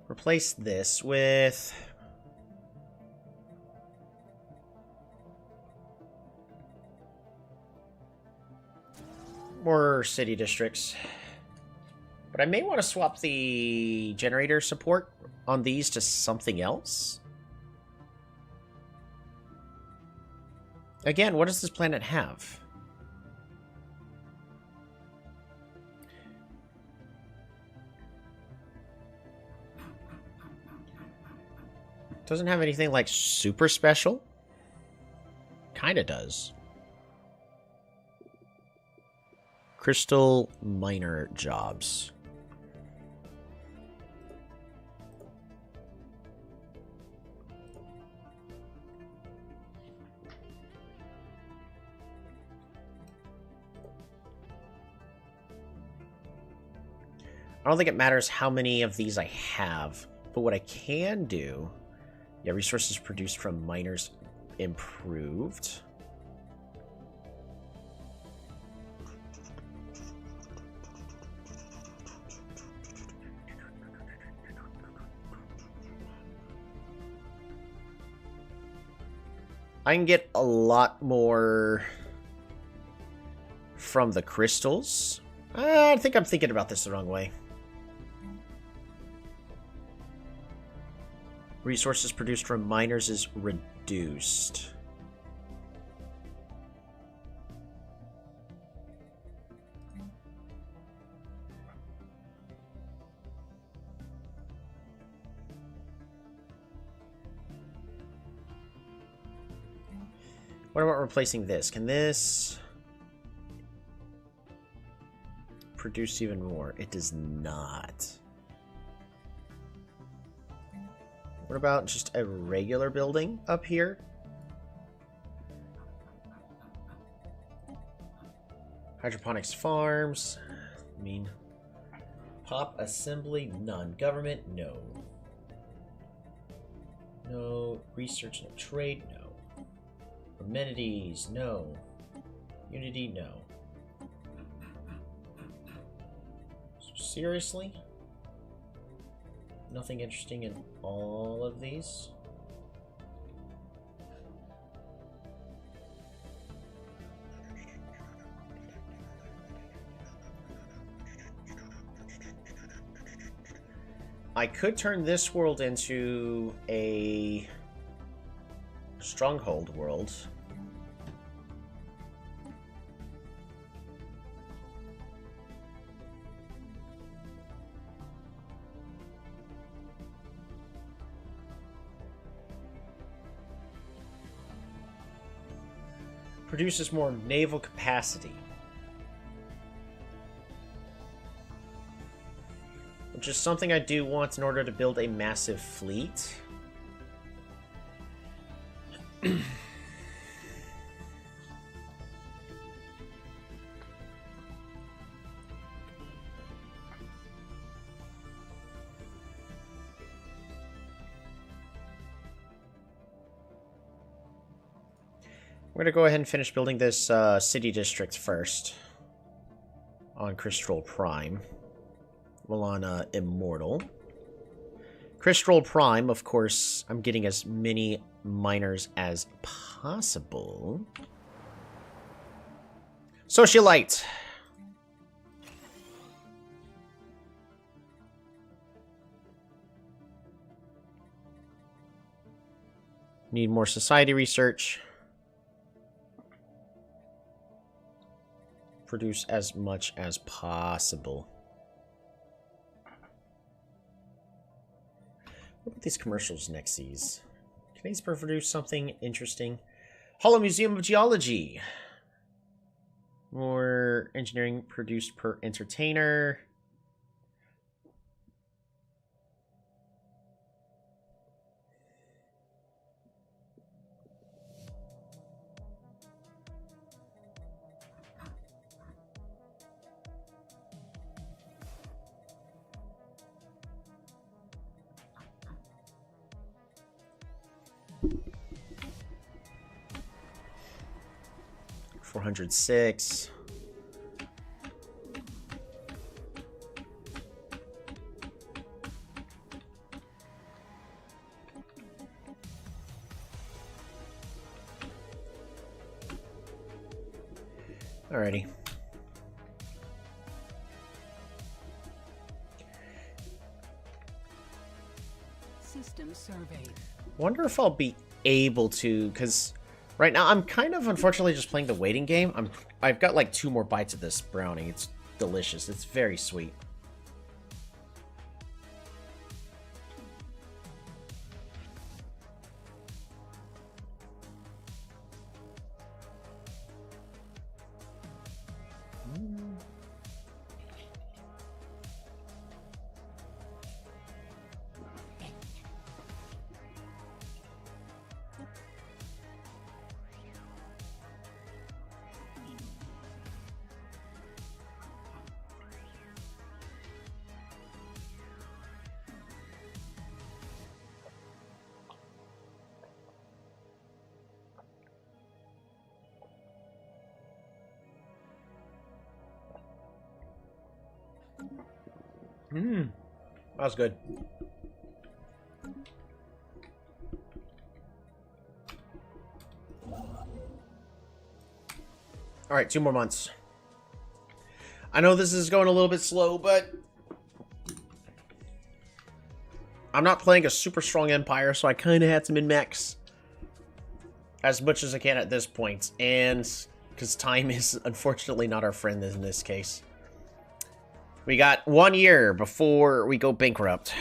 replace this with... more city districts. But I may want to swap the generator support on these to something else. Again, what does this planet have? Doesn't have anything like super special. Kinda does. Crystal miner jobs. I don't think it matters how many of these I have, but what I can do... Yeah, resources produced from miners improved. I can get a lot more from the crystals. I think I'm thinking about this the wrong way. Resources produced from miners is reduced. What about replacing this? Can this produce even more? It does not. What about just a regular building up here? Hydroponics farms. I mean, pop assembly, none. Government, no. No. Research, no. Trade, no. Amenities, no. Unity, no. Seriously? Nothing interesting in all of these? I could turn this world into a stronghold world. Produces more naval capacity. Which is something I do want in order to build a massive fleet. We're going to go ahead and finish building this city district first. On Crystal Prime. Well, on Immortal. Crystal Prime, of course, I'm getting as many miners as possible. Socialite. Need more society research. Produce as much as possible. What about these commercials Nexies? Can these produce something interesting? Hollow Museum of Geology. More engineering produced per entertainer. $406. Alrighty.
System surveyed.
Wonder if I'll be able to, because right now I'm kind of unfortunately just playing the waiting game. I've got like 2 more bites of this brownie. It's delicious. It's very sweet. That was good. Alright, 2 more months. I know this is going a little bit slow, but I'm not playing a super strong empire, so I kind of had to min-max as much as I can at this point. And because time is unfortunately not our friend in this case. We got 1 year before we go bankrupt.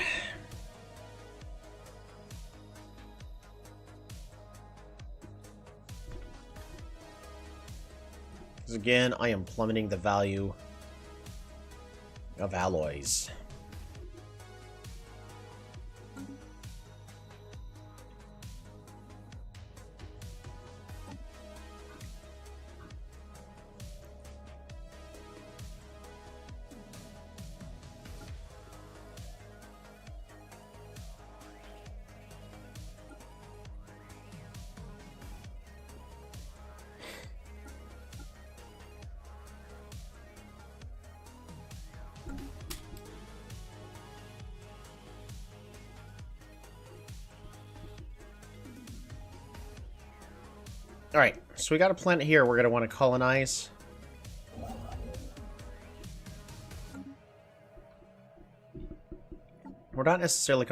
Because again, I am plummeting the value of alloys. Alright, so we got a planet here we're going to want to colonize. We're not necessarily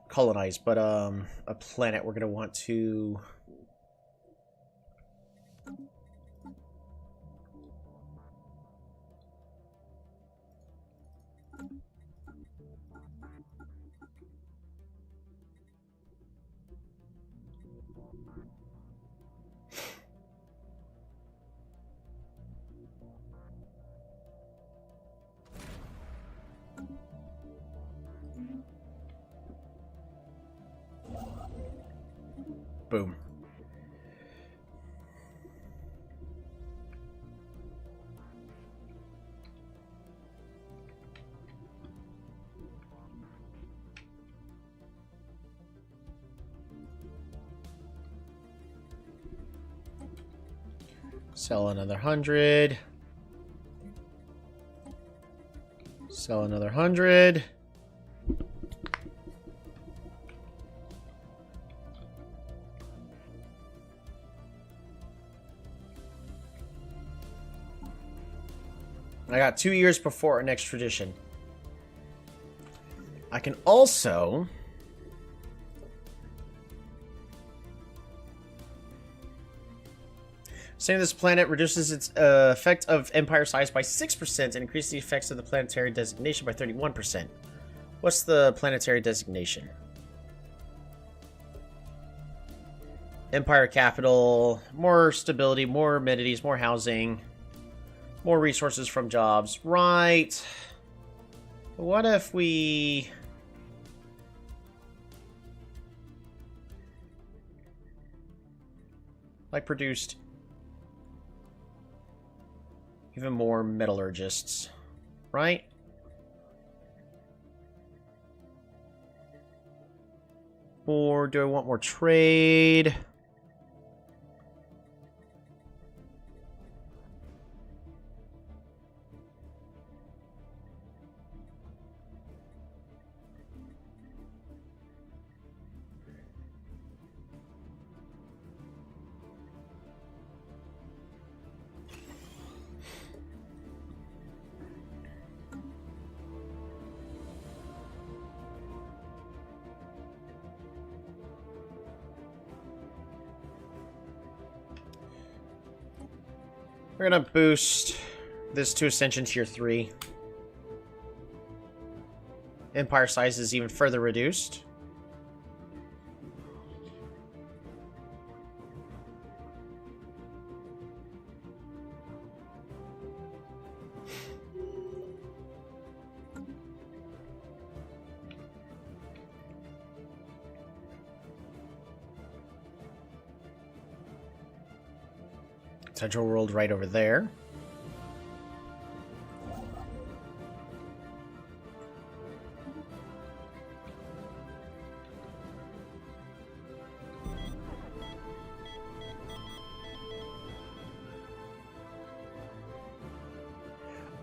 colonize, but a planet we're going to want to... Boom. Sell another 100. Sell another 100. I got 2 years before our next tradition. I can also... saying this planet reduces its effect of empire size by 6% and increases the effects of the planetary designation by 31%. What's the planetary designation? Empire capital, more stability, more amenities, more housing, more resources from jobs. Right. What if we... like produced even more metallurgists, right? Or do I want more trade? We're gonna boost this to Ascension Tier 3. Empire size is even further reduced. Central world right over there.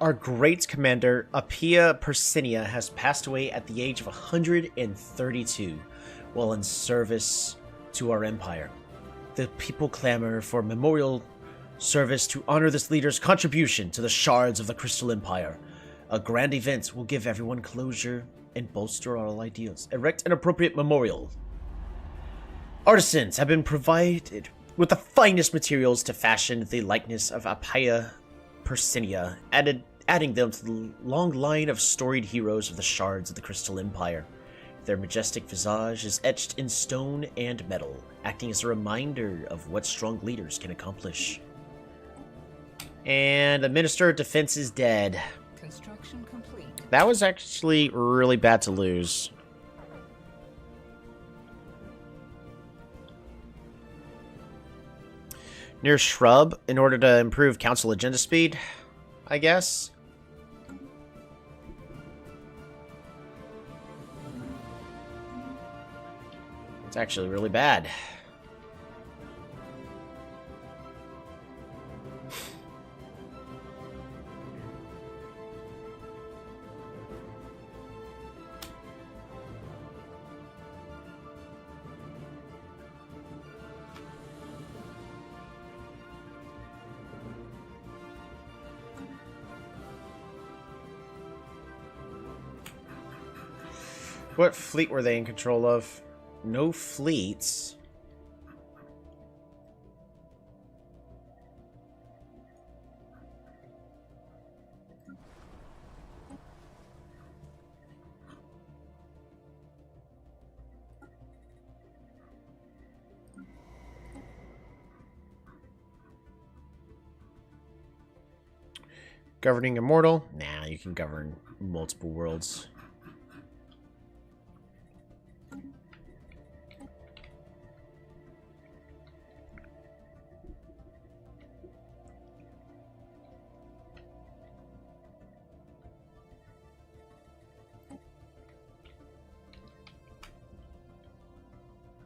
Our great commander, Apia Persinia, has passed away at the age of 132 while in service to our empire. The people clamor for memorial service to honor this leader's contribution to the shards of the Crystal Empire. A grand event will give everyone closure and bolster all ideals. Erect an appropriate memorial. Artisans have been provided with the finest materials to fashion the likeness of Apia Persinia, adding them to the long line of storied heroes of the shards of the Crystal Empire. Their majestic visage is etched in stone and metal, acting as a reminder of what strong leaders can accomplish. And the Minister of Defense is dead.
Construction complete.
That was actually really bad to lose. Near Shrub, in order to improve Council agenda speed, I guess. It's actually really bad. What fleet were they in control of? No fleets. Governing Immortal? Nah, you can govern multiple worlds.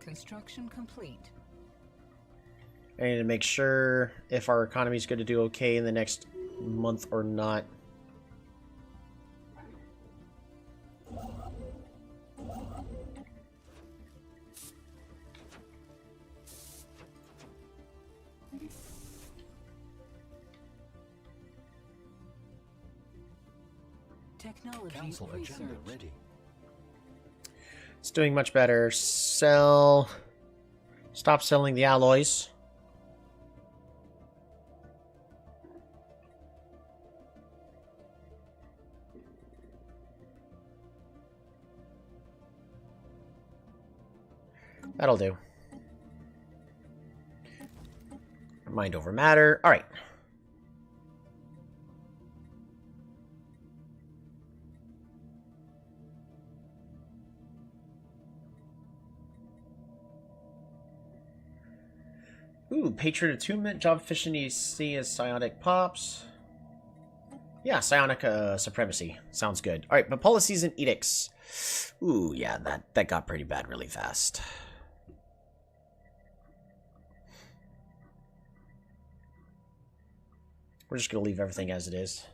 Construction complete.
I need to make sure if our economy is going to do okay in the next month or not.
Technology
Council agenda
research.
ready.
It's doing much better. Sell. Stop selling the alloys. That'll do. Mind over matter. All right. Ooh, patron attunement, job efficiency as psionic pops. Yeah, psionic supremacy. Sounds good. Alright, but policies and edicts. Ooh, yeah, that got pretty bad really fast. We're just gonna leave everything as it is.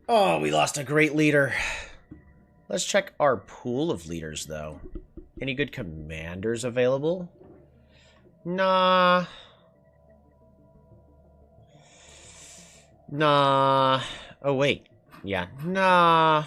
Oh, we lost a great leader. Let's check our pool of leaders, though. Any good commanders available? Nah. Nah. Oh, wait. Yeah. Nah.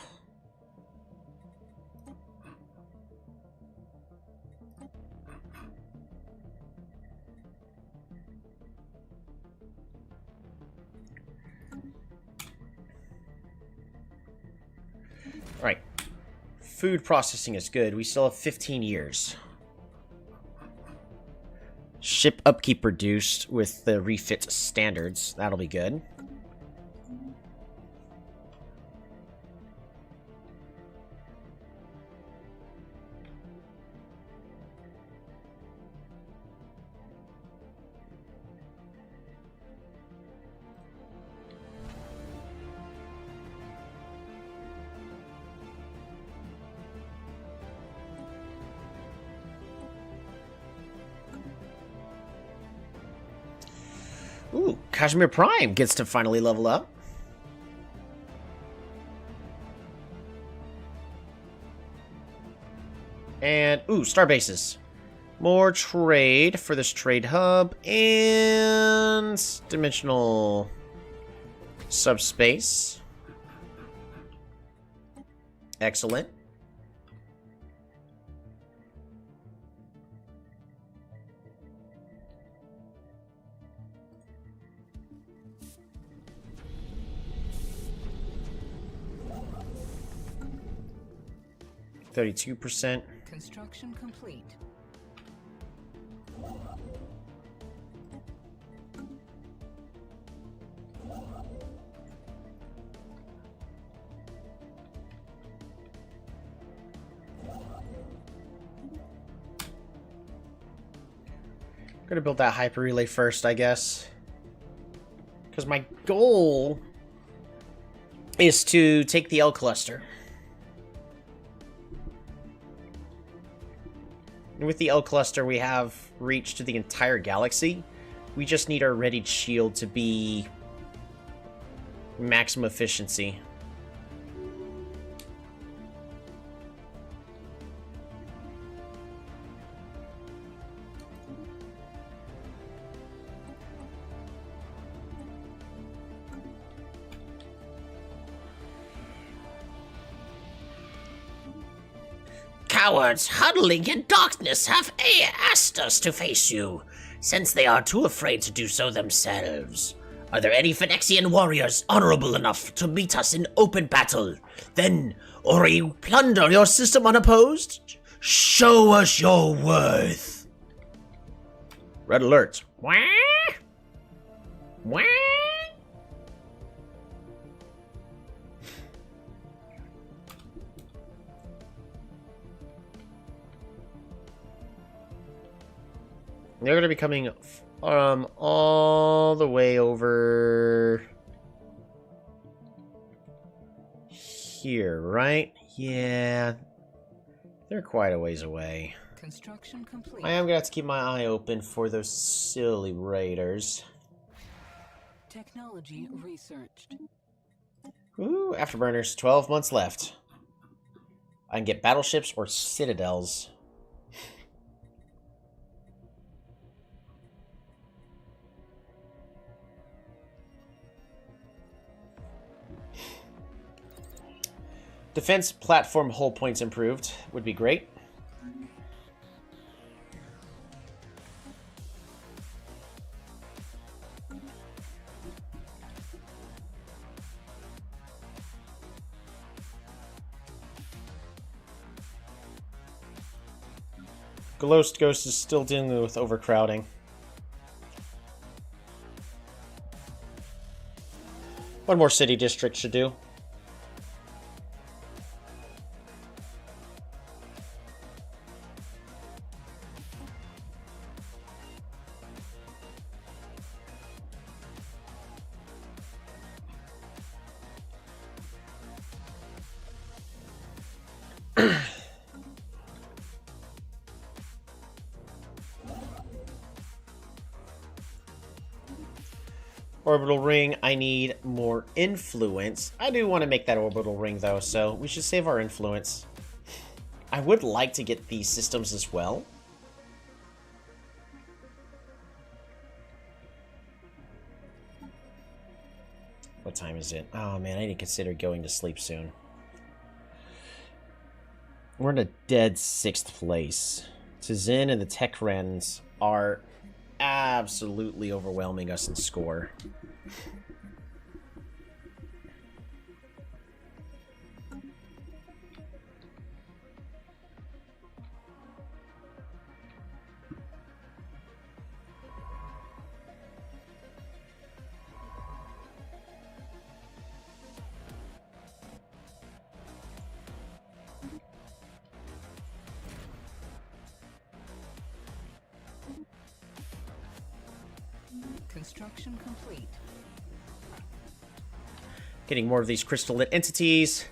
Alright. Food processing is good. We still have 15 years. Ship upkeep reduced with the refit standards. That'll be good. Ooh, Kashmir Prime gets to finally level up. And, ooh, star bases. More trade for this trade hub. And dimensional subspace. Excellent. %.
Construction complete.
Gonna build that hyper relay first, I guess. Because my goal is to take the L cluster. And with the L cluster, we have reach to the entire galaxy. We just need our readied shield to be maximum efficiency.
Cowards huddling in darkness have asked us to face you, since they are too afraid to do so themselves. Are there any Phyrexian warriors honorable enough to meet us in open battle? Then, or you plunder your system unopposed? Show us your worth.
Red alert.
Wah? Wah?
They're going to be coming all the way over here, right? Yeah. They're quite a ways away.
Construction complete.
I am going to have to keep my eye open for those silly raiders.
Technology researched.
Ooh, afterburners. 12 months left. I can get battleships or citadels. Defense platform hull points improved would be great. Ghost is still dealing with overcrowding. One more city district should do. Orbital ring, I need more influence. I do want to make that orbital ring though, so we should save our influence. I would like to get these systems as well. What time is it? Oh man, I need to consider going to sleep soon. We're in a dead 6th place. Tzin and the Techrens are absolutely overwhelming us in score.
Construction complete.
Getting more of these crystalline entities.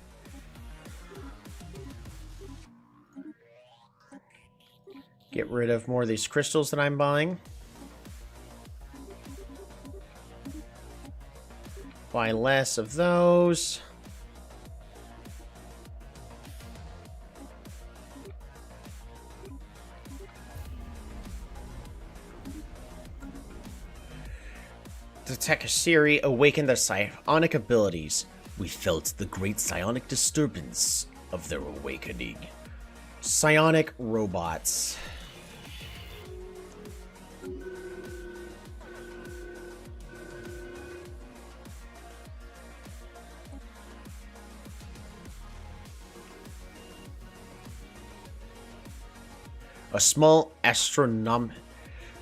Get rid of more of these crystals that I'm buying. Buy less of those. The Tekasiri awakened their psionic abilities. We felt the great psionic disturbance of their awakening. Psionic robots.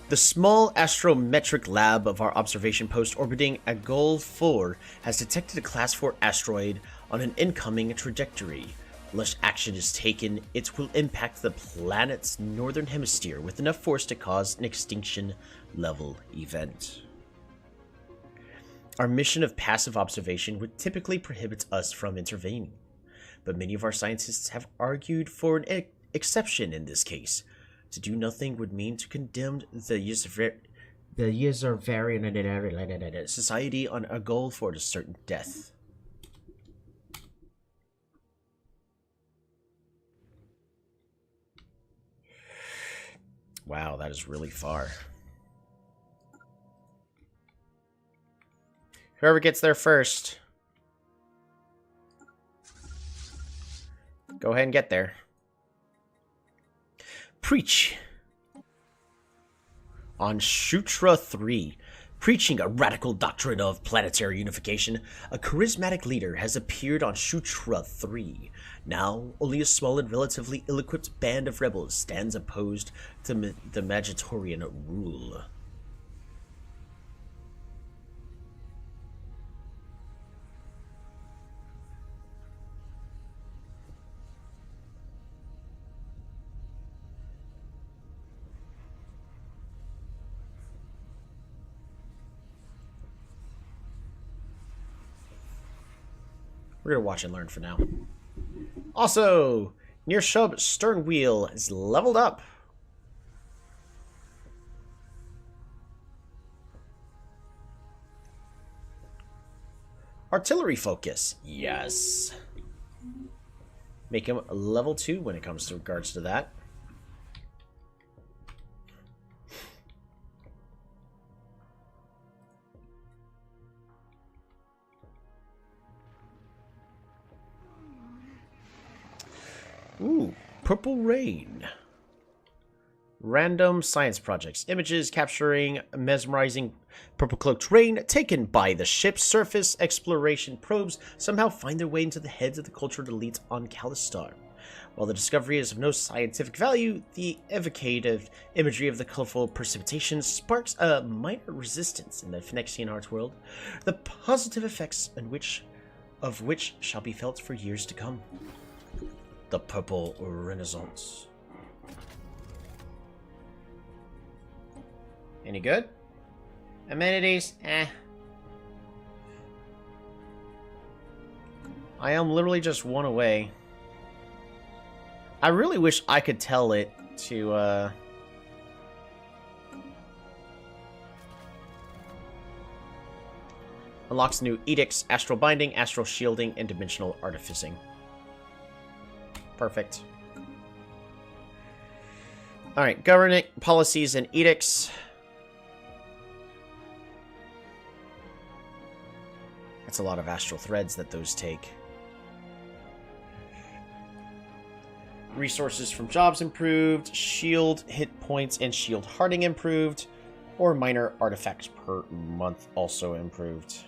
The small astrometric lab of our observation post orbiting Agol 4 has detected a Class 4 asteroid on an incoming trajectory. Unless action is taken, it will impact the planet's northern hemisphere with enough force to cause an extinction-level event. Our mission of passive observation would typically prohibit us from intervening, but many of our scientists have argued for an exception in this case. To do nothing would mean to condemn the Yezarvarian society on a goal for a certain death. Wow, that is really far. Whoever gets there first, go ahead and get there. Preach. On Shutra 3, preaching a radical doctrine of planetary unification, a charismatic leader has appeared on Shutra 3. Now, only a small and relatively ill-equipped band of rebels stands opposed to the Magitorian rule. We're gonna watch and learn for now. Also, near Shub stern wheel is leveled up. Artillery focus, yes. Make him level 2 when it comes to regards to that. Ooh, Purple Rain. Random science projects. Images capturing mesmerizing purple cloaked rain taken by the ship's surface exploration probes somehow find their way into the heads of the cultural elites on Callistar. While the discovery is of no scientific value, the evocative imagery of the colorful precipitation sparks a minor resistance in the Phyrexian art world, the positive effects of which shall be felt for years to come. The Purple Renaissance. Any good? Amenities? Eh. I am literally just one away. I really wish I could tell it to, unlocks new edicts, astral binding, astral shielding, and dimensional artificing. Perfect. Alright, governing policies and edicts. That's a lot of astral threads that those take. Resources from jobs improved, shield hit points and shield hardening improved, or minor artifacts per month also improved.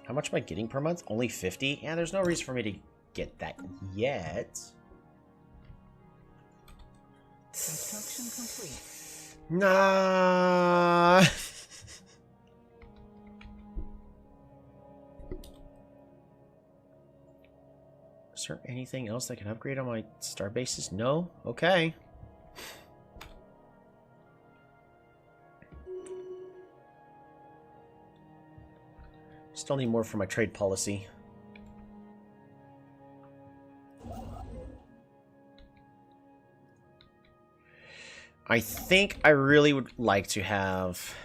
How much am I getting per month? Only 50? Yeah, there's no reason for me to get that yet.
Construction complete.
Nah. Is there anything else that can upgrade on my star bases? No? Okay. Still need more for my trade policy. I think I really would like to have...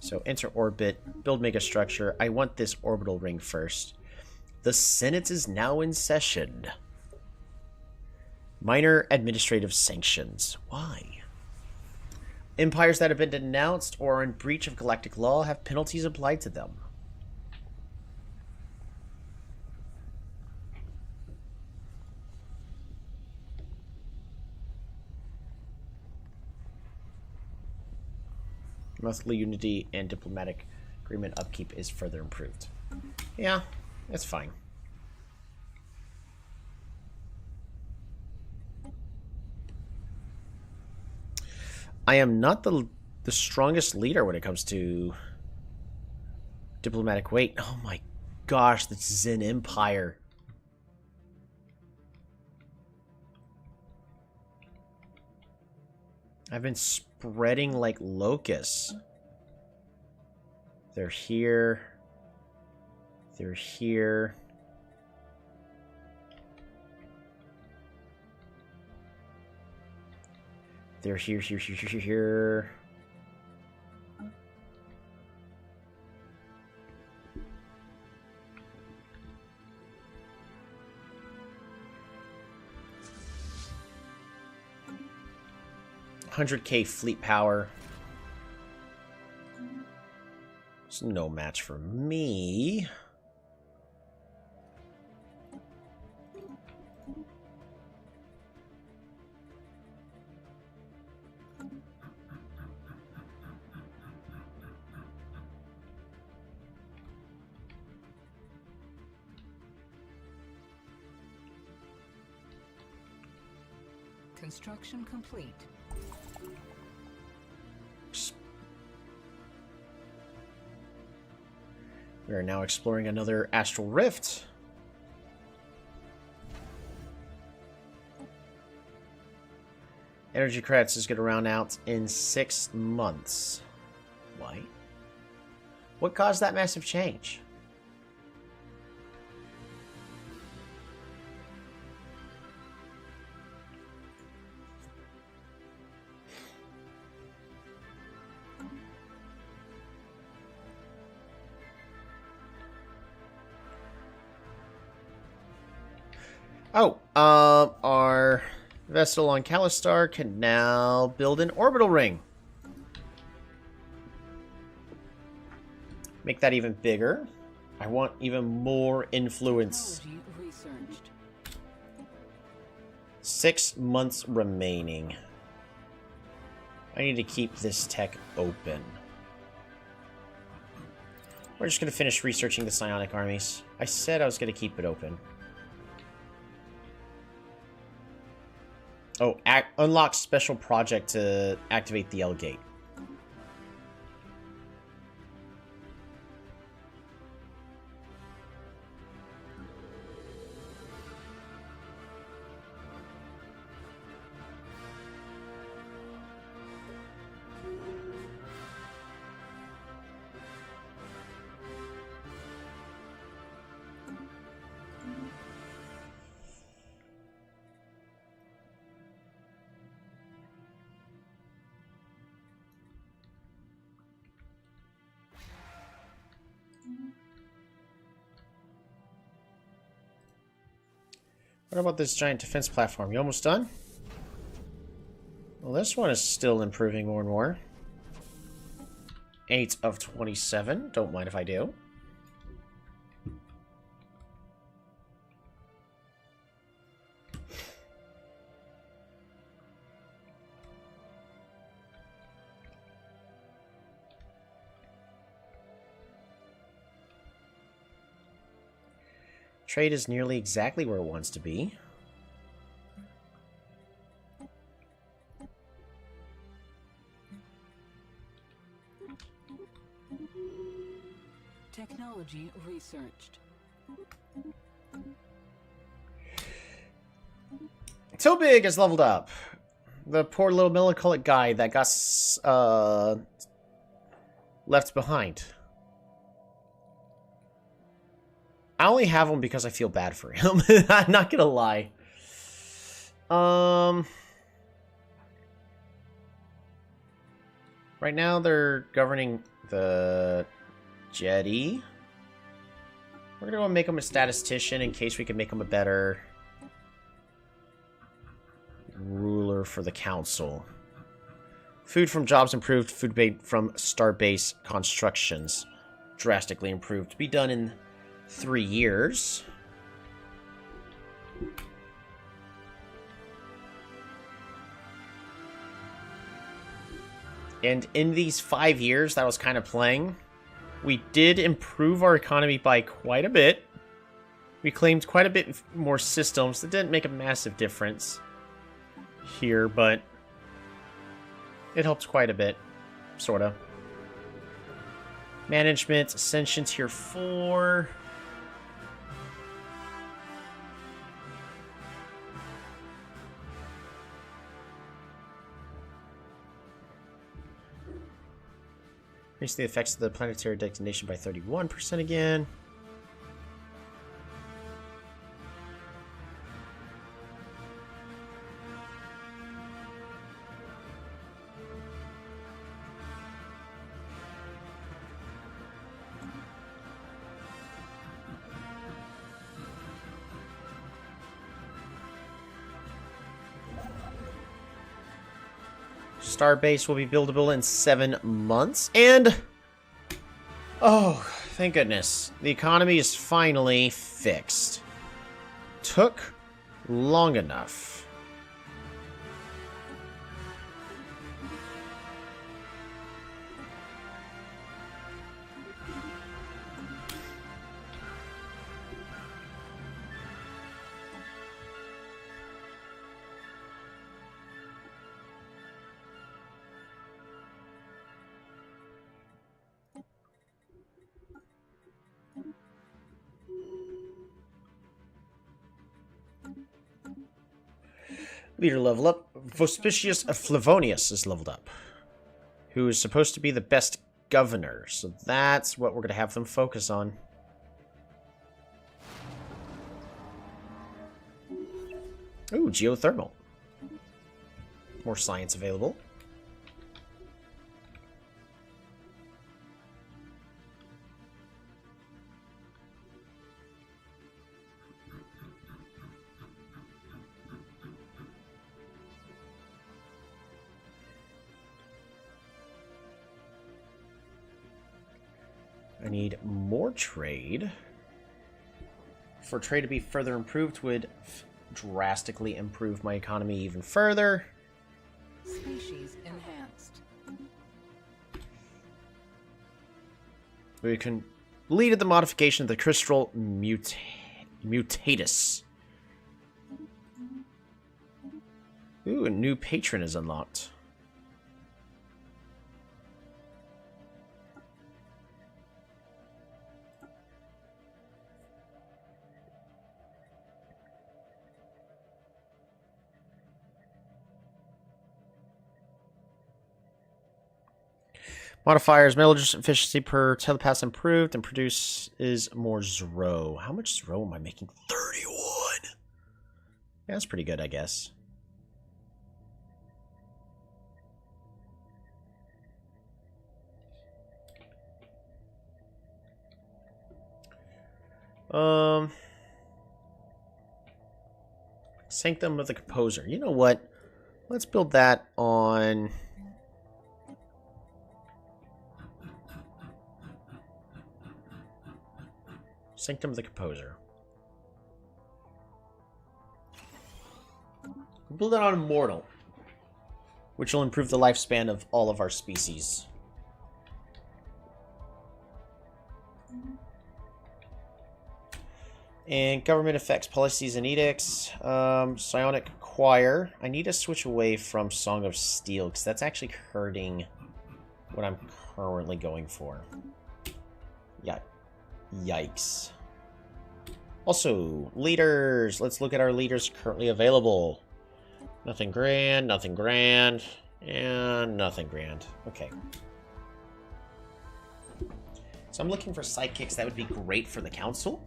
So, enter orbit, build megastructure. I want this orbital ring first. The Senate is now in session. Minor administrative sanctions. Why? Empires that have been denounced or are in breach of galactic law have penalties applied to them. Monthly unity and diplomatic agreement upkeep is further improved. Yeah, that's fine. I am not the strongest leader when it comes to diplomatic weight. Oh my gosh, the Zen Empire. I've been spreading like locusts. They're here. They're here. They're here, here, here, here, here. $100K fleet power. It's no match for me.
Construction complete.
We are now exploring another astral rift. Energy credits is going to round out in 6 months. Why? What caused that massive change? Oh, our vessel on Callistar can now build an orbital ring. Make that even bigger. I want even more influence.
Technology researched.
6 months remaining. I need to keep this tech open. We're just going to finish researching the psionic armies. I said I was going to keep it open. Oh, unlock special project to activate the L gate. What about this giant defense platform? You almost done? Well, this one is still improving more and more. 8 of 27. Don't mind if I do. Trade is nearly exactly where it wants to be.
Technology researched.
Tobig has leveled up. The poor little melancholic guy that got left behind. I only have him because I feel bad for him. I'm not gonna lie. Right now they're governing the jetty. We're gonna go make him a statistician in case we can make him a better ruler for the council. Food from jobs improved. Food made from starbase constructions drastically improved. To be done in 3 years. And in these 5 years that I was kind of playing, we did improve our economy by quite a bit. We claimed quite a bit more systems. That didn't make a massive difference here, but it helps quite a bit, sort of. Management, Ascension Tier 4. Increase the effects of the planetary designation by 31% again. Starbase will be buildable in 7 months, and oh, thank goodness, the economy is finally fixed. Took long enough. Leader level up. Vospicius Flavonius is leveled up, who is supposed to be the best governor. So that's what we're going to have them focus on. Ooh, geothermal. More science available. I need more trade. For trade to be further improved would drastically improve my economy even further.
Species enhanced.
We completed the modification of the crystal mutatus. Ooh, a new patron is unlocked. Modifiers, metal efficiency per telepath improved and produces more Zro. How much Zro am I making? 31! Yeah, that's pretty good, I guess. Sanctum of the Composer. You know what? Let's build that on... Sanctum of the Composer. We'll build it on Immortal, which will improve the lifespan of all of our species. And government effects, policies, and edicts. Psionic Choir. I need to switch away from Song of Steel, because that's actually hurting what I'm currently going for. Yeah. Yikes. Also, leaders. Let's look at our leaders currently available. Nothing grand, nothing grand, and nothing grand. Okay. So I'm looking for sidekicks that would be great for the council.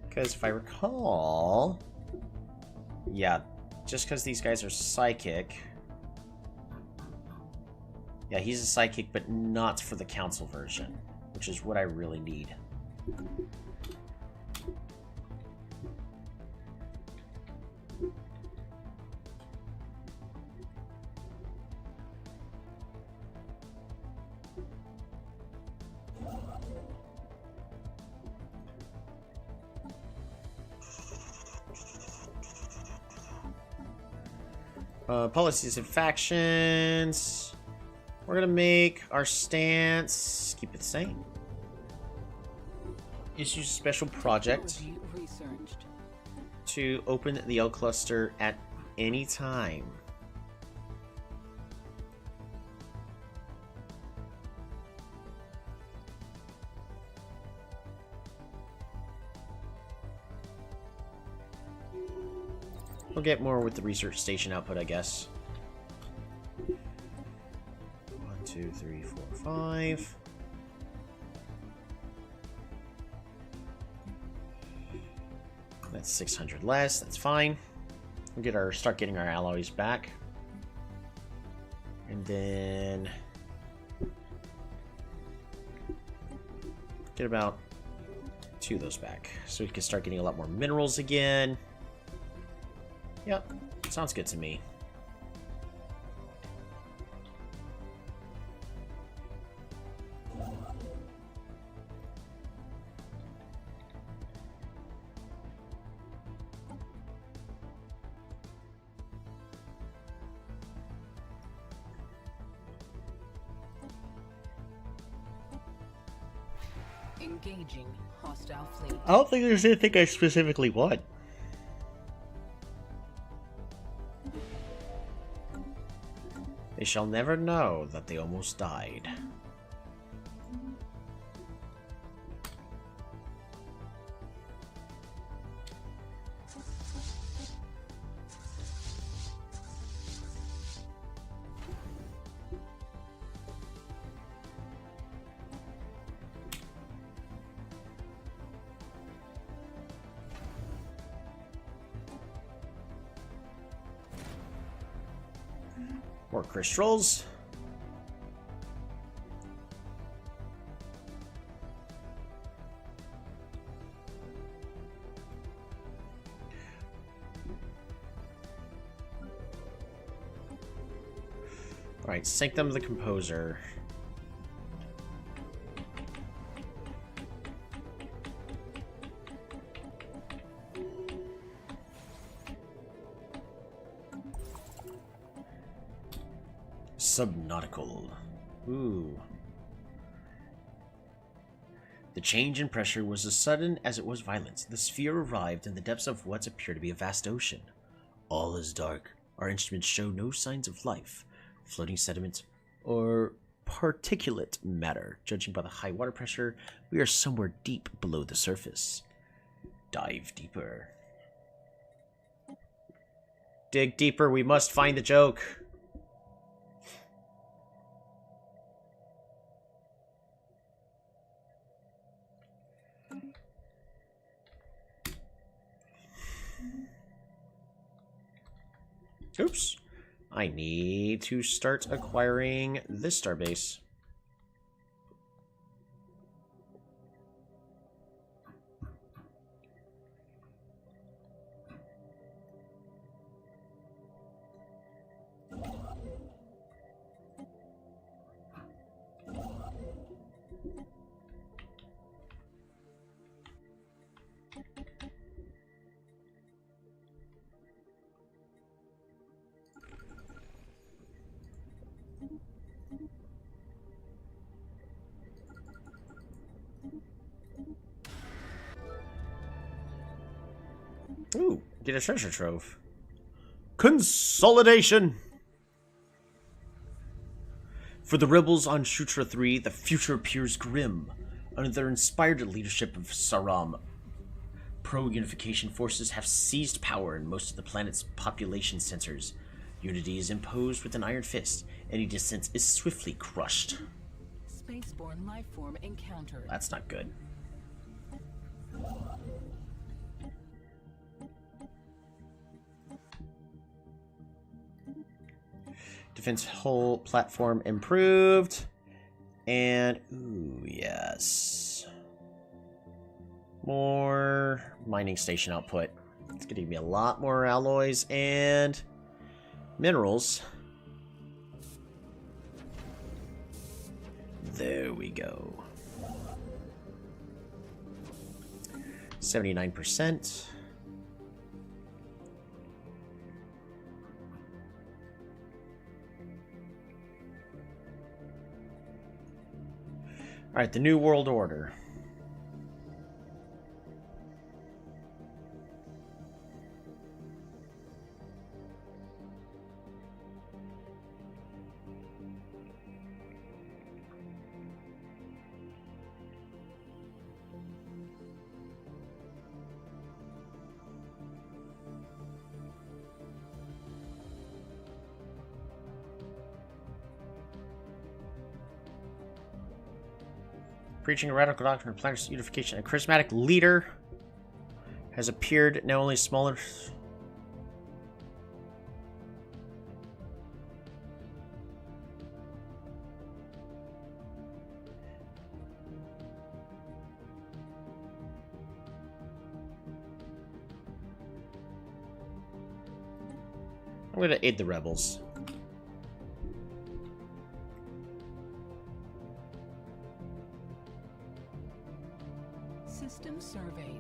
Because if I recall... Yeah, just because these guys are psychic... Yeah, he's a psychic, but not for the council version. Which is what I really need. Policies and factions. We're gonna make our stance. Keep it the same. Issue a special project to open the L cluster at any time. We'll get more with the research station output, I guess. 1, 2, 3, 4, 5. That's 600 less. That's fine. We'll start getting our alloys back, and then get about 2 of those back, so we can start getting a lot more minerals again. Yep, sounds good to me.
Engaging hostile fleet.
I don't think there's anything I specifically want. They shall never know that they almost died. More crystals. Alright, Sanctum of the Composer. Subnautical. Ooh. The change in pressure was as sudden as it was violent. The sphere arrived in the depths of what appeared to be a vast ocean. All is dark. Our instruments show no signs of life, floating sediment, or particulate matter. Judging by the high water pressure, we are somewhere deep below the surface. Dive deeper. Dig deeper, we must find the joke. Oops. I need to start acquiring this starbase. Ooh, get a treasure trove. Consolidation! For the rebels on Shutra 3, the future appears grim. Under the inspired leadership of Saram, pro-unification forces have seized power in most of the planet's population centers. Unity is imposed with an iron fist. Any dissent is swiftly crushed.
Spaceborne lifeform encountered.
That's not good. Defense hull platform improved. And, ooh, yes. More mining station output. It's going to give me a lot more alloys and minerals. There we go. 79%. Alright, the New World Order. Preaching a radical doctrine of planet unification, a charismatic leader has appeared, now only smaller. I'm going to aid the rebels.
System surveyed.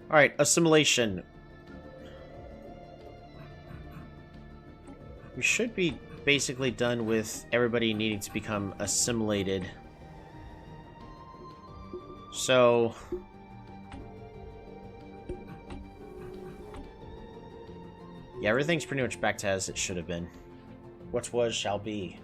Alright, assimilation. We should be basically done with everybody needing to become assimilated. So... yeah, everything's pretty much back to as it should have been. What was shall be.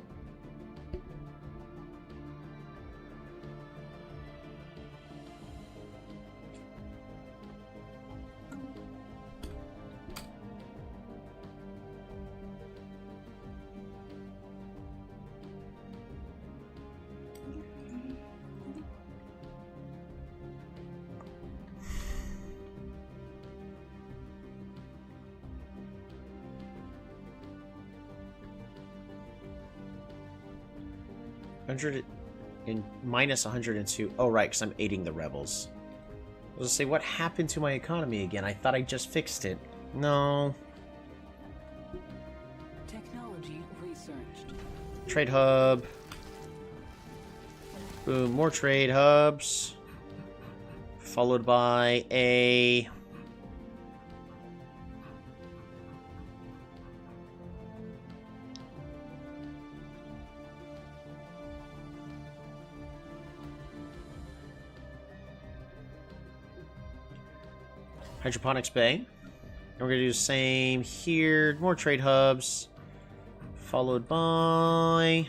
Minus 102. Oh, right, because I'm aiding the rebels. I was gonna say, what happened to my economy again? I thought I just fixed it. No.
Tech Technology researched.
Trade hub. Boom, more trade hubs. Followed by a... hydroponics bay. And we're going to do the same here. More trade hubs. Followed by...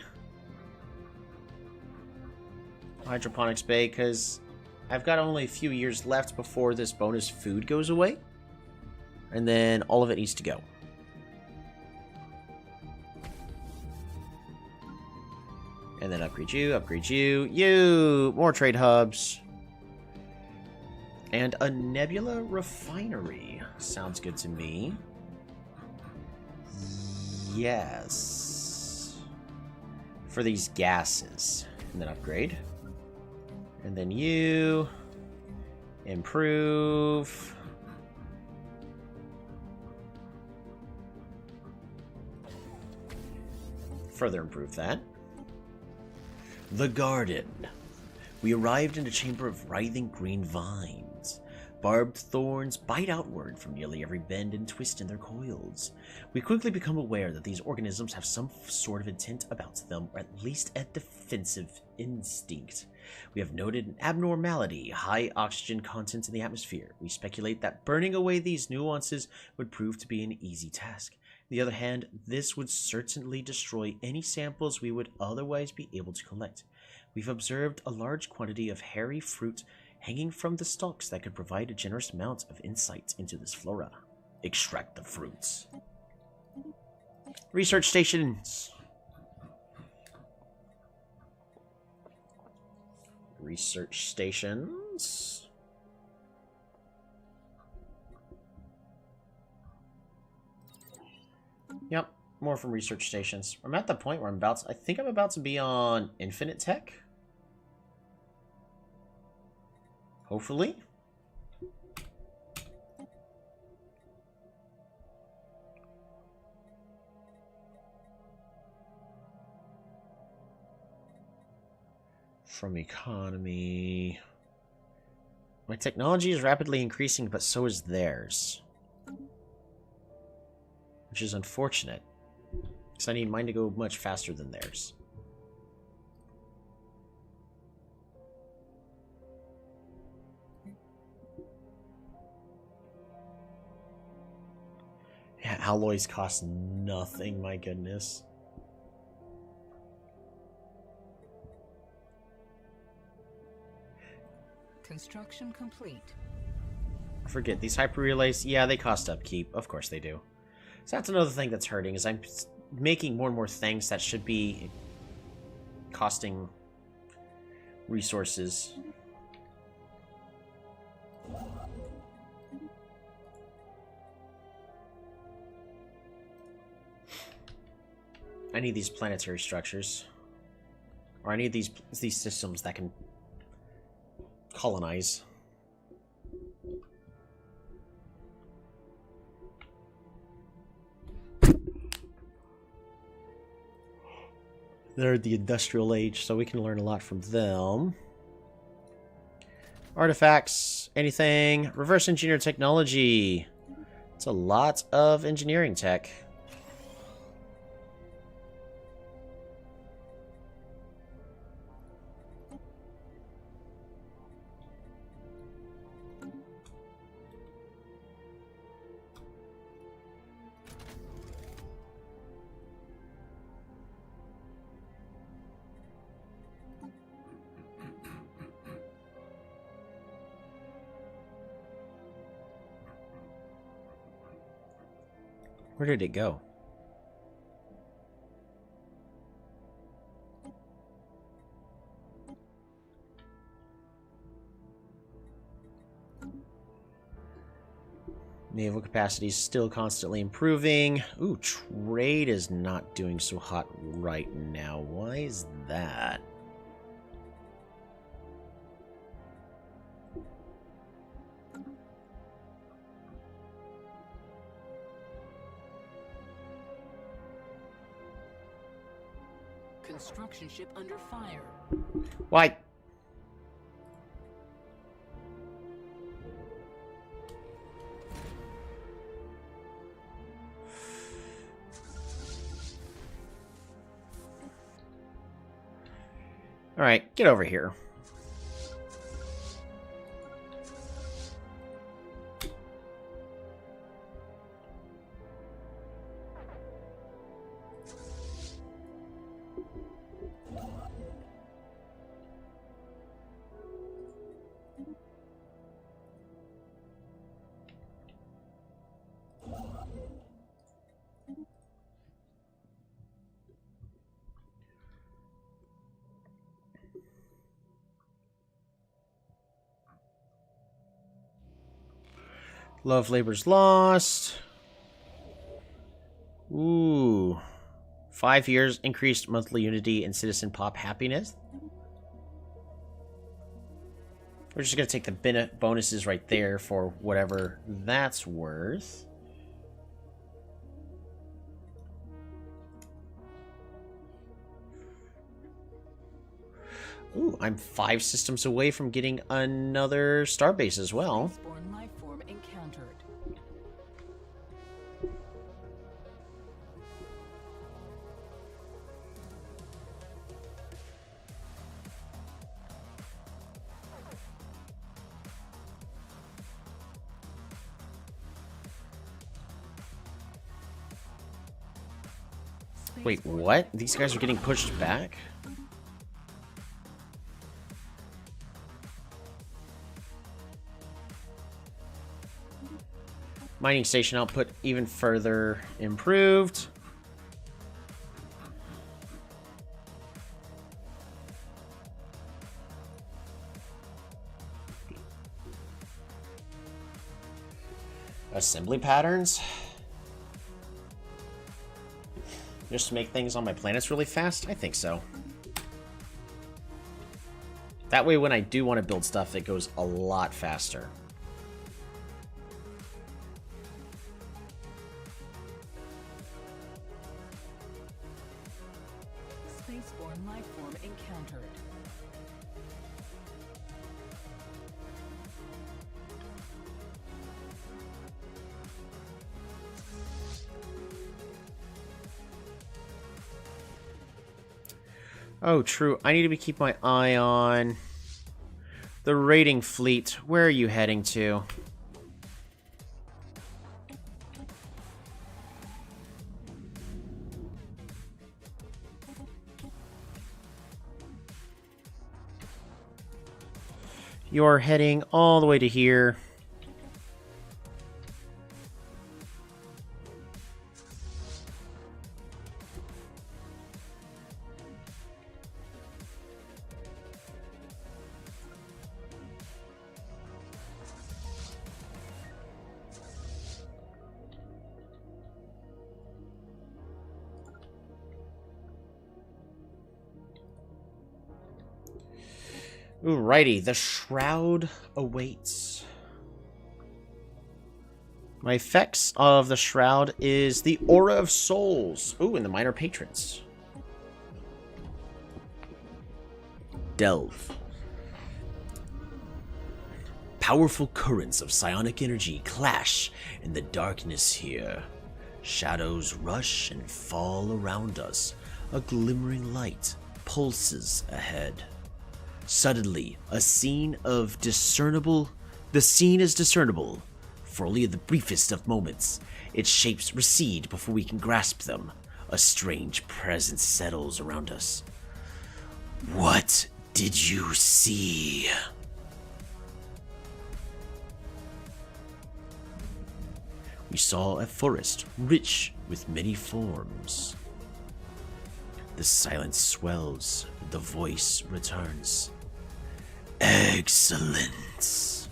hydroponics bay, because I've got only a few years left before this bonus food goes away. And then all of it needs to go. And then upgrade you, more trade hubs. And a nebula refinery. Sounds good to me. Yes. For these gases. And then upgrade. And then you. Improve. Further improve that. The garden. We arrived in a chamber of writhing green vines. Barbed thorns bite outward from nearly every bend and twist in their coils. We quickly become aware that these organisms have some sort of intent about them, or at least a defensive instinct. We have noted an abnormality, high oxygen content in the atmosphere. We speculate that burning away these nuances would prove to be an easy task. On the other hand, this would certainly destroy any samples we would otherwise be able to collect. We've observed a large quantity of hairy fruit hanging from the stalks that could provide a generous amount of insight into this flora. Extract the fruits. Research stations. Research stations. Yep, more from research stations. I'm at the point where I think I'm about to be on infinite tech. Hopefully. From economy. My technology is rapidly increasing, but so is theirs. Which is unfortunate. Because I need mine to go much faster than theirs. Yeah, alloys cost nothing, my goodness.
Construction complete.
Forget these hyper relays. Yeah, they cost upkeep. Of course they do. So that's another thing that's hurting, is I'm making more and more things that should be costing resources. I need these planetary structures. Or I need these systems that can colonize. They're the industrial age, so we can learn a lot from them. Artifacts, anything. Reverse engineer technology. It's a lot of engineering tech. Where did it go? Naval capacity is still constantly improving. Ooh, trade is not doing so hot right now. Why is that?
Construction ship under fire.
Why? Alright, get over here. Love labor's lost. Ooh. 5 years, increased monthly unity and citizen pop happiness. We're just going to take the bonuses right there for whatever that's worth. Ooh, I'm 5 systems away from getting another starbase as well.
Spaceborne life form encountered.
Wait, what? These guys are getting pushed back? Mining station output even further improved. Assembly patterns? Just to make things on my planets really fast? I think so. That way when I do want to build stuff, it goes a lot faster.
Spaceborne life form encountered.
Oh, true. I need to keep my eye on the raiding fleet. Where are you heading to? You're heading all the way to here. Alrighty, the Shroud awaits. My effects of the Shroud is the Aura of Souls. Ooh, and the Minor Patrons. Delve. Powerful currents of psionic energy clash in the darkness here. Shadows rush and fall around us. A glimmering light pulses ahead. Suddenly, the scene is discernible for only the briefest of moments. Its shapes recede before we can grasp them. A strange presence settles around us. What did you see? We saw a forest rich with many forms. The silence swells, the voice returns. Excellence.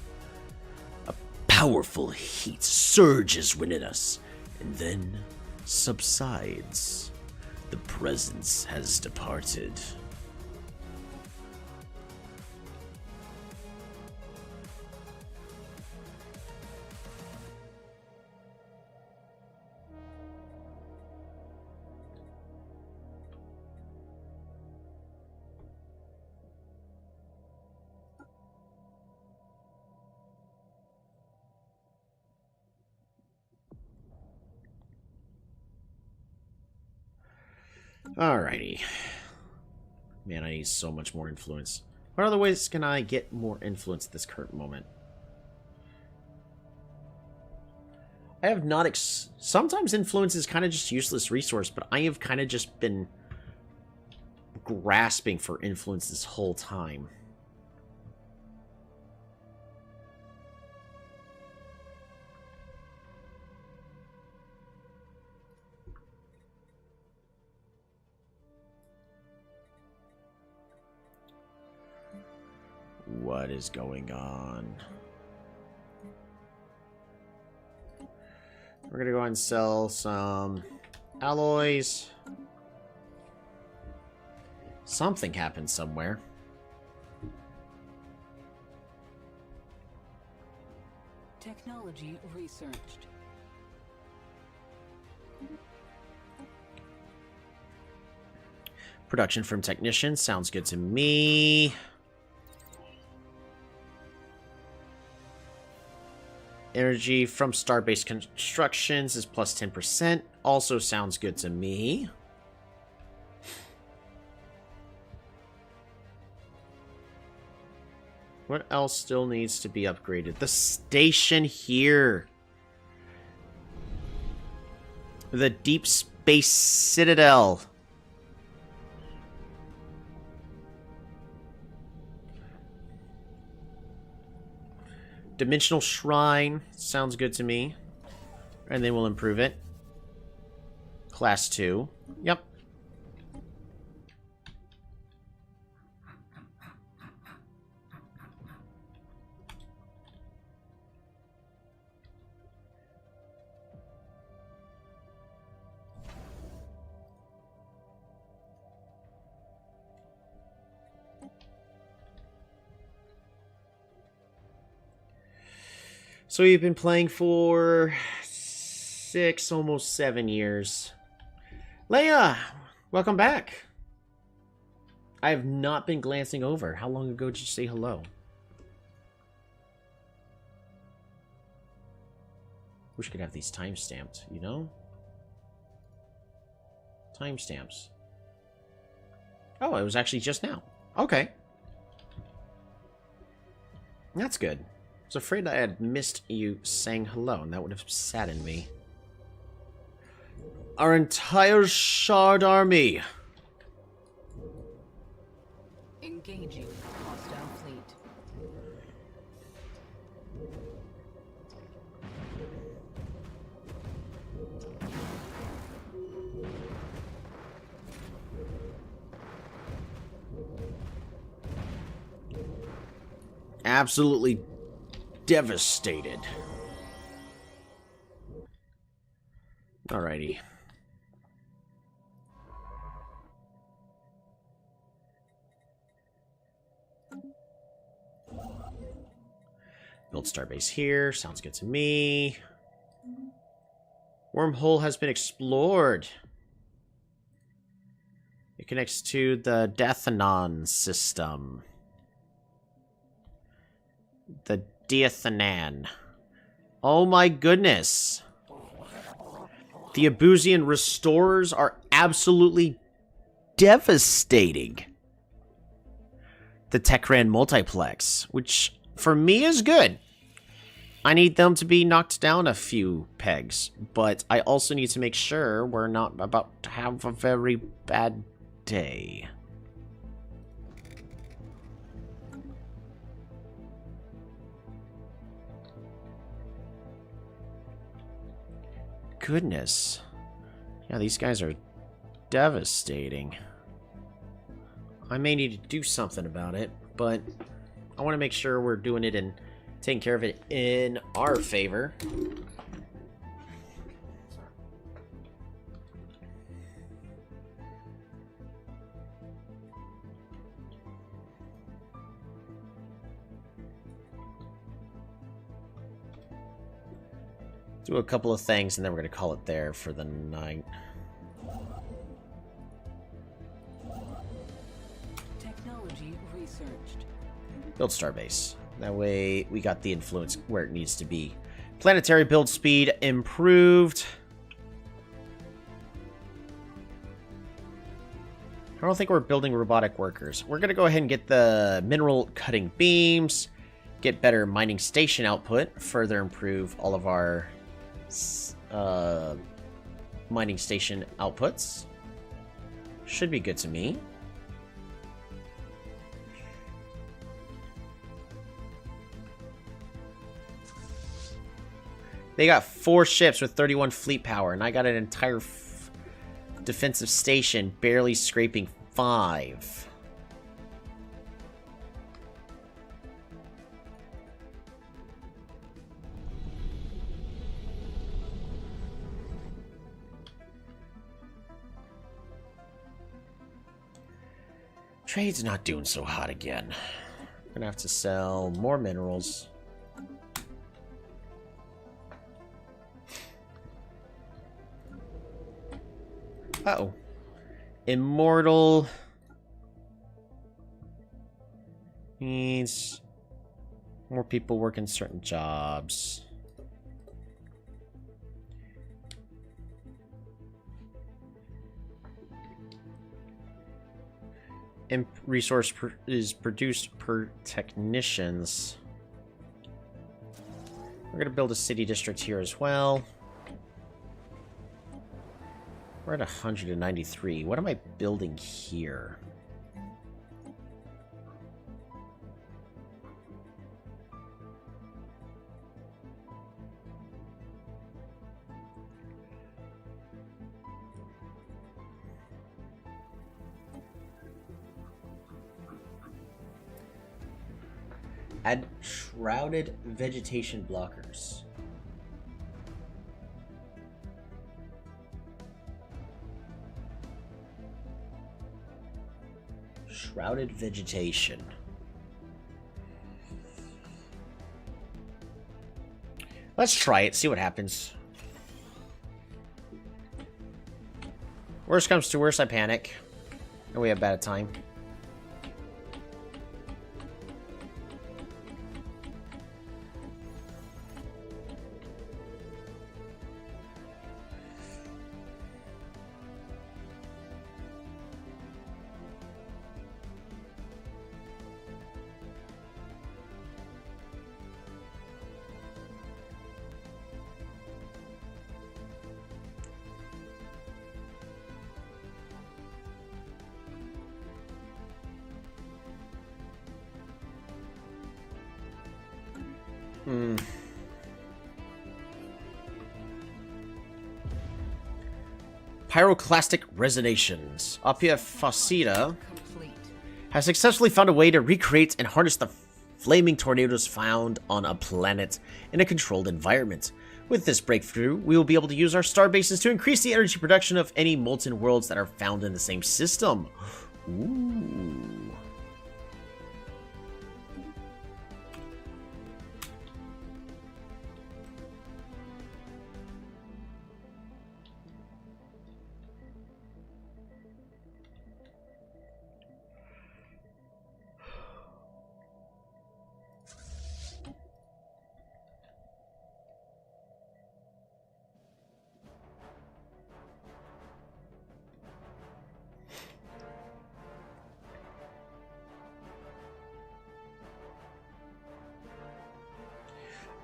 A powerful heat surges within us, and then subsides. The presence has departed. Alrighty. Man, I need so much more influence. What other ways can I get more influence at this current moment? I have not... Sometimes influence is kind of just useless resource, but I have kind of just been grasping for influence this whole time. What is going on? We're gonna go ahead and sell some alloys. Something happened somewhere.
Technology researched.
Production from technicians sounds good to me. Energy from star-based constructions is plus 10%. Also sounds good to me. What else still needs to be upgraded? The station here. The Deep Space Citadel. Dimensional Shrine sounds good to me. And then we'll improve it. Class 2. Yep. So we've been playing for 6, almost 7 years. Leia, welcome back. I have not been glancing over. How long ago did you say hello? Wish I could have these time-stamped, you know? Timestamps. Oh, it was actually just now. Okay. That's good. I was afraid I had missed you saying hello, and that would have saddened me. Our entire Shard army.
Engaging hostile fleet.
Absolutely devastated. Alrighty. Build starbase here. Sounds good to me. Wormhole has been explored. It connects to the Deathanon system. The Diathanan. Oh my goodness. The Abusian restorers are absolutely devastating. The Techran multiplex, which for me is good. I need them to be knocked down a few pegs, but I also need to make sure we're not about to have a very bad day. Goodness. Yeah, these guys are devastating. I may need to do something about it, but I want to make sure we're doing it and taking care of it in our favor. Do a couple of things, and then we're going to call it there for the night.
Technology researched.
Build starbase. That way, we got the influence where it needs to be. Planetary build speed improved. I don't think we're building robotic workers. We're going to go ahead and get the mineral cutting beams, get better mining station output, further improve all of our mining station outputs. Should be good to me. They got 4 ships with 31 fleet power, and I got an entire defensive station barely scraping 5. Trade's not doing so hot again. Gonna have to sell more minerals. Uh-oh. Immortal means more people working certain jobs. Resource is produced per technicians. We're going to build a city district here as well. We're at 193. What am I building here? Add shrouded vegetation blockers. Shrouded vegetation. Let's try it, see what happens. Worst comes to worst, I panic. And we have bad time. Pyroclastic resonations. Apia Faceta has successfully found a way to recreate and harness the flaming tornadoes found on a planet in a controlled environment. With this breakthrough, we will be able to use our star bases to increase the energy production of any molten worlds that are found in the same system. Ooh.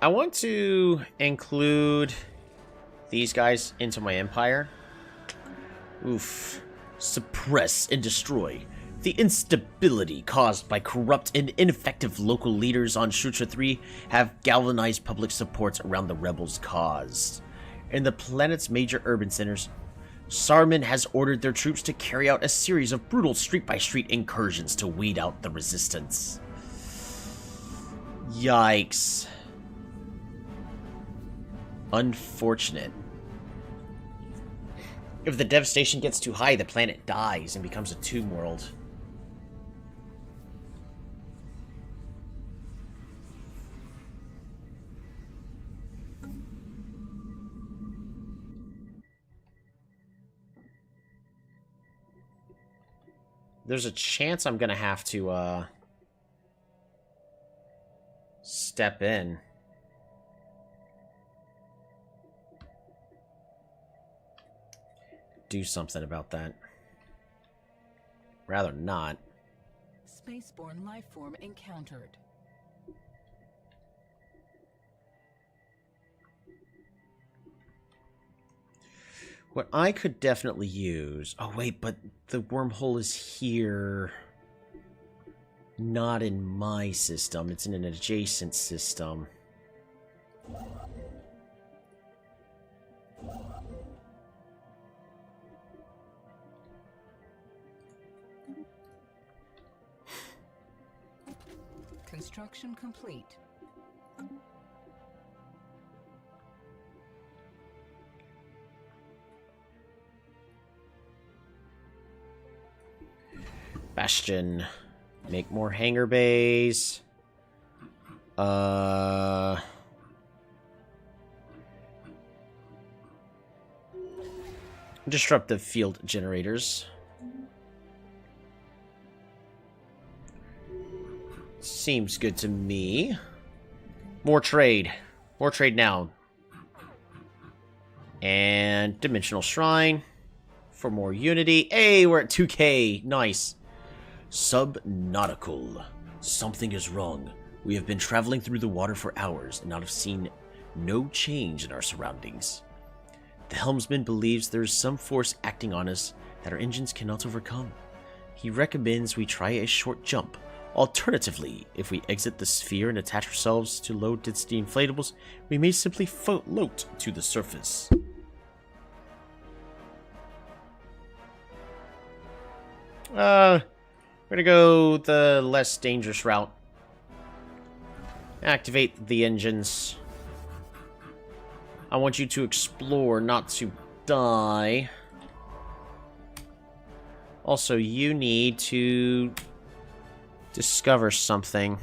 I want to include these guys into my empire. Oof. Suppress and destroy. The instability caused by corrupt and ineffective local leaders on Shutra 3 have galvanized public support around the rebels' cause. In the planet's major urban centers, Sarman has ordered their troops to carry out a series of brutal street-by-street incursions to weed out the resistance. Yikes. Unfortunate. If the devastation gets too high, the planet dies and becomes a tomb world. There's a chance I'm gonna have to step in. Do something about that. rather not.
Spaceborne lifeform encountered.
What I could definitely use... Oh, wait, but the wormhole is here. Not in my system. It's in an adjacent system.
Construction complete.
Bastion. Make more hangar bays. Disruptive field generators. Seems good to me. More trade. More trade now. And Dimensional Shrine. For more unity. Hey, we're at 2K. Nice. Subnautical. Something is wrong. We have been traveling through the water for hours and have seen no change in our surroundings. The helmsman believes there is some force acting on us that our engines cannot overcome. He recommends we try a short jump. Alternatively, if we exit the sphere and attach ourselves to low-density inflatables, we may simply float to the surface. We're gonna go the less dangerous route. Activate the engines. I want you to explore, not to die. Also, you need to discover something.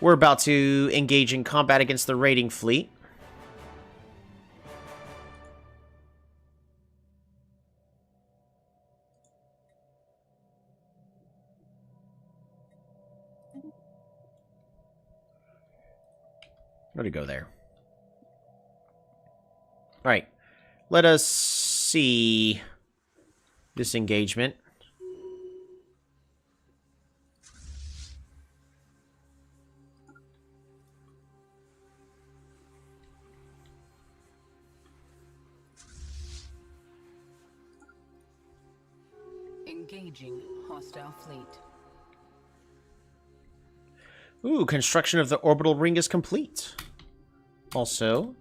We're about to engage in combat against the raiding fleet. Where'd it go there? Alright. Let us see this engagement.
Engaging hostile fleet.
Ooh, construction of the orbital ring is complete. Also,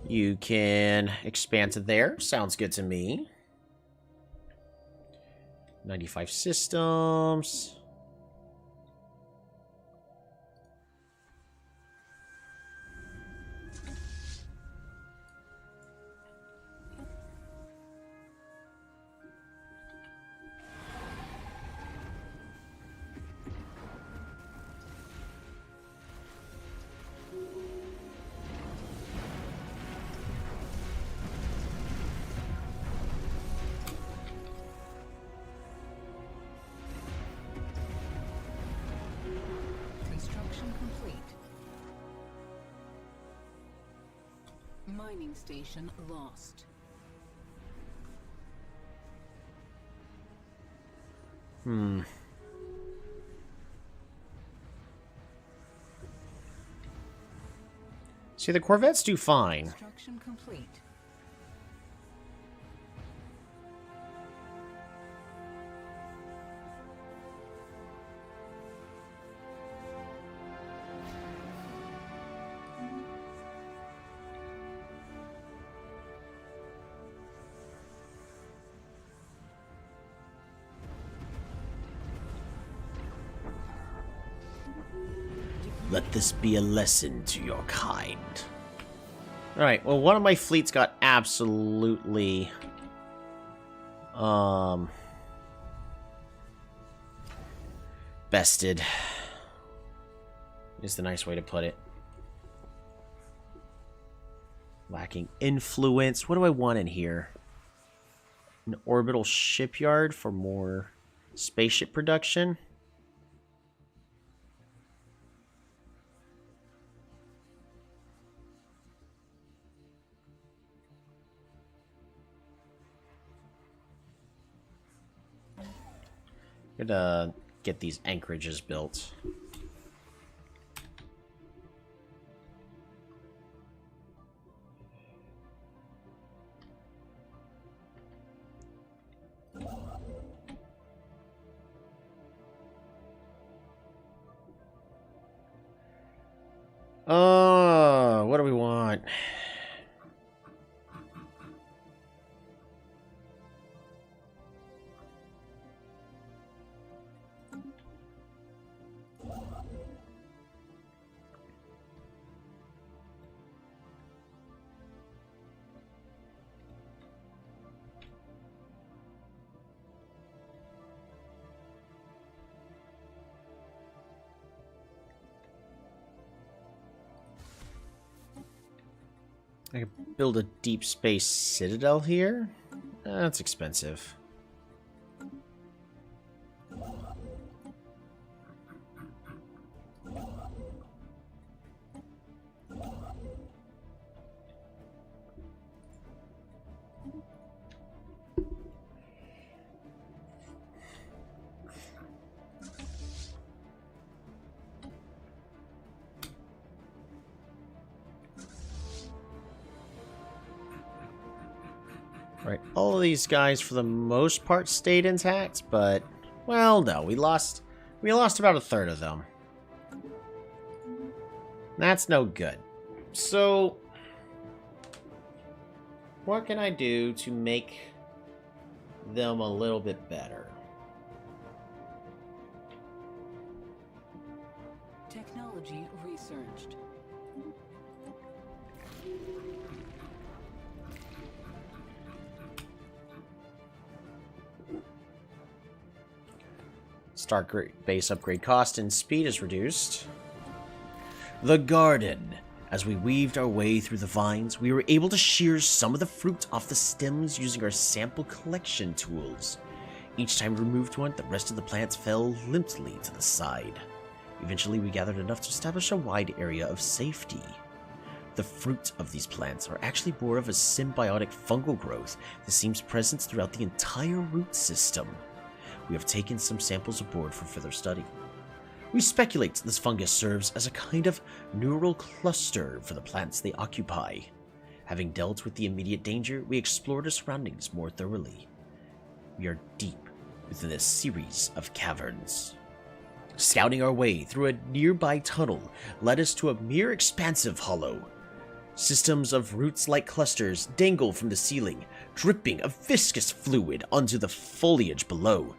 you can expand to there. Sounds good to me. 95 systems.
Mining station lost.
See, the Corvettes do fine.
Construction complete.
Let this be a lesson to your kind. Alright, well, one of my fleets got absolutely... bested. Is the nice way to put it. Lacking influence. What do I want in here? An orbital shipyard for more spaceship production? Gonna get these anchorages built. What do we want? I could build a deep space citadel here. That's expensive. Right, all of these guys for the most part stayed intact, but well, no, we lost about a third of them. That's no good. So what can I do to make them a little bit better?
Technology researched.
Start base upgrade cost and speed is reduced. The garden. As we weaved our way through the vines, we were able to shear some of the fruit off the stems using our sample collection tools. Each time we removed one, the rest of the plants fell limply to the side. Eventually, we gathered enough to establish a wide area of safety. The fruit of these plants are actually more of a symbiotic fungal growth that seems present throughout the entire root system. We have taken some samples aboard for further study. We speculate this fungus serves as a kind of neural cluster for the plants they occupy. Having dealt with the immediate danger, we explored our surroundings more thoroughly. We are deep within this series of caverns. Scouting our way through a nearby tunnel led us to a mere expansive hollow. Systems of roots-like clusters dangle from the ceiling, dripping a viscous fluid onto the foliage below,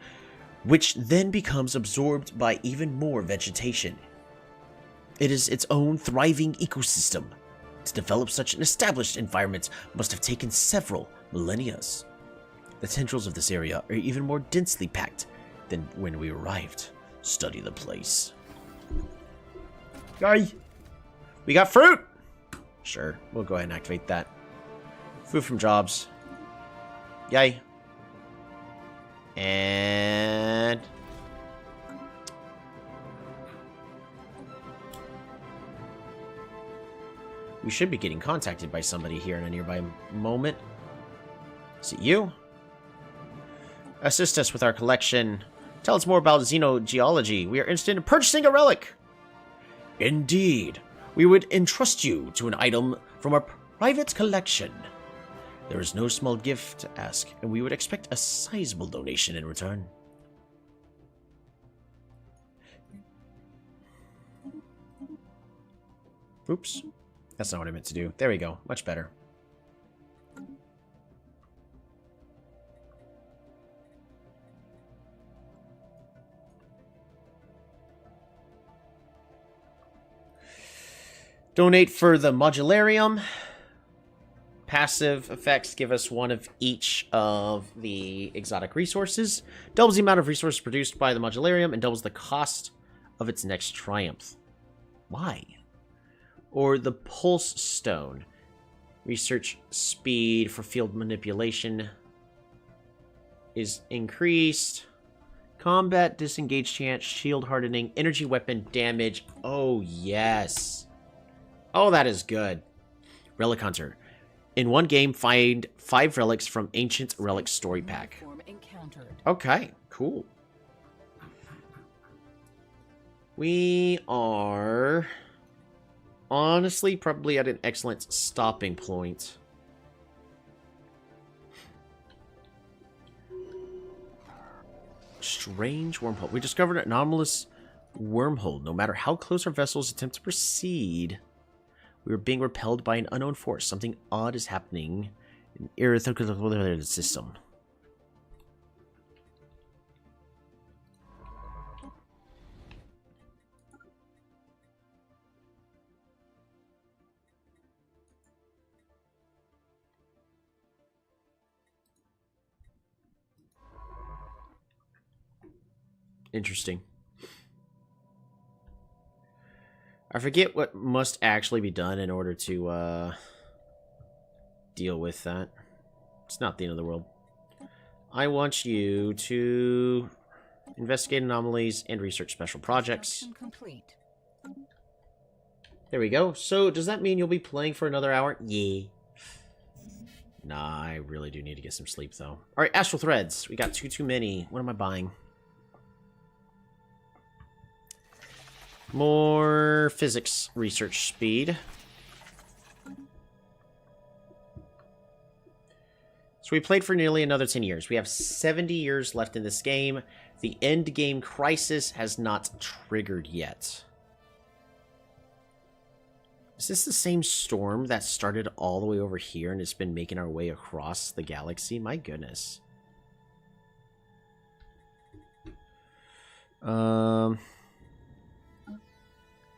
which then becomes absorbed by even more vegetation. It is its own thriving ecosystem. To develop such an established environment must have taken several millennia. The tendrils of this area are even more densely packed than when we arrived. Study the place. Yay! We got fruit! Sure, we'll go ahead and activate that. Food from jobs. Yay. And we should be getting contacted by somebody here in a nearby moment. Is it you? Assist us with our collection. Tell us more about xenogeology. We are interested in purchasing a relic. Indeed. We would entrust you to an item from our private collection. There is no small gift to ask, and we would expect a sizable donation in return. Oops. That's not what I meant to do. There we go. Much better. Donate for the modularium. Passive effects give us one of each of the exotic resources. Doubles the amount of resources produced by the modularium and doubles the cost of its next triumph. Why? Or the pulse stone. Research speed for field manipulation is increased. Combat disengage chance, shield hardening, energy weapon damage. Oh, yes. Oh, that is good. Relic Hunter. In one game, find 5 relics from Ancient Relic Story Pack. Okay, cool. We are honestly probably at an excellent stopping point. Strange wormhole. We discovered an anomalous wormhole. No matter how close our vessels attempt to proceed, we are being repelled by an unknown force. Something odd is happening in the system. Interesting. I forget what must actually be done in order to deal with that. It's not the end of the world. I want you to investigate anomalies and research special projects.
Complete.
There we go. So, does that mean you'll be playing for another hour? Yeah. Nah, I really do need to get some sleep, though. Alright, Astral Threads. We got too many. What am I buying? More physics research speed. So we played for nearly another 10 years. We have 70 years left in this game. The end game crisis has not triggered yet. Is this the same storm that started all the way over here and has been making our way across the galaxy? My goodness.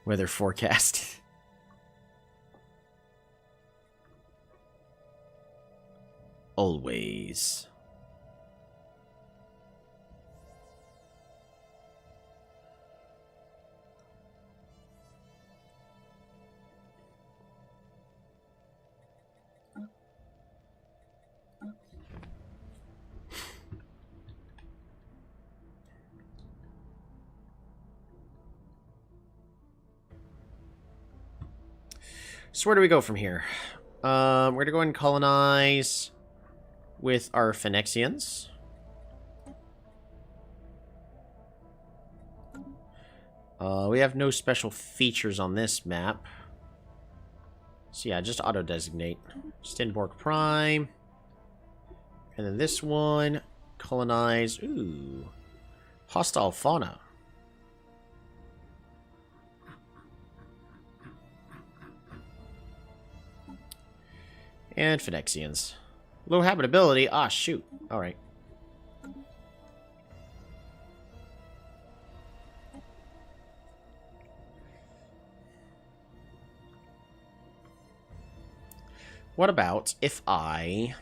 Weather forecast. Always. So where do we go from here? We're going to go and colonize with our Phoenicians. We have no special features on this map. So yeah, just auto-designate. Stenborg Prime. And then this one, colonize. Ooh. Hostile fauna. And Phoenicians. Low habitability. Ah, shoot. Alright. What about if I...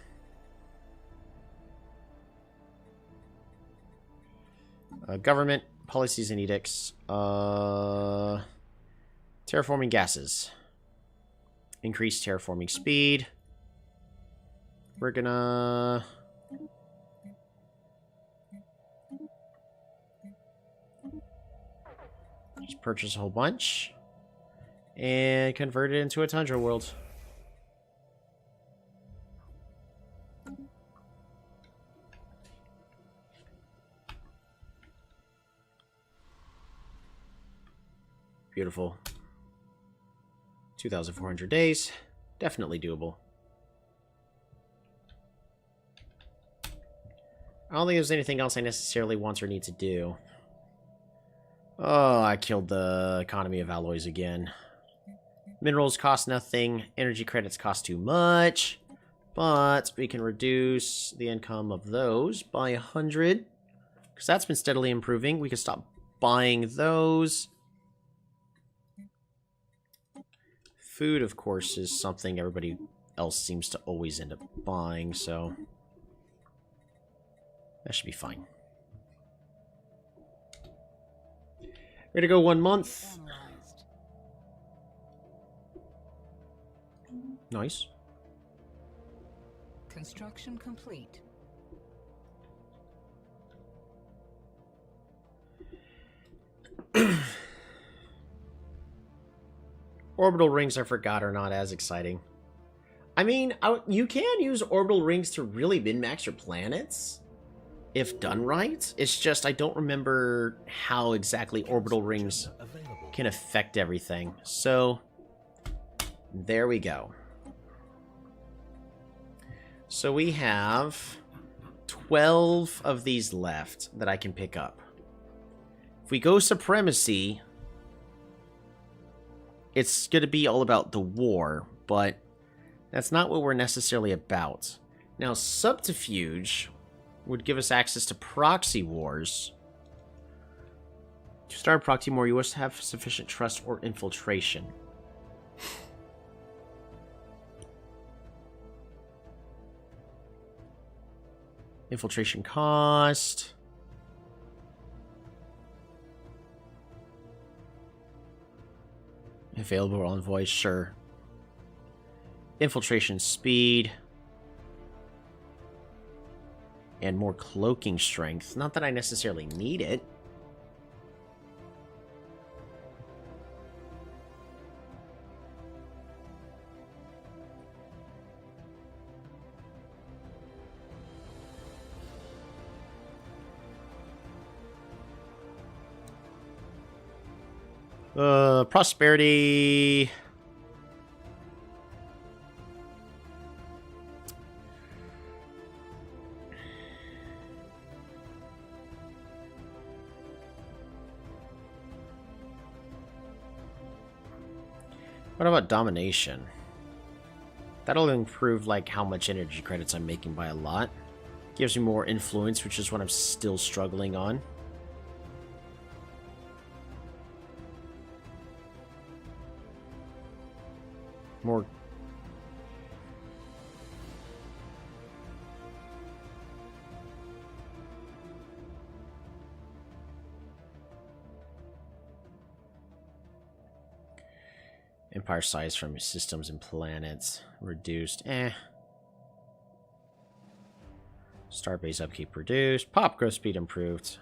government, policies and edicts. Terraforming gases. Increase terraforming speed. We're gonna... just purchase a whole bunch. And convert it into a tundra world. Beautiful. 2,400 days. Definitely doable. I don't think there's anything else I necessarily want or need to do. Oh, I killed the economy of alloys again. Minerals cost nothing. Energy credits cost too much. But we can reduce the income of those by 100. Because that's been steadily improving. We can stop buying those. Food, of course, is something everybody else seems to always end up buying, so... that should be fine. Ready to go 1 month. Nice.
Construction complete.
Orbital rings, I forgot, are not as exciting. I mean, you can use orbital rings to really min-max your planets. if done right. It's just I don't remember how exactly orbital rings
Available.
can affect everything. So, there we go. So we have 12 of these left that I can pick up. If we go Supremacy, it's going to be all about the war, but that's not what we're necessarily about. Now, Subterfuge would give us access to proxy wars. To start a proxy war, you must have sufficient trust or infiltration. Infiltration cost. Available envoys, sure. Infiltration speed. And more cloaking strength. Not that I necessarily need it. Prosperity. What about domination? That'll improve, like, how much energy credits I'm making by a lot. Gives me more influence, which is what I'm still struggling on. More. Empire size from systems and planets reduced. Starbase upkeep reduced. Pop growth speed improved.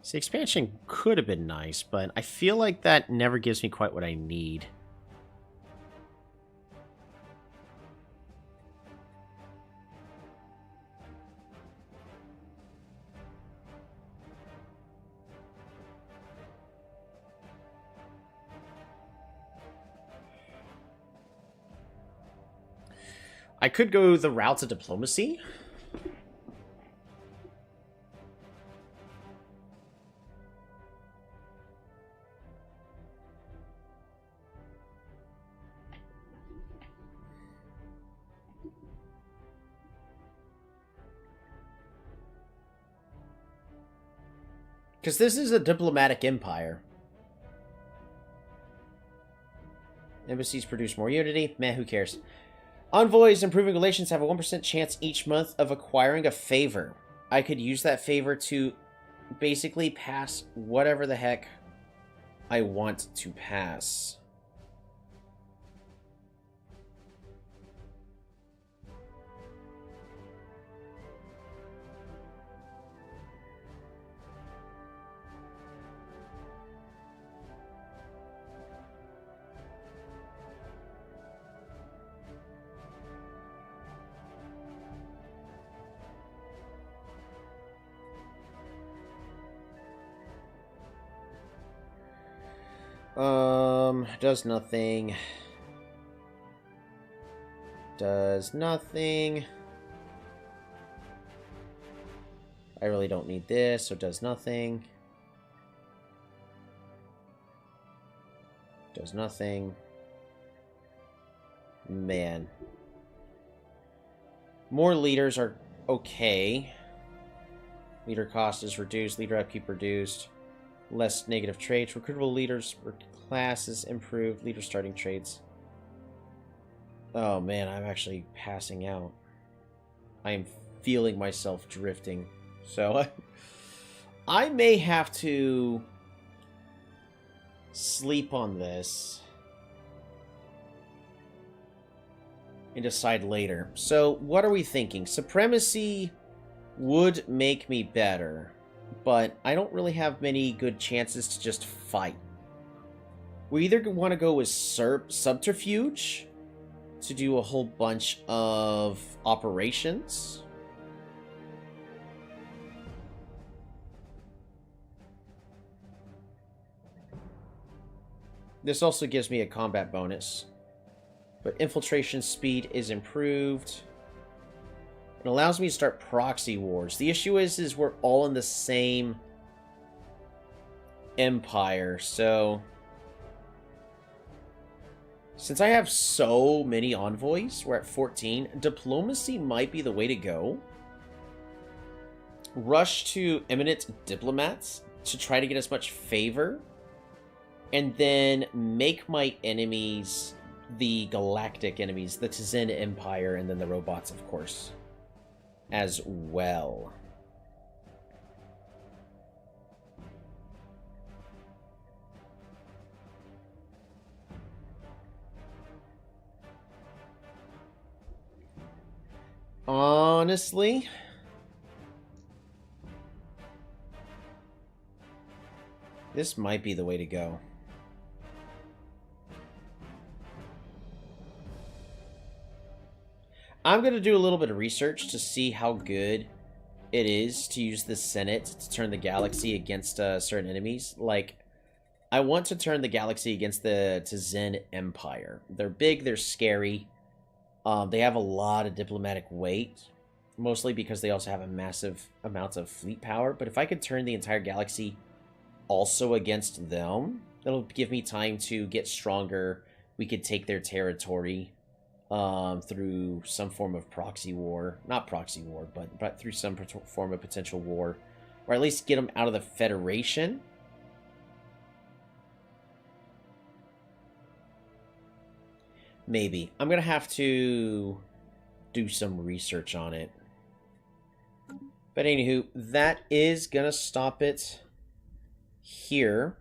See, expansion could have been nice, but I feel like that never gives me quite what I need. I could go the route of diplomacy. Because this is a diplomatic empire. Embassies produce more unity. Meh, who cares? Envoys improving relations have a 1% chance each month of acquiring a favor. I could use that favor to basically pass whatever the heck I want to pass. Does nothing. Does nothing. I really don't need this, so does nothing. Does nothing. Man. More leaders are okay. Leader cost is reduced. Leader upkeep reduced. Less negative traits. Recruitable leaders or classes improved. Leader starting traits. Oh man, I'm actually passing out. I am feeling myself drifting. So I may have to sleep on this and decide later. So what are we thinking? Supremacy would make me better, but I don't really have many good chances to just fight. We either want to go with Subterfuge to do a whole bunch of operations, This also gives me a combat bonus. But infiltration speed is improved. It allows me to start proxy wars. The issue is we're all in the same empire, so... Since I have so many envoys, we're at 14, diplomacy might be the way to go. Rush to eminent diplomats to try to get as much favor. And then make my enemies the galactic enemies, the Tzin Empire, and then the robots, of course, as well. Honestly, this might be the way to go. I'm going to do a little bit of research to see how good it is to use the Senate to turn the galaxy against certain enemies. Like, I want to turn the galaxy against the Tzin Empire. They're big, they're scary. They have a lot of diplomatic weight, mostly because they also have a massive amount of fleet power. But if I could turn the entire galaxy also against them, that'll give me time to get stronger. We could take their territory. Through some form of proxy war. Not proxy war, but through some form of potential war. Or at least get them out of the Federation. Maybe. I'm going to have to do some research on it. But anywho, that is going to stop it here.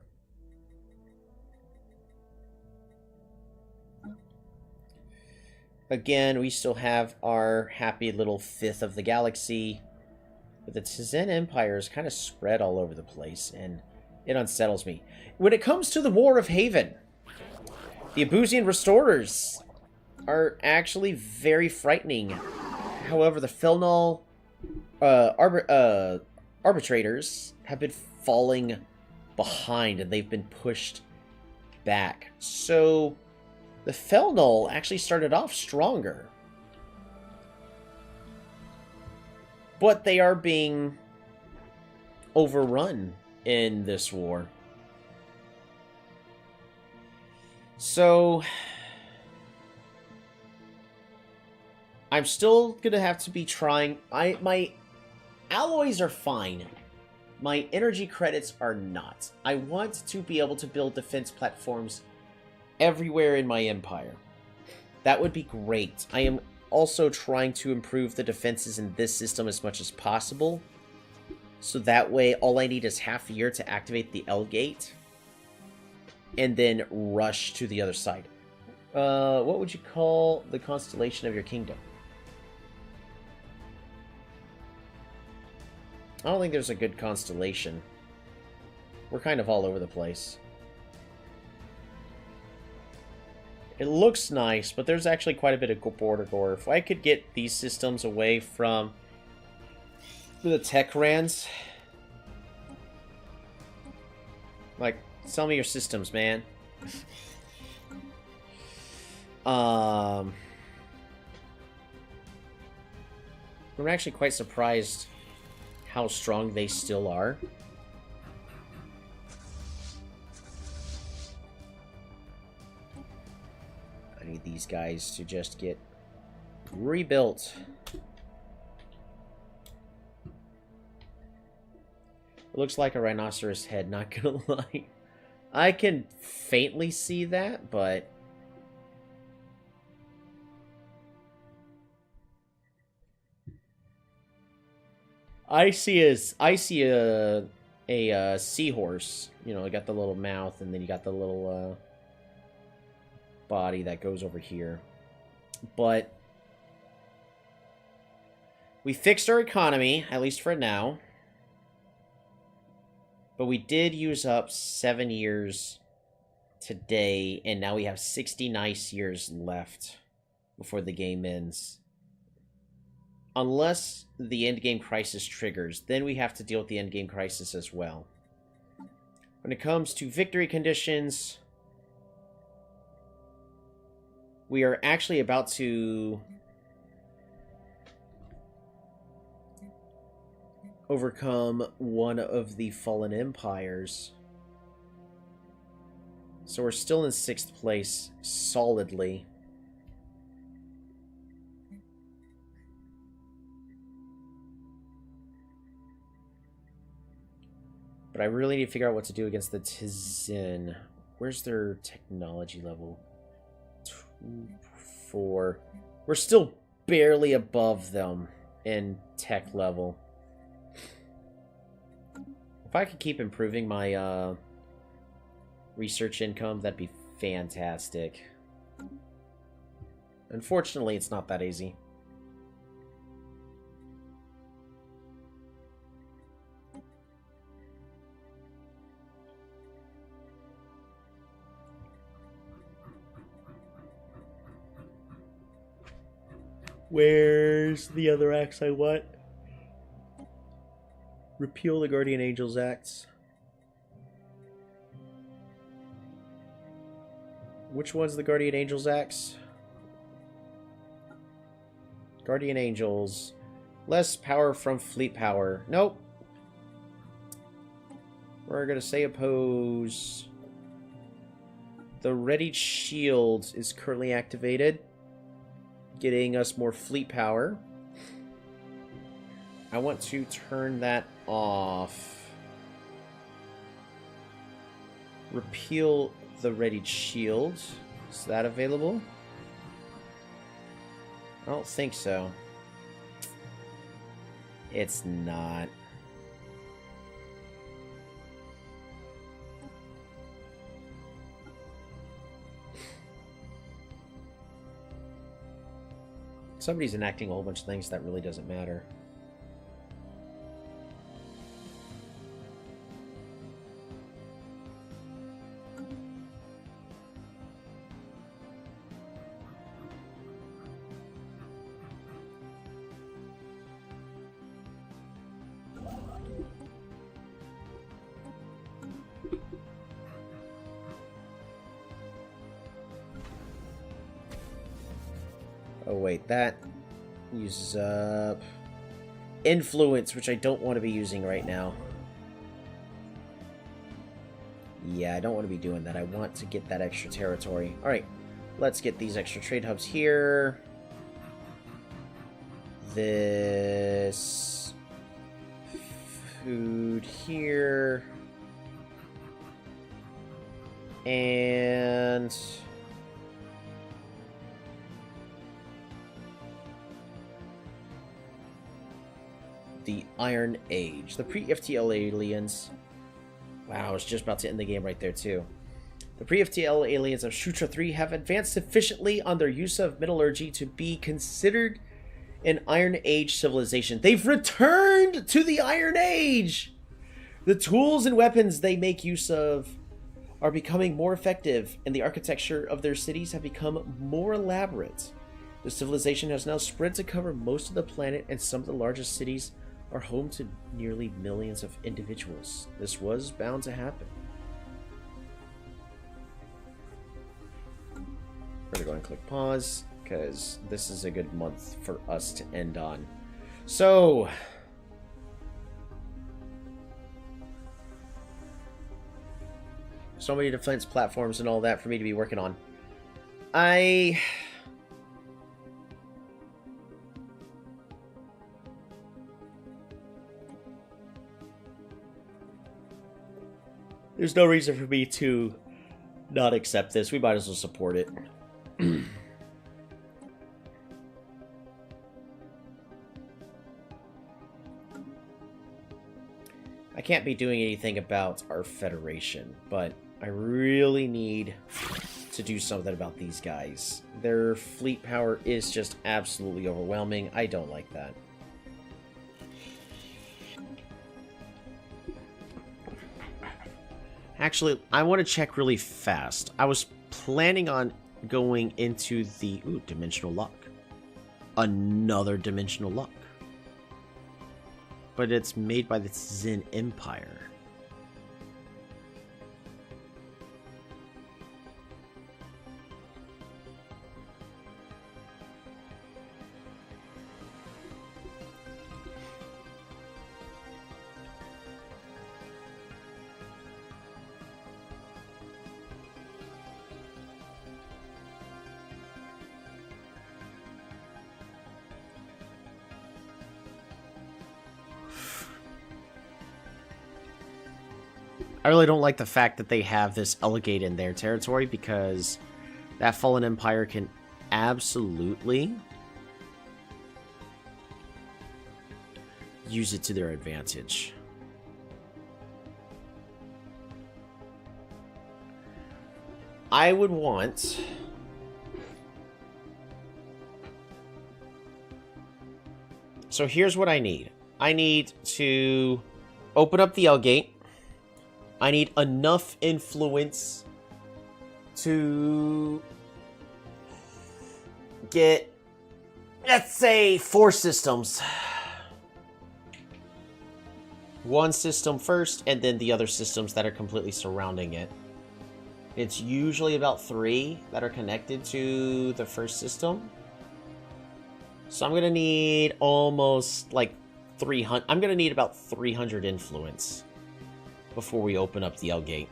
Again, we still have our happy little fifth of the galaxy. But the Tzin Empire is kind of spread all over the place, and it unsettles me. When it comes to the War of Haven, the Abusian Restorers are actually very frightening. However, the Felnal Arbitrators have been falling behind, and they've been pushed back. So... the Felnal actually started off stronger. But they are being overrun in this war. So... I'm still gonna have to be trying... my alloys are fine. My energy credits are not. I want to be able to build defense platforms everywhere in my empire. That would be great. I am also trying to improve the defenses in this system as much as possible. So that way, all I need is half a year to activate the L gate. And then rush to the other side. What would you call the constellation of your kingdom? I don't think there's a good constellation. We're kind of all over the place. It looks nice, but there's actually quite a bit of border gore. If I could get these systems away from the tech rans. Like, sell me your systems, man. I'm actually quite surprised how strong they still are. I need these guys to just get rebuilt. It looks like a rhinoceros head, not gonna lie. I can faintly see that, but... I see a seahorse. You know, I got the little mouth, and then you got the little body that goes over here. But we fixed our economy, at least for now. But we did use up 7 years today, and now we have 60 nice years left before the game ends. Unless the endgame crisis triggers, then we have to deal with the endgame crisis as well. When it comes to victory conditions, we are actually about to overcome one of the fallen empires. So we're still in 6th place, solidly. But I really need to figure out what to do against the Tzin. Where's their technology level? 2, 4. We're still barely above them in tech level. If I could keep improving my research income, that'd be fantastic. Unfortunately, it's not that easy. Where's the other acts I want? Repeal the Guardian Angels Acts. Which one's the Guardian Angels Acts? Guardian Angels. Less power from fleet power. Nope. We're going to say oppose. The Readied Shield is currently activated, getting us more fleet power. I want to turn that off. Repeal the Readied Shield. Is that available? I don't think so. It's not. Somebody's enacting a whole bunch of things that really doesn't matter. Oh wait, that uses up influence, which I don't want to be using right now. Yeah, I don't want to be doing that. I want to get that extra territory. Alright, let's get these extra trade hubs here. This food here. And the Iron Age. The pre-FTL aliens. Wow, I was just about to end the game right there, too. The pre-FTL aliens of Shutra 3 have advanced sufficiently on their use of metallurgy to be considered an Iron Age civilization. They've returned to the Iron Age! The tools and weapons they make use of are becoming more effective, and the architecture of their cities have become more elaborate. The civilization has now spread to cover most of the planet, and some of the largest cities are home to nearly millions of individuals. This was bound to happen. We're going to go and click pause, because this is a good month for us to end on. So many defense platforms and all that for me to be working on. There's no reason for me to not accept this. We might as well support it. I can't be doing anything about our Federation, but I really need to do something about these guys. Their fleet power is just absolutely overwhelming. I don't like that. Actually, I want to check really fast. I was planning on going into the... Ooh, Dimensional Lock. Another Dimensional Lock. But it's made by the Tzin Empire. I really don't like the fact that they have this Elegate in their territory, because that Fallen Empire can absolutely use it to their advantage. I would want... So here's what I need. I need to open up the L-Gate. I need enough influence to get, let's say, 4 systems. One system first, and then the other systems that are completely surrounding it. It's usually about 3 that are connected to the first system. So I'm going to need almost like 300. I'm going to need about 300 influence before we open up the L-Gate.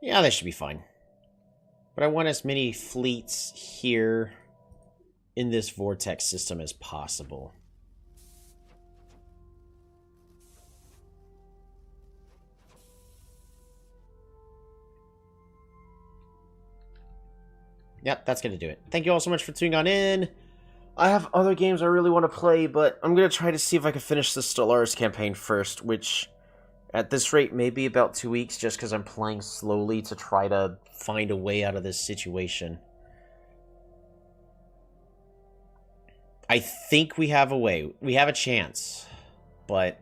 Yeah, that should be fine. But I want as many fleets here in this vortex system as possible. Yep, that's going to do it. Thank you all so much for tuning on in. I have other games I really want to play, but I'm going to try to see if I can finish the Stellaris campaign first, which at this rate may be about 2 weeks, just because I'm playing slowly to try to find a way out of this situation. I think we have a way. We have a chance, but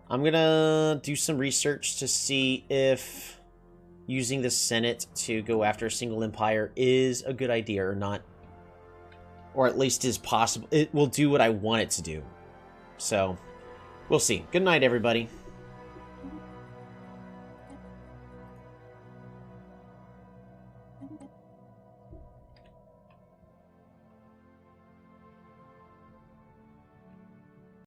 I'm going to do some research to see if using the Senate to go after a single empire is a good idea or not. Or at least is possible. It will do what I want it to do. So, we'll see. Good night, everybody.